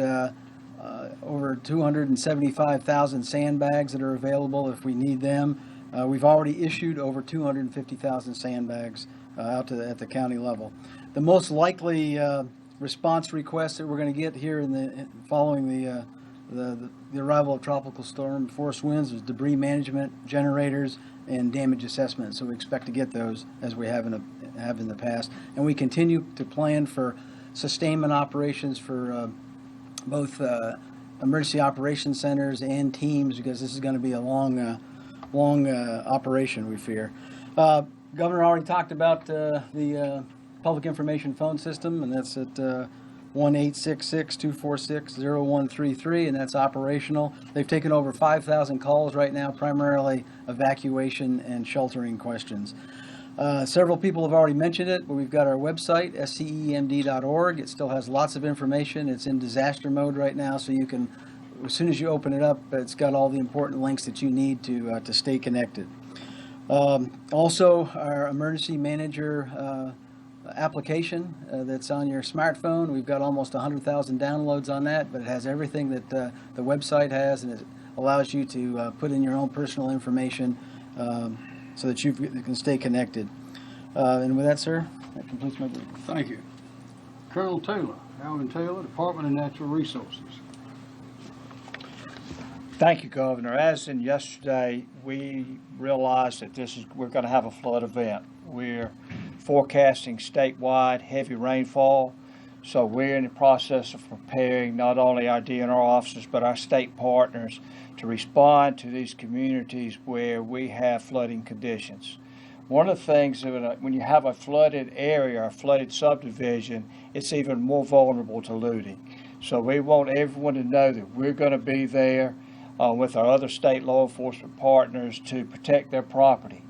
over 275,000 sandbags that are available if we need them. We've already issued over 250,000 sandbags out to at the county level. The most likely response request that we're going to get here following the arrival of tropical storm force winds is debris management, generators, and damage assessment. So we expect to get those as we have in the past, and we continue to plan for sustainment operations for both emergency operations centers and teams, because this is going to be a long operation, we fear. Governor already talked about the public information phone system, and that's at 1-866-246-0133, and that's operational. They've taken over 5,000 calls right now, primarily evacuation and sheltering questions. Several people have already mentioned it, but we've got our website, scemd.org. It still has lots of information. It's in disaster mode right now, so you can, as soon as you open it up, it's got all the important links that you need to stay connected. Also, our emergency manager application that's on your smartphone. We've got almost 100,000 downloads on that, but it has everything that the website has, and it allows you to put in your own personal information so that you can stay connected. And with that, sir, that completes my brief. Thank you. Colonel Taylor, Alvin Taylor, Department of Natural Resources. Thank you, Governor. As in yesterday, we realized that we're going to have a flood event. We're forecasting statewide heavy rainfall, so we're in the process of preparing not only our DNR officers but our state partners to respond to these communities where we have flooding conditions. One of the things that when you have a flooded area, a flooded subdivision, it's even more vulnerable to looting. So we want everyone to know that we're going to be there with our other state law enforcement partners to protect their property.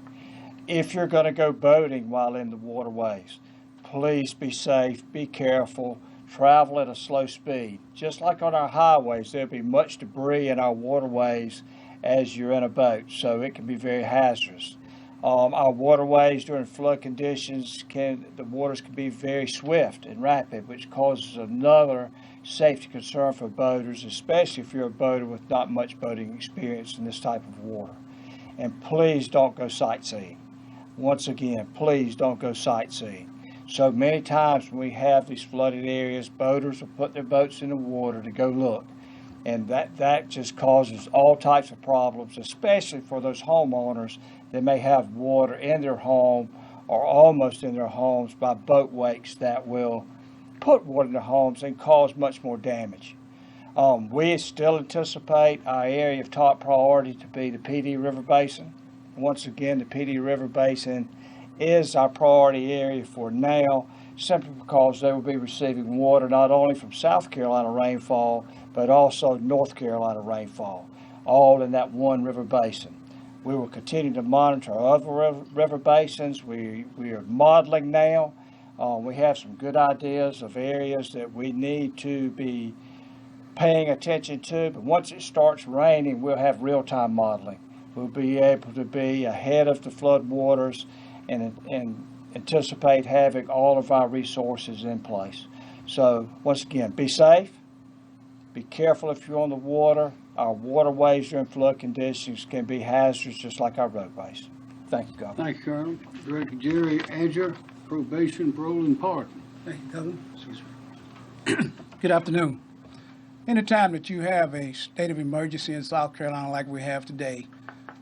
If you're going to go boating while in the waterways, please be safe, be careful, travel at a slow speed. Just like on our highways, there'll be much debris in our waterways as you're in a boat, so it can be very hazardous. Our waterways during flood conditions, the waters can be very swift and rapid, which causes another safety concern for boaters, especially if you're a boater with not much boating experience in this type of water. And please don't go sightseeing. Once again, please don't go sightseeing. So many times when we have these flooded areas, boaters will put their boats in the water to go look. And that just causes all types of problems, especially for those homeowners that may have water in their home or almost in their homes by boat wakes that will put water in their homes and cause much more damage. We still anticipate our area of top priority to be the PD River Basin. Once again, the PD River Basin is our priority area for now, simply because they will be receiving water not only from South Carolina rainfall, but also North Carolina rainfall, all in that one river basin. We will continue to monitor other river basins. We are modeling now. We have some good ideas of areas that we need to be paying attention to, but once it starts raining, we'll have real-time modeling. We'll be able to be ahead of the flood waters and anticipate having all of our resources in place. So once again, be safe, be careful if you're on the water. Our waterways during flood conditions can be hazardous just like our roadways. Thank you, Governor. Thank you, Colonel. Director Jerry Adger, Probation, Parole, and Pardon. Thank you, Governor. Good afternoon. Anytime that you have a state of emergency in South Carolina like we have today,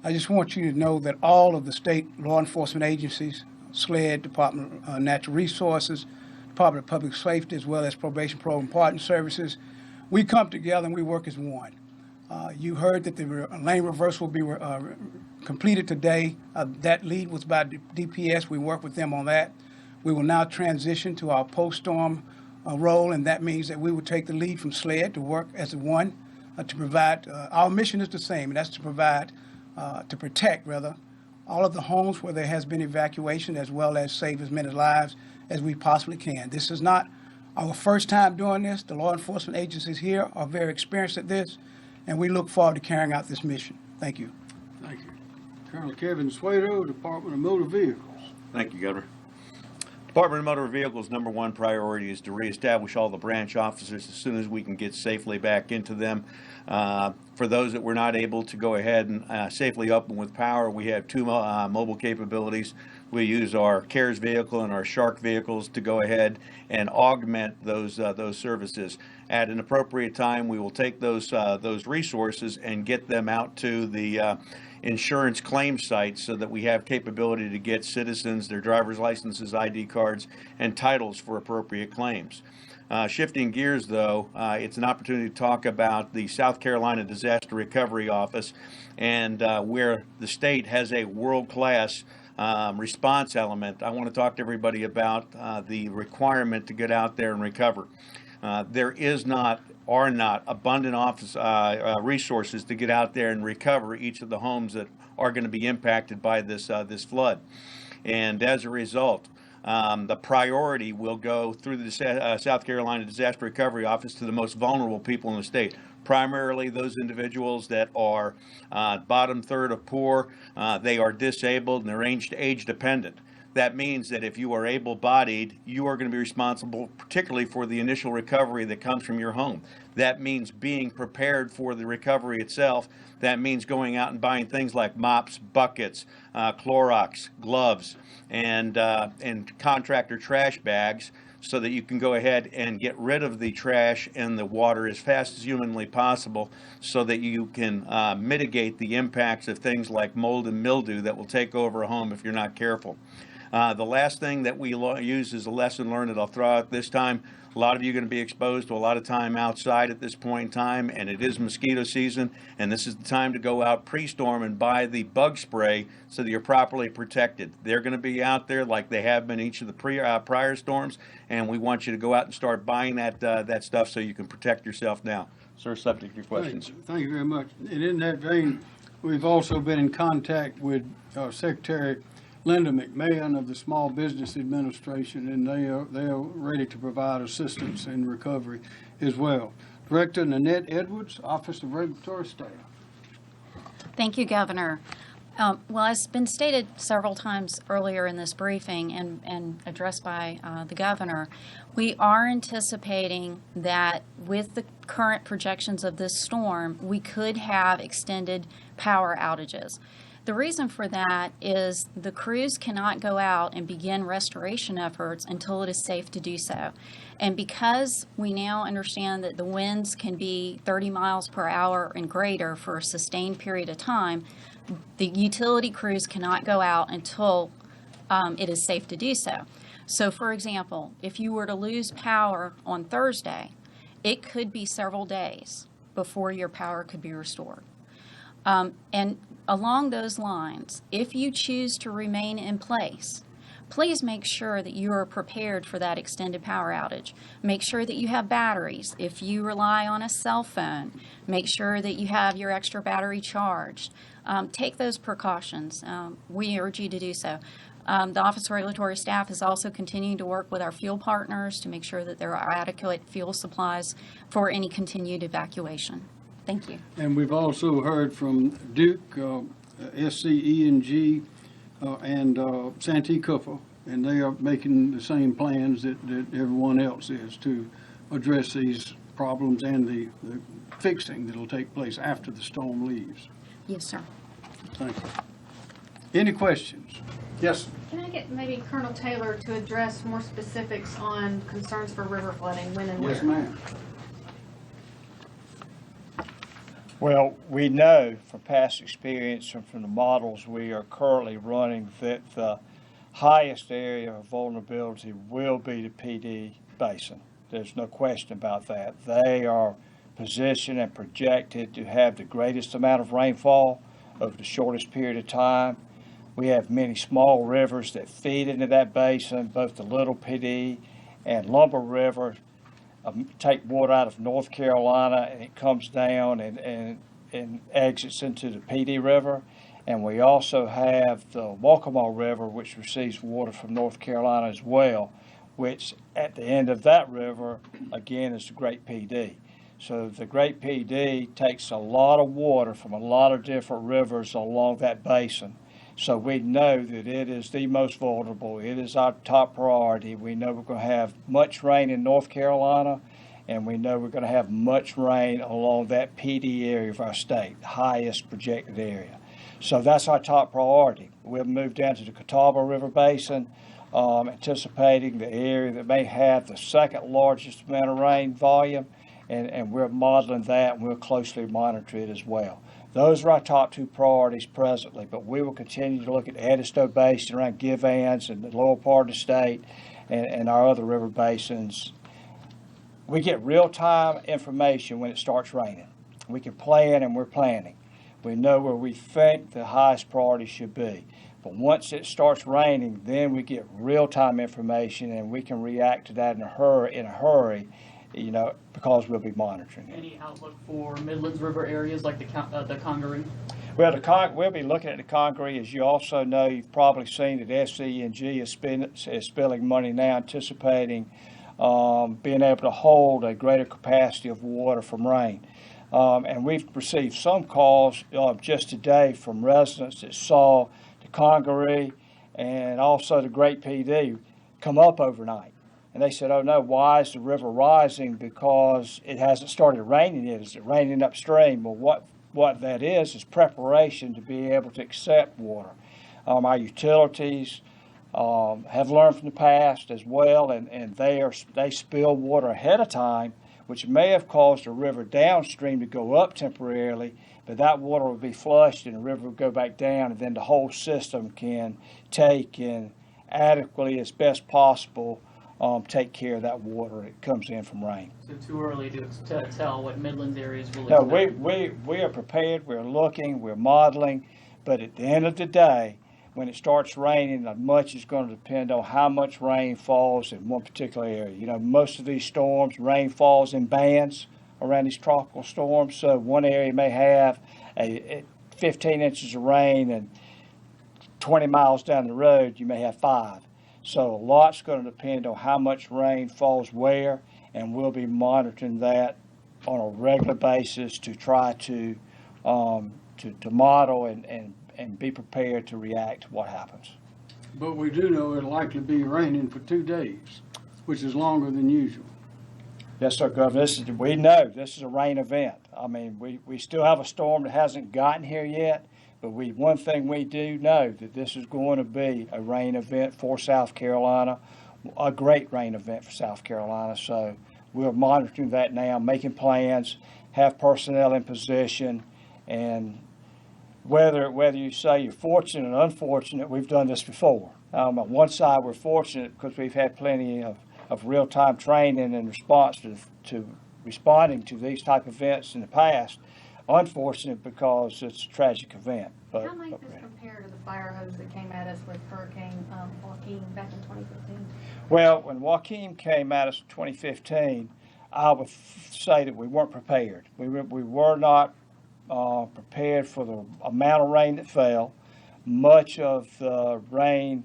I just want you to know that all of the state law enforcement agencies, SLED, Department of Natural Resources, Department of Public Safety, as well as Probation, Parole, and Pardon Services, we come together and we work as one. You heard that the lane reverse will be completed today. That lead was by DPS. We worked with them on that. We will now transition to our post-storm role, and that means that we will take the lead from SLED to work as one to provide. Our mission is the same, and that's to provide, to protect, rather, all of the homes where there has been evacuation, as well as save as many lives as we possibly can. This is not our first time doing this. The law enforcement agencies here are very experienced at this, and we look forward to carrying out this mission. Thank you. Thank you. Colonel Kevin Suedo, Department of Motor Vehicles. Thank you, Governor. Department of Motor Vehicles' #1 priority is to reestablish all the branch officers as soon as we can get safely back into them. For those that were not able to go ahead and safely open with power, we have 2 mobile capabilities. We use our CARES vehicle and our Shark vehicles to go ahead and augment those services. At an appropriate time, we will take those resources and get them out to the insurance claim sites so that we have capability to get citizens their driver's licenses, ID cards, and titles for appropriate claims. Shifting gears, though, it's an opportunity to talk about the South Carolina Disaster Recovery Office and where the state has a world-class response element. I want to talk to everybody about the requirement to get out there and recover. There are not abundant office resources to get out there and recover each of the homes that are going to be impacted by this flood. And as a result, the priority will go through the South Carolina Disaster Recovery Office to the most vulnerable people in the state, primarily those individuals that are bottom third of poor, they are disabled, and they're age dependent. That means that if you are able-bodied, you are going to be responsible particularly for the initial recovery that comes from your home. That means being prepared for the recovery itself. That means going out and buying things like mops, buckets, Clorox, gloves, and contractor trash bags so that you can go ahead and get rid of the trash and the water as fast as humanly possible so that you can mitigate the impacts of things like mold and mildew that will take over a home if you're not careful. The last thing that we use is a lesson learned that I'll throw out this time. A lot of you are going to be exposed to a lot of time outside at this point in time, and it is mosquito season, and this is the time to go out pre-storm and buy the bug spray so that you're properly protected. They're going to be out there like they have been each of the prior storms, and we want you to go out and start buying that stuff so you can protect yourself now. Sir, subject to your questions. Thank you very much. And in that vein, we've also been in contact with Secretary Linda McMahon of the Small Business Administration, and they are ready to provide assistance in recovery as well. Director Nanette Edwards, Office of Regulatory Staff. Thank you, Governor. Well, as been stated several times earlier in this briefing and addressed by the Governor, we are anticipating that with the current projections of this storm, we could have extended power outages. The reason for that is the crews cannot go out and begin restoration efforts until it is safe to do so. And because we now understand that the winds can be 30 miles per hour and greater for a sustained period of time, the utility crews cannot go out until it is safe to do so. So, for example, if you were to lose power on Thursday, it could be several days before your power could be restored. And along those lines, if you choose to remain in place, please make sure that you are prepared for that extended power outage. Make sure that you have batteries. If you rely on a cell phone, make sure that you have your extra battery charged. Take those precautions. We urge you to do so. The Office of Regulatory Staff is also continuing to work with our fuel partners to make sure that there are adequate fuel supplies for any continued evacuation. Thank you. And we've also heard from Duke, SCE&G, and Santee Cooper, and they are making the same plans that everyone else is to address these problems and the fixing that will take place after the storm leaves. Yes, sir. Thank you. Any questions? Yes. Can I get maybe Colonel Taylor to address more specifics on concerns for river flooding, when and where? Yes, ma'am. Well, we know from past experience and from the models we are currently running that the highest area of vulnerability will be the PD Basin. There's no question about that. They are positioned and projected to have the greatest amount of rainfall over the shortest period of time. We have many small rivers that feed into that basin, both the Little PD and Lumber River. Take water out of North Carolina and it comes down and exits into the PD River. And we also have the Waccamaw River, which receives water from North Carolina as well, which at the end of that river, again, is the Great PD. So the Great PD takes a lot of water from a lot of different rivers along that basin. So we know that it is the most vulnerable. It is our top priority. We know we're going to have much rain in North Carolina, and we know we're going to have much rain along that PD area of our state, the highest projected area. So that's our top priority. We'll move down to the Catawba River Basin, anticipating the area that may have the second largest amount of rain volume, and we're modeling that, and we'll closely monitor it as well. Those are our top two priorities presently, but we will continue to look at Edisto Basin around Givans and the lower part of the state and our other river basins. We get real-time information when it starts raining. We can plan, and we're planning. We know where we think the highest priority should be. But once it starts raining, then we get real-time information, and we can react to that in a hurry, because we'll be monitoring it. Any outlook for Midlands River areas like the Congaree? Well, we'll be looking at the Congaree. As you also know, you've probably seen that SCNG is spilling money now, anticipating being able to hold a greater capacity of water from rain. And we've received some calls just today from residents that saw the Congaree and also the Great PD come up overnight. And they said, oh no, why is the river rising? Because it hasn't started raining yet. Is it raining upstream? Well, what that is preparation to be able to accept water. Our utilities have learned from the past as well, and they spill water ahead of time, which may have caused the river downstream to go up temporarily, but that water will be flushed and the river will go back down, and then the whole system can take and adequately, as best possible, take care of that water that comes in from rain. So too early to tell what Midlands areas will No, expect. we are prepared, we're looking, we're modeling, but at the end of the day, when it starts raining, much is going to depend on how much rain falls in one particular area. Most of these storms, rain falls in bands around these tropical storms, so one area may have 15 inches of rain, and 20 miles down the road, you may have 5. So a lot's going to depend on how much rain falls where, and we'll be monitoring that on a regular basis to try to model and be prepared to react to what happens. But we do know it'll likely be raining for 2 days, which is longer than usual. Yes, sir, Governor. We know this is a rain event. I mean, we still have a storm that hasn't gotten here yet, but one thing we do know that this is going to be a rain event for South Carolina, a great rain event for South Carolina. So we're monitoring that now, making plans, have personnel in position, and whether you say you're fortunate or unfortunate, we've done this before. On one side, we're fortunate because we've had plenty of real-time training in response to responding to these type of events in the past. Unfortunate because it's a tragic event. But, how might this compare to the fire hose that came at us with Hurricane Joaquin back in 2015? Well, when Joaquin came at us in 2015, I would say that we weren't prepared. We were not prepared for the amount of rain that fell. Much of the rain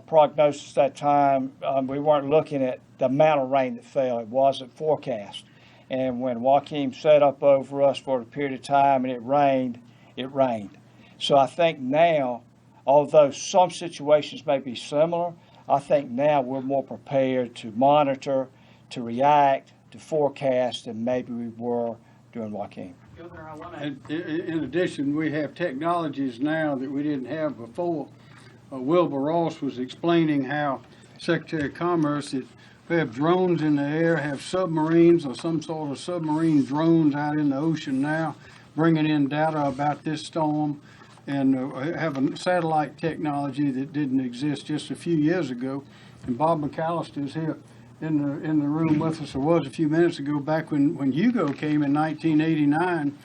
prognosis at that time, we weren't looking at the amount of rain that fell. It wasn't forecast. And when Joaquin set up over us for a period of time and it rained, it rained. So I think now, although some situations may be similar, I think now we're more prepared to monitor, to react, to forecast than maybe we were during Joaquin. Governor, I want In addition, we have technologies now that we didn't have before. Wilbur Ross was explaining how Secretary of Commerce, that we have drones in the air, have submarines or some sort of submarine drones out in the ocean now, bringing in data about this storm, and have a satellite technology that didn't exist just a few years ago. And Bob McAllister is here in the room with us, or was a few minutes ago, back when Hugo came in 1989.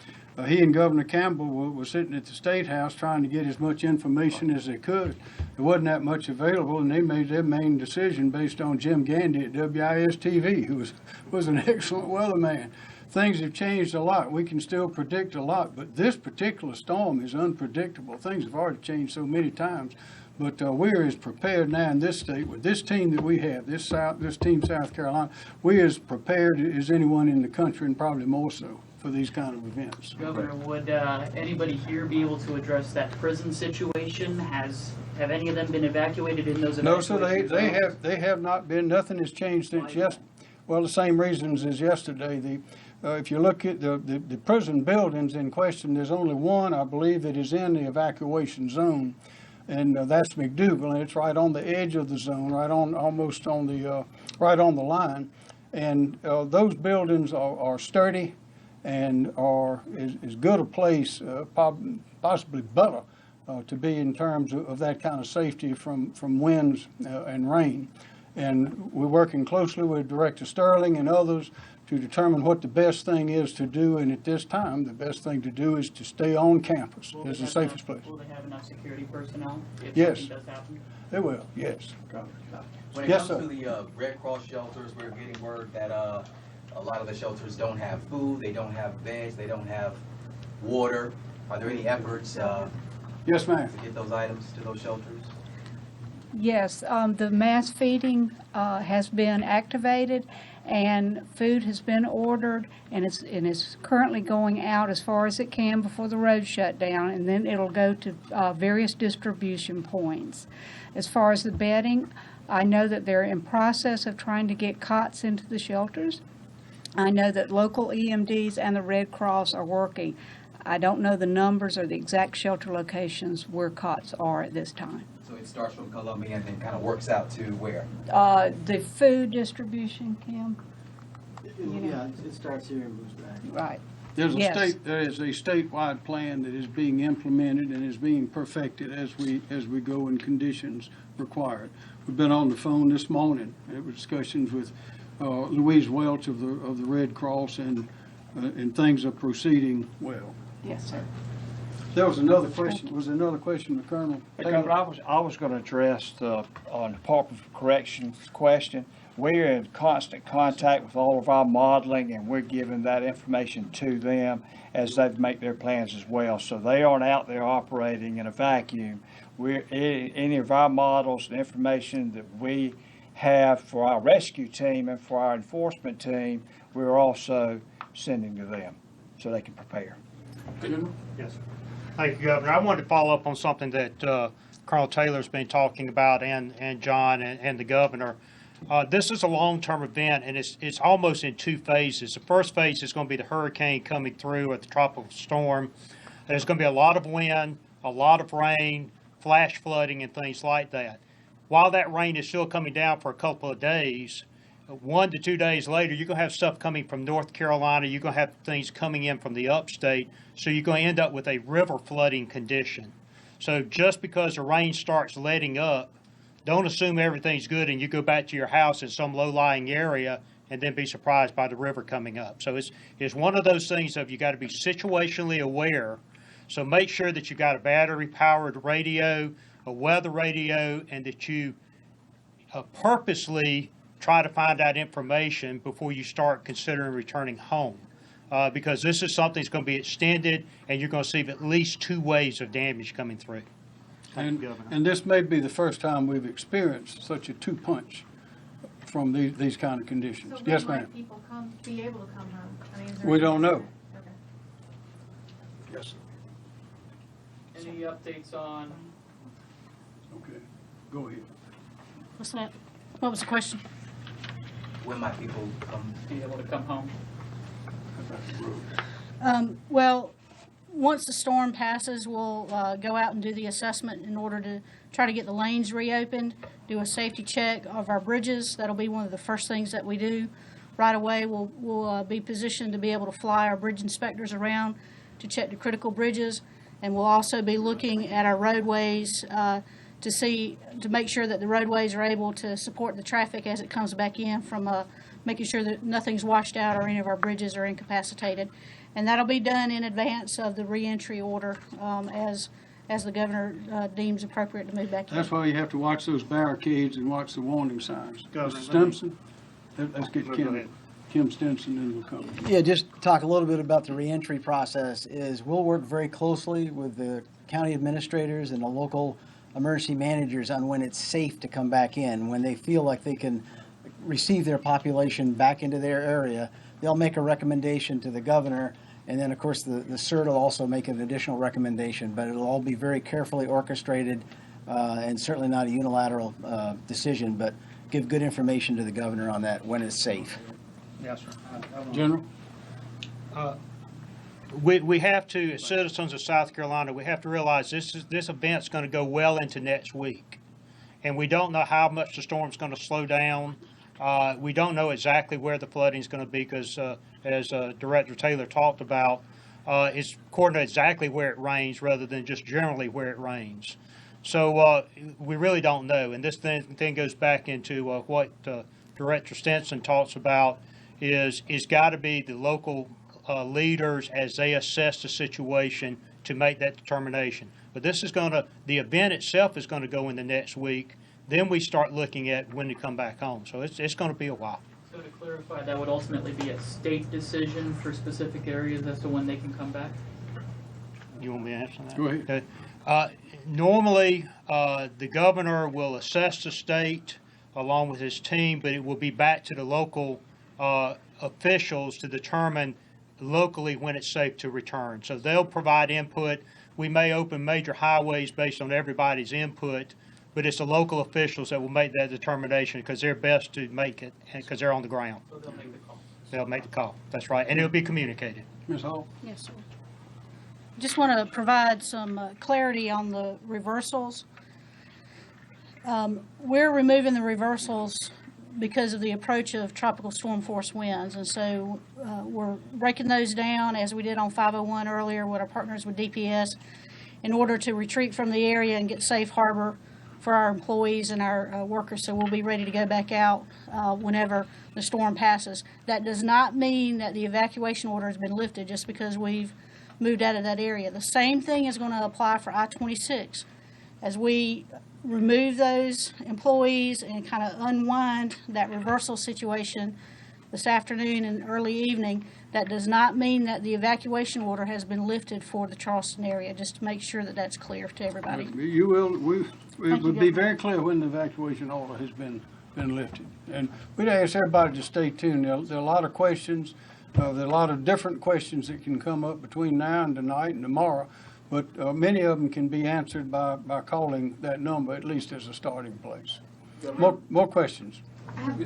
He and Governor Campbell were sitting at the State House trying to get as much information as they could. There wasn't that much available, and they made their main decision based on Jim Gandy at WIS-TV, who was an excellent weatherman. Things have changed a lot. We can still predict a lot, but this particular storm is unpredictable. Things have already changed so many times. But we're as prepared now in this state with this team that we have, this team South Carolina, we're as prepared as anyone in the country, and probably more so, for these kind of events. Governor, would anybody here be able to address that prison situation? Have any of them been evacuated in those No, sir, evacuation they have not been. Nothing has changed since well, the same reasons as yesterday. If you look at the prison buildings in question, there's only one, I believe, that is in the evacuation zone, and that's McDougal, and it's right on the edge of the zone, almost on the right on the line. And those buildings are sturdy and are as good a place, possibly better, to be in terms of that kind of safety from winds and rain. And we're working closely with Director Sterling and others to determine what the best thing is to do. And at this time, the best thing to do is to stay on campus. It's the safest place. Will they have enough security personnel if Yes. something does happen? They will, yes. When it Yes, comes sir. to the Red Cross shelters, we're getting word that a lot of the shelters don't have food, they don't have beds, they don't have water. Are there any efforts Yes, ma'am. to get those items to those shelters? Yes, the mass feeding has been activated, and food has been ordered, and it's currently going out as far as it can before the road shut down, and then it'll go to various distribution points. As far as the bedding, I know that they're in process of trying to get cots into the shelters. I know that local EMDs and the Red Cross are working. I don't know the numbers or the exact shelter locations where cots are at this time. So it starts from Columbia and then kind of works out to where? The food distribution, Kim? Yeah, it starts here and moves back. Right. There is Yes. a statewide plan that is being implemented and is being perfected as we go in conditions required. We've been on the phone this morning. There were discussions with Louise Welch of the Red Cross, and things are proceeding well. Yes, sir. There was another question. Was there another question, Colonel? Governor, I was going to address the Department of Corrections question. We're in constant contact with all of our modeling, and we're giving that information to them as they make their plans as well. So they aren't out there operating in a vacuum. Any of our models and information that we have for our rescue team and for our enforcement team, we're also sending to them so they can prepare. Yes. Thank you, Governor. I wanted to follow up on something that Colonel Taylor's been talking about, and John and the Governor. This is a long-term event, and it's almost in two phases. The first phase is going to be the hurricane coming through at the tropical storm. There's going to be a lot of wind, a lot of rain, flash flooding, and things like that. While that rain is still coming down for a couple of days, 1 to 2 days later, you're going to have stuff coming from North Carolina. You're going to have things coming in from the upstate. So you're going to end up with a river flooding condition. So just because the rain starts letting up, don't assume everything's good and you go back to your house in some low-lying area and then be surprised by the river coming up. So it's one of those things of you got to be situationally aware. So make sure that you've got a battery-powered radio, a weather radio, and that you purposely try to find out information before you start considering returning home. Because this is something that's going to be extended, and you're going to see at least 2 waves of damage coming through. And this may be the first time we've experienced such a two-punch from these kind of conditions. So Yes, when ma'am. might people be able to come home? I mean, is there We any- don't know. Okay. Yes. Any updates on? Okay, go ahead. What's that? What was the question? When might people be able to come home? Well, once the storm passes, we'll go out and do the assessment in order to try to get the lanes reopened, do a safety check of our bridges. That'll be one of the first things that we do. Right away, we'll be positioned to be able to fly our bridge inspectors around to check the critical bridges, and we'll also be looking at our roadways to make sure that the roadways are able to support the traffic as it comes back in from making sure that nothing's washed out or any of our bridges are incapacitated. And that'll be done in advance of the reentry order as the governor deems appropriate to move back in. That's why you have to watch those barricades and watch the warning signs. Governor, Mr. Stimson? Let's get Kim Stimson, and we'll come. Yeah, just talk a little bit about the reentry process. We'll work very closely with the county administrators and the local emergency managers on when it's safe to come back in. When they feel like they can receive their population back into their area, they'll make a recommendation to the governor, And then, of course, the CERT will also make an additional recommendation, but it'll all be very carefully orchestrated and certainly not a unilateral decision, but give good information to the governor on that when it's safe. Yes, sir. General? We have to, as citizens of South Carolina, we have to realize this event's going to go well into next week. And we don't know how much the storm's going to slow down. We don't know exactly where the flooding is going to be because, as Director Taylor talked about, it's according to exactly where it rains rather than just generally where it rains. So we really don't know. And this thing goes back into what Director Stinson talks about is it's got to be the local leaders as they assess the situation to make that determination. But this is going to, the event itself is going to go into next week. Then we start looking at when to come back home. So it's going to be a while. So to clarify, that would ultimately be a state decision for specific areas as to when they can come back? You want me to answer that? Go ahead. Okay. Normally, the governor will assess the state along with his team, but it will be back to the local officials to determine locally when it's safe to return. So they'll provide input. We may open major highways based on everybody's input, but it's the local officials that will make that determination because they're best to make it because they're on the ground. So they'll make the call. They'll make the call. That's right. And it'll be communicated. Ms. Hall? Yes, sir. Just want to provide some clarity on the reversals. We're removing the reversals because of the approach of tropical storm force winds. And so we're breaking those down as we did on 501 earlier with our partners with DPS in order to retreat from the area and get safe harbor for our employees and our workers. So we'll be ready to go back out whenever the storm passes. That does not mean that the evacuation order has been lifted just because we've moved out of that area. The same thing is going to apply for I-26. As we remove those employees and kind of unwind that reversal situation this afternoon and early evening, that does not mean that the evacuation order has been lifted for the Charleston area, just to make sure that that's clear to everybody. You will, it would be very clear when the evacuation order has been lifted. And we'd ask everybody to stay tuned. There are a lot of questions. There are a lot of different questions that can come up between now and tonight and tomorrow, but many of them can be answered by calling that number, at least as a starting place. More questions.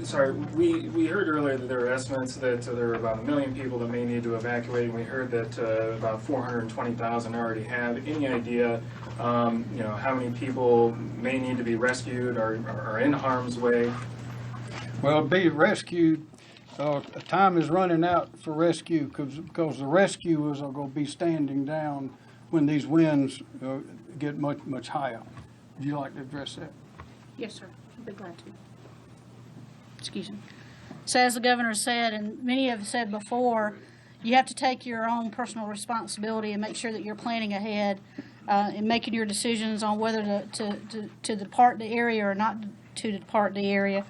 Sorry, we heard earlier that there are estimates that there are about 1 million people that may need to evacuate, and we heard that about 420,000 already have. Any idea, how many people may need to be rescued or are in harm's way? Well, be rescued. Time is running out for rescue because the rescuers are going to be standing down when these winds get much higher. Would you like to address that? Yes, sir. I'd be glad to. Excuse me. So as the governor said, and many have said before, you have to take your own personal responsibility and make sure that you're planning ahead and making your decisions on whether to depart the area or not to depart the area.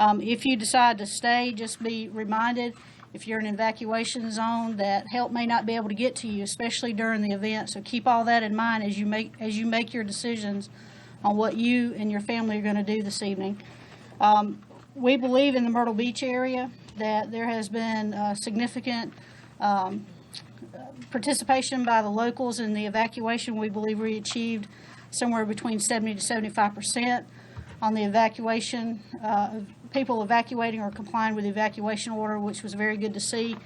If you decide to stay, just be reminded, if you're in an evacuation zone, that help may not be able to get to you, especially during the event. So keep all that in mind as you make your decisions on what you and your family are going to do this evening. We believe in the Myrtle Beach area that there has been significant participation by the locals in the evacuation. We believe we achieved somewhere between 70 to 75% on the evacuation, people evacuating or complying with the evacuation order, which was very good to see.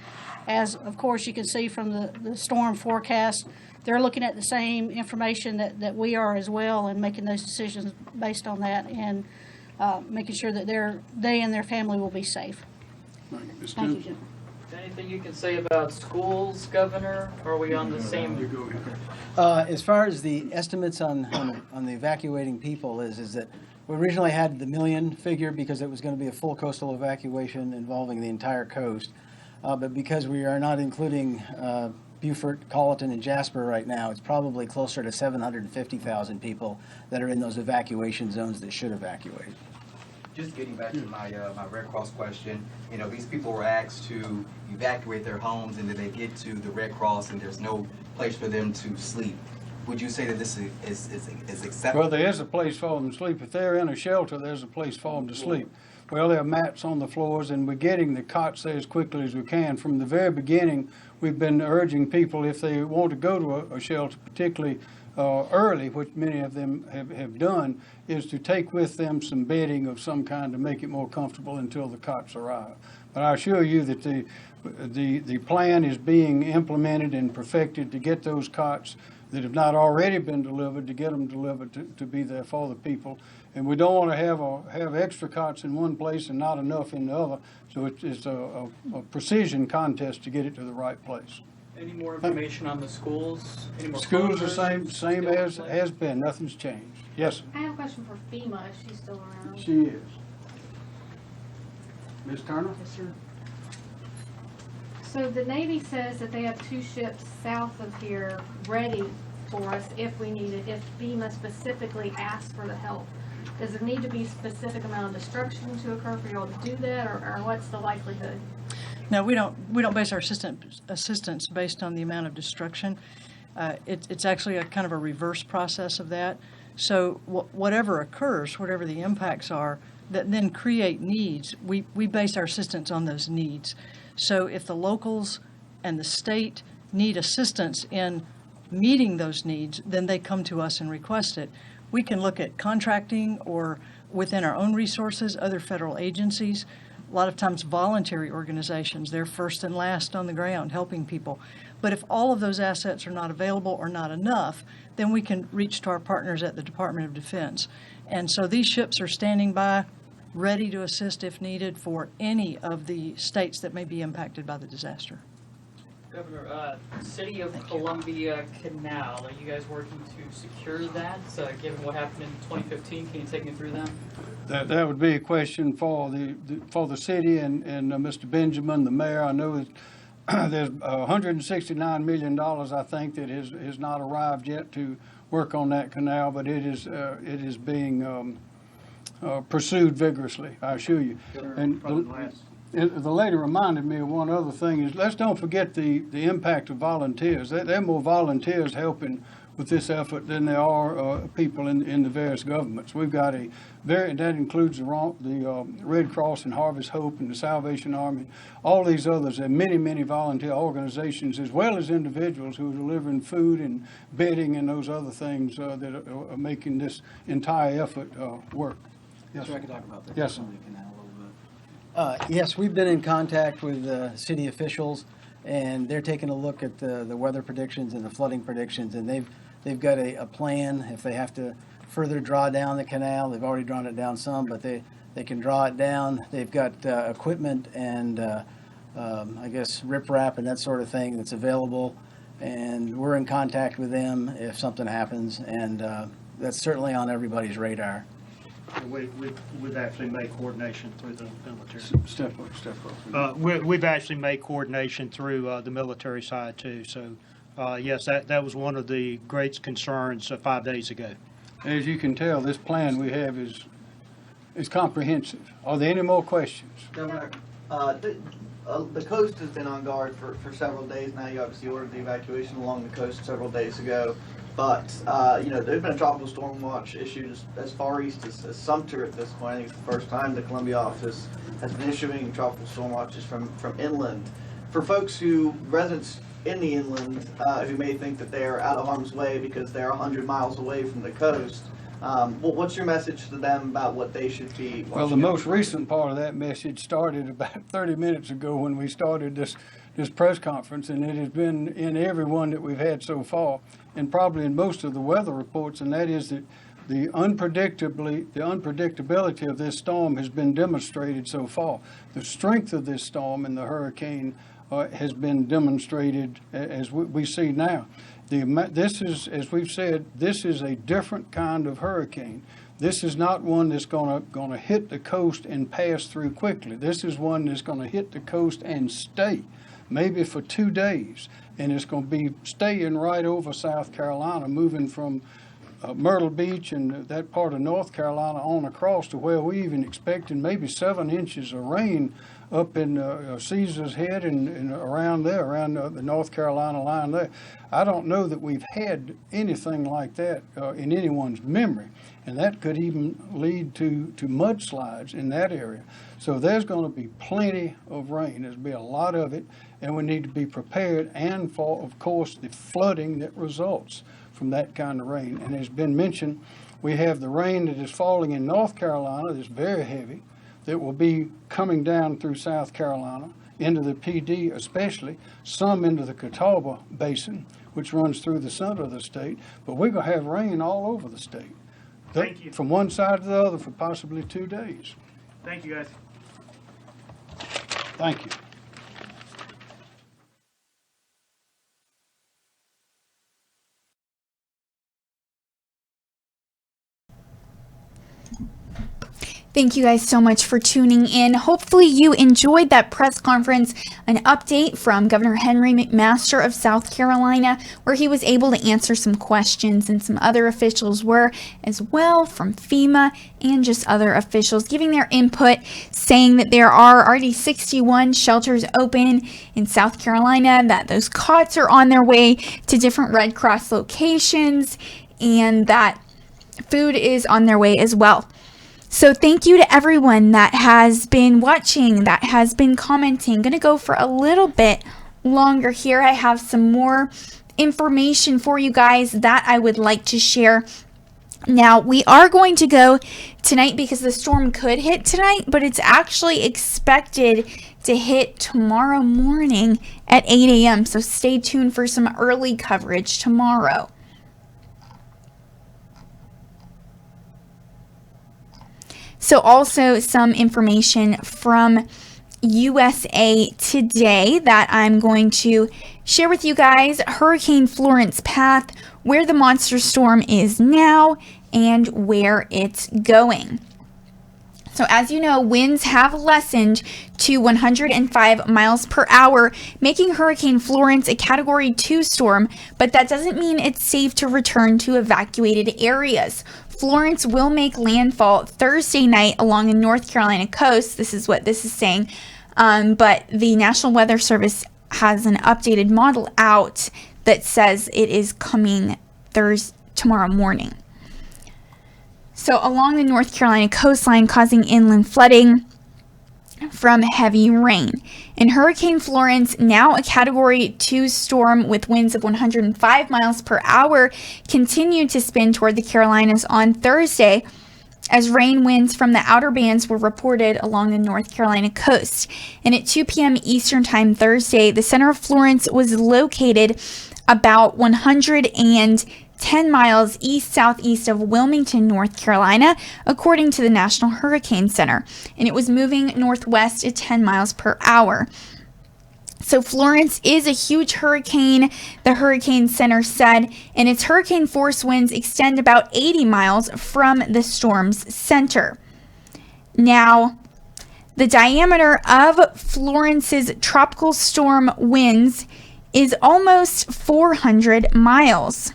As, of course, you can see from the storm forecast, they're looking at the same information that we are as well and making those decisions based on that and making sure that they and their family will be safe. Thank you, Jim. Anything you can say about schools, Governor? Or are we on the same? As far as the estimates on the evacuating people is that we originally had the 1 million figure because it was going to be a full coastal evacuation involving the entire coast. But because we are not including Beaufort, Colleton, and Jasper right now, it's probably closer to 750,000 people that are in those evacuation zones that should evacuate. Just getting back to my Red Cross question, these people were asked to evacuate their homes, and then they get to the Red Cross, and there's no place for them to sleep. Would you say that this is acceptable? Well, there is a place for them to sleep. If they're in a shelter, there's a place for them to sleep. Well, there are mats on the floors, and we're getting the cots there as quickly as we can. From the very beginning, we've been urging people, if they want to go to a shelter, particularly early, which many of them have done, is to take with them some bedding of some kind to make it more comfortable until the cots arrive. But I assure you that the plan is being implemented and perfected to get those cots that have not already been delivered, to get them delivered to be there for the people. And we don't want to have extra cots in one place and not enough in the other. So it's a precision contest to get it to the right place. Any more information on the schools? Any more Schools are closures? same as has been. Nothing's changed. Yes, sir. I have a question for FEMA, if she's still around. She is. Ms. Turner? Yes, sir. So the Navy says that they have 2 ships south of here ready for us if we need it, if FEMA specifically asks for the help. Does there need to be a specific amount of destruction to occur for you all to do that, or what's the likelihood? No, we don't base our assistance based on the amount of destruction. It's actually a kind of a reverse process of that. So whatever occurs, whatever the impacts are, that then create needs, we base our assistance on those needs. So if the locals and the state need assistance in meeting those needs, then they come to us and request it. We can look at contracting or within our own resources, other federal agencies, a lot of times voluntary organizations. They're first and last on the ground helping people. But if all of those assets are not available or not enough, then we can reach to our partners at the Department of Defense. And so these ships are standing by, ready to assist if needed for any of the states that may be impacted by the disaster. Governor, City of Columbia Canal, are you guys working to secure that, given what happened in 2015? Can you take me through that? That would be a question for the city and Mr. Benjamin, the mayor. I know there's $169 million, I think, that has not arrived yet to work on that canal, but it is being pursued vigorously, I assure you. And the lady reminded me of one other thing is, let's don't forget the impact of volunteers. There are more volunteers helping with this effort than there are people in the various governments. We've got that includes the Red Cross and Harvest Hope and the Salvation Army, all these others. There are many, many volunteer organizations as well as individuals who are delivering food and bedding and those other things that are making this entire effort work. Yes, Sure, I could talk about that. Yes, sir. Yes, we've been in contact with city officials, and they're taking a look at the weather predictions and the flooding predictions, and they've got a plan. If they have to further draw down the canal, they've already drawn it down some, but they can draw it down. They've got equipment and I guess riprap and that sort of thing that's available, and we're in contact with them if something happens, and that's certainly on everybody's radar. We've actually made coordination through the military. Step up. We've actually made coordination through the military side too. So, yes, that was one of the great concerns 5 days ago. As you can tell, this plan we have is comprehensive. Are there any more questions? Governor, the coast has been on guard for several days now. You obviously ordered the evacuation along the coast several days ago. But, there's been a tropical storm watch issued as far east as Sumter at this point. I think it's the first time the Columbia office has been issuing tropical storm watches from inland. For residents in the inland who may think that they're out of harm's way because they're 100 miles away from the coast, what's your message to them about what they should be watching? Well, the most recent part of that message started about 30 minutes ago when we started this press conference, and it has been in every one that we've had so far, and probably in most of the weather reports, and that is that the unpredictability of this storm has been demonstrated so far. The strength of this storm and the hurricane has been demonstrated as we see now. This is, as we've said, this is a different kind of hurricane. This is not one that's going to hit the coast and pass through quickly. This is one that's going to hit the coast and stay, maybe for 2 days, and it's going to be staying right over South Carolina, moving from Myrtle Beach and that part of North Carolina on across to where we even expecting maybe 7 inches of rain up in Caesar's Head and around there, around the North Carolina line there. I don't know that we've had anything like that in anyone's memory, and that could even lead to mudslides in that area. So there's going to be plenty of rain. There's going to be a lot of it, and we need to be prepared, and for, of course, the flooding that results from that kind of rain. And as been mentioned, we have the rain that is falling in North Carolina that's very heavy, that will be coming down through South Carolina, into the PD especially, some into the Catawba Basin, which runs through the center of the state. But we're going to have rain all over the state. Thank you. From one side to the other for possibly 2 days. Thank you, guys. Thank you. Thank you guys so much for tuning in. Hopefully you enjoyed that press conference, an update from Governor Henry McMaster of South Carolina, where he was able to answer some questions, and some other officials were as well, from FEMA and just other officials giving their input, saying that there are already 61 shelters open in South Carolina, that those cots are on their way to different Red Cross locations, and that food is on their way as well. So thank you to everyone that has been watching, that has been commenting. I'm going to go for a little bit longer here. I have some more information for you guys that I would like to share. Now, we are going to go tonight because the storm could hit tonight, but it's actually expected to hit tomorrow morning at 8 a.m. So stay tuned for some early coverage tomorrow. So also some information from USA Today that I'm going to share with you guys. Hurricane Florence path, where the monster storm is now, and where it's going. So as you know, winds have lessened to 105 miles per hour, making Hurricane Florence a Category 2 storm, but that doesn't mean it's safe to return to evacuated areas. Florence will make landfall Thursday night along the North Carolina coast. This is what this is saying. But the National Weather Service has an updated model out that says it is coming tomorrow morning. So along the North Carolina coastline, causing inland flooding from heavy rain. And Hurricane Florence, now a Category 2 storm with winds of 105 miles per hour, continued to spin toward the Carolinas on Thursday as rain winds from the outer bands were reported along the North Carolina coast. And at 2 p.m. Eastern Time Thursday, the center of Florence was located about 110 miles east-southeast of Wilmington, North Carolina, according to the National Hurricane Center, and it was moving northwest at 10 miles per hour. So Florence is a huge hurricane, the Hurricane Center said, and its hurricane force winds extend about 80 miles from the storm's center. Now, the diameter of Florence's tropical storm winds is almost 400 miles.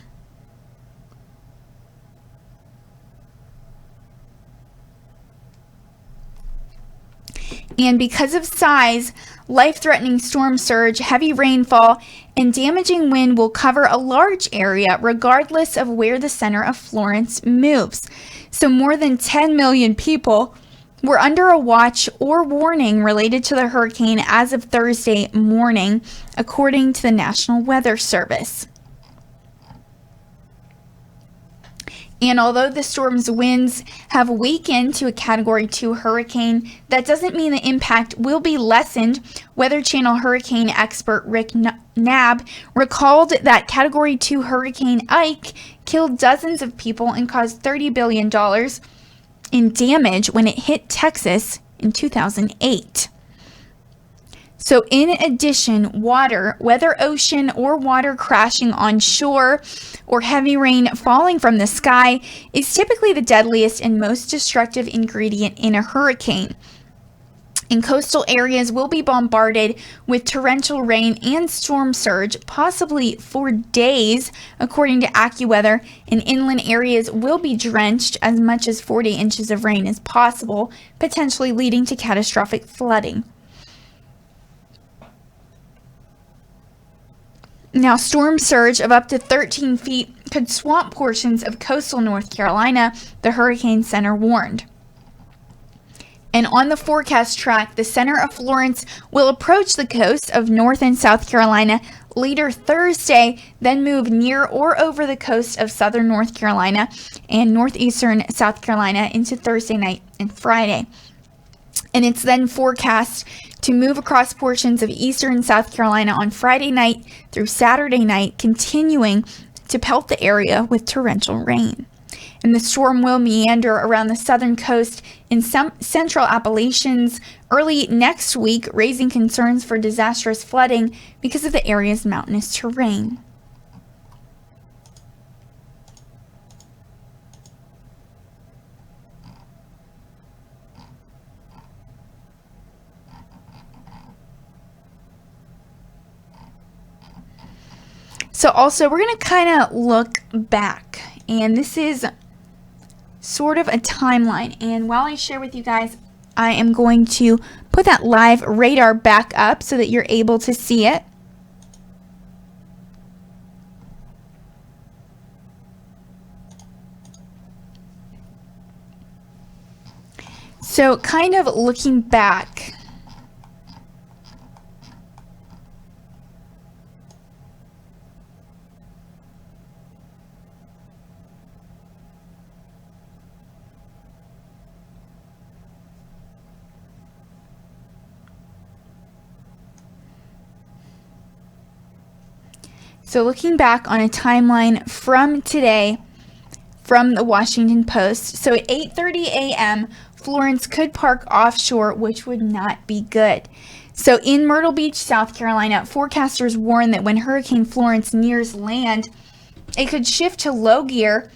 And because of size, life-threatening storm surge, heavy rainfall, and damaging wind will cover a large area regardless of where the center of Florence moves. So more than 10 million people were under a watch or warning related to the hurricane as of Thursday morning, according to the National Weather Service. And although the storm's winds have weakened to a Category 2 hurricane, that doesn't mean the impact will be lessened. Weather Channel hurricane expert Rick Knabb recalled that Category 2 Hurricane Ike killed dozens of people and caused $30 billion in damage when it hit Texas in 2008. So in addition, water, whether ocean or water crashing on shore or heavy rain falling from the sky, is typically the deadliest and most destructive ingredient in a hurricane. And coastal areas will be bombarded with torrential rain and storm surge, possibly for days, according to AccuWeather, and inland areas will be drenched. As much as 40 inches of rain is possible, potentially leading to catastrophic flooding. Now, storm surge of up to 13 feet could swamp portions of coastal North Carolina, the Hurricane Center warned. And on the forecast track, the center of Florence will approach the coast of North and South Carolina later Thursday, then move near or over the coast of southern North Carolina and northeastern South Carolina into Thursday night and Friday. And it's then forecast to move across portions of eastern South Carolina on Friday night through Saturday night, continuing to pelt the area with torrential rain. And the storm will meander around the southern coast in some central Appalachians early next week, raising concerns for disastrous flooding because of the area's mountainous terrain. So also, we're going to kind of look back, and this is sort of a timeline. And while I share with you guys, I am going to put that live radar back up so that you're able to see it. So kind of looking back, so looking back on a timeline from today from the Washington Post. So at 8:30 a.m., Florence could park offshore, which would not be good. So in Myrtle Beach, South Carolina, forecasters warn that when Hurricane Florence nears land, it could shift to low gear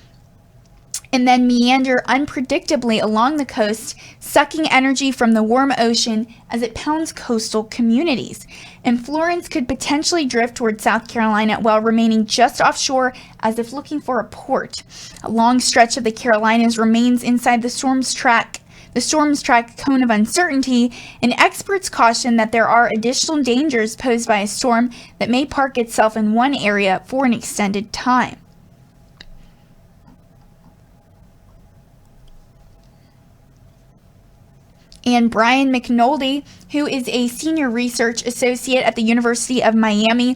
and then meander unpredictably along the coast, sucking energy from the warm ocean as it pounds coastal communities. And Florence could potentially drift toward South Carolina while remaining just offshore as if looking for a port. A long stretch of the Carolinas remains inside the storm's track cone of uncertainty, and experts caution that there are additional dangers posed by a storm that may park itself in one area for an extended time. And Brian McNulty, who is a senior research associate at the University of Miami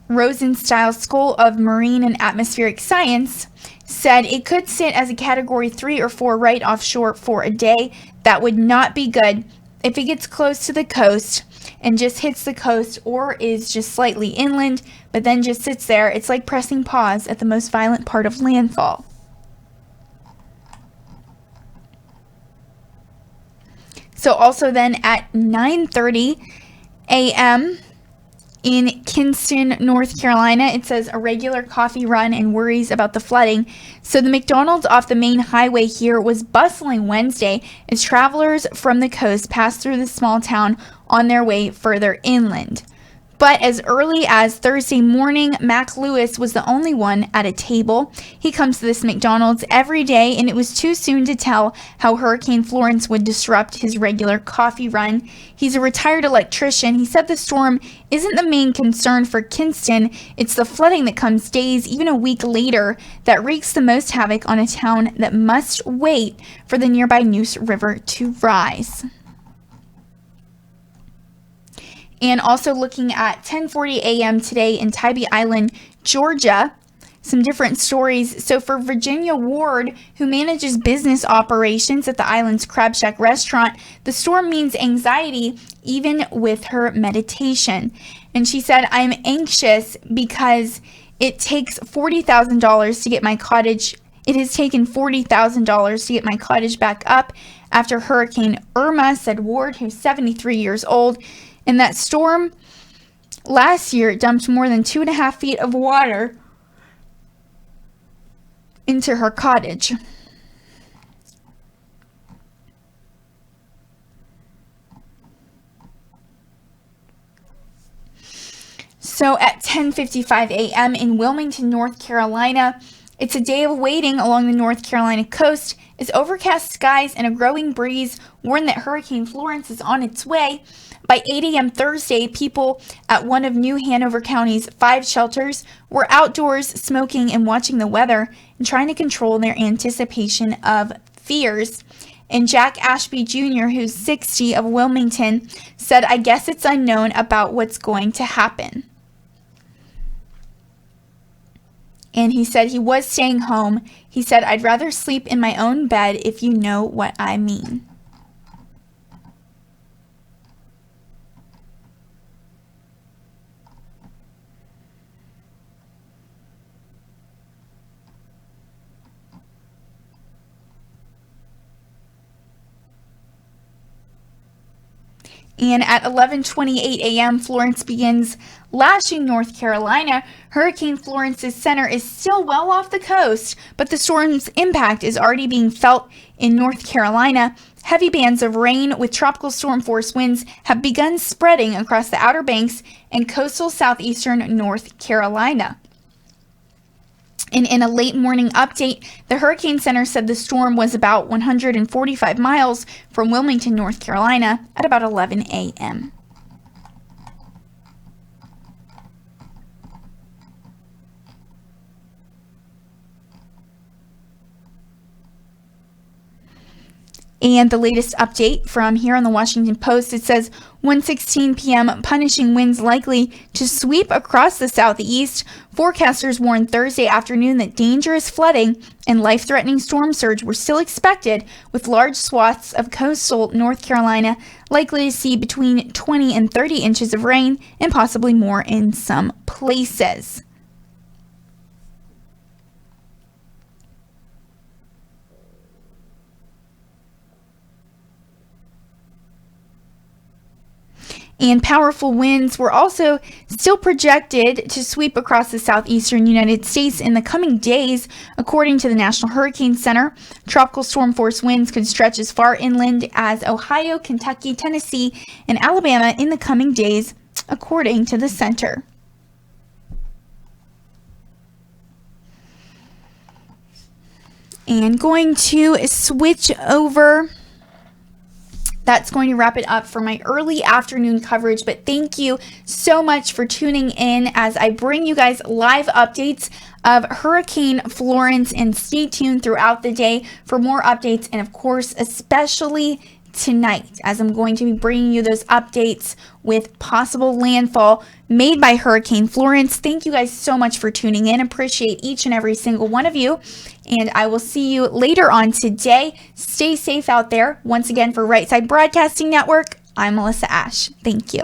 Rosenstiel School of Marine and Atmospheric Science, said it could sit as a Category 3 or 4 right offshore for a day. That would not be good if it gets close to the coast and just hits the coast, or is just slightly inland, but then just sits there. It's like pressing pause at the most violent part of landfall. So also then at 9:30 a.m. in Kinston, North Carolina, it says a regular coffee run and worries about the flooding. So the McDonald's off the main highway here was bustling Wednesday as travelers from the coast passed through the small town on their way further inland. But as early as Thursday morning, Mac Lewis was the only one at a table. He comes to this McDonald's every day, and it was too soon to tell how Hurricane Florence would disrupt his regular coffee run. He's a retired electrician. He said the storm isn't the main concern for Kinston. It's the flooding that comes days, even a week later, that wreaks the most havoc on a town that must wait for the nearby Neuse River to rise. And also looking at 10:40 a.m. today in Tybee Island, Georgia, some different stories. So for Virginia Ward, who manages business operations at the island's Crab Shack restaurant, the storm means anxiety even with her meditation. And she said, "I'm anxious because it takes $40,000 to get my cottage. It has taken $40,000 to get my cottage back up after Hurricane Irma," said Ward, who's 73 years old. And that storm last year dumped more than 2.5 feet of water into her cottage. So at 10:55 a.m. in Wilmington, North Carolina, it's a day of waiting along the North Carolina coast as overcast skies and a growing breeze warn that Hurricane Florence is on its way. By 8 a.m. Thursday, people at one of New Hanover County's 5 shelters were outdoors smoking and watching the weather and trying to control their anticipation of fears. And Jack Ashby Jr., who's 60 of Wilmington, said, "I guess it's unknown about what's going to happen." And he said he was staying home. He said, "I'd rather sleep in my own bed, if you know what I mean." And at 11:28 a.m., Florence begins lashing North Carolina. Hurricane Florence's center is still well off the coast, but the storm's impact is already being felt in North Carolina. Heavy bands of rain with tropical storm force winds have begun spreading across the Outer Banks and coastal southeastern North Carolina. And in a late morning update, the Hurricane Center said the storm was about 145 miles from Wilmington, North Carolina at about 11 a.m. And the latest update from here on the Washington Post, it says 1:16 p.m. punishing winds likely to sweep across the southeast. Forecasters warned Thursday afternoon that dangerous flooding and life-threatening storm surge were still expected, with large swaths of coastal North Carolina likely to see between 20 and 30 inches of rain and possibly more in some places. And powerful winds were also still projected to sweep across the southeastern United States in the coming days. According to the National Hurricane Center, tropical storm force winds could stretch as far inland as Ohio, Kentucky, Tennessee, and Alabama in the coming days, according to the center. And going to switch over. That's going to wrap it up for my early afternoon coverage, but thank you so much for tuning in as I bring you guys live updates of Hurricane Florence, and stay tuned throughout the day for more updates, and of course, especially tonight, as I'm going to be bringing you those updates with possible landfall made by Hurricane Florence. Thank you guys so much for tuning in. Appreciate each and every single one of you. And I will see you later on today. Stay safe out there. Once again, for Right Side Broadcasting Network, I'm Alyssa Ashe. Thank you.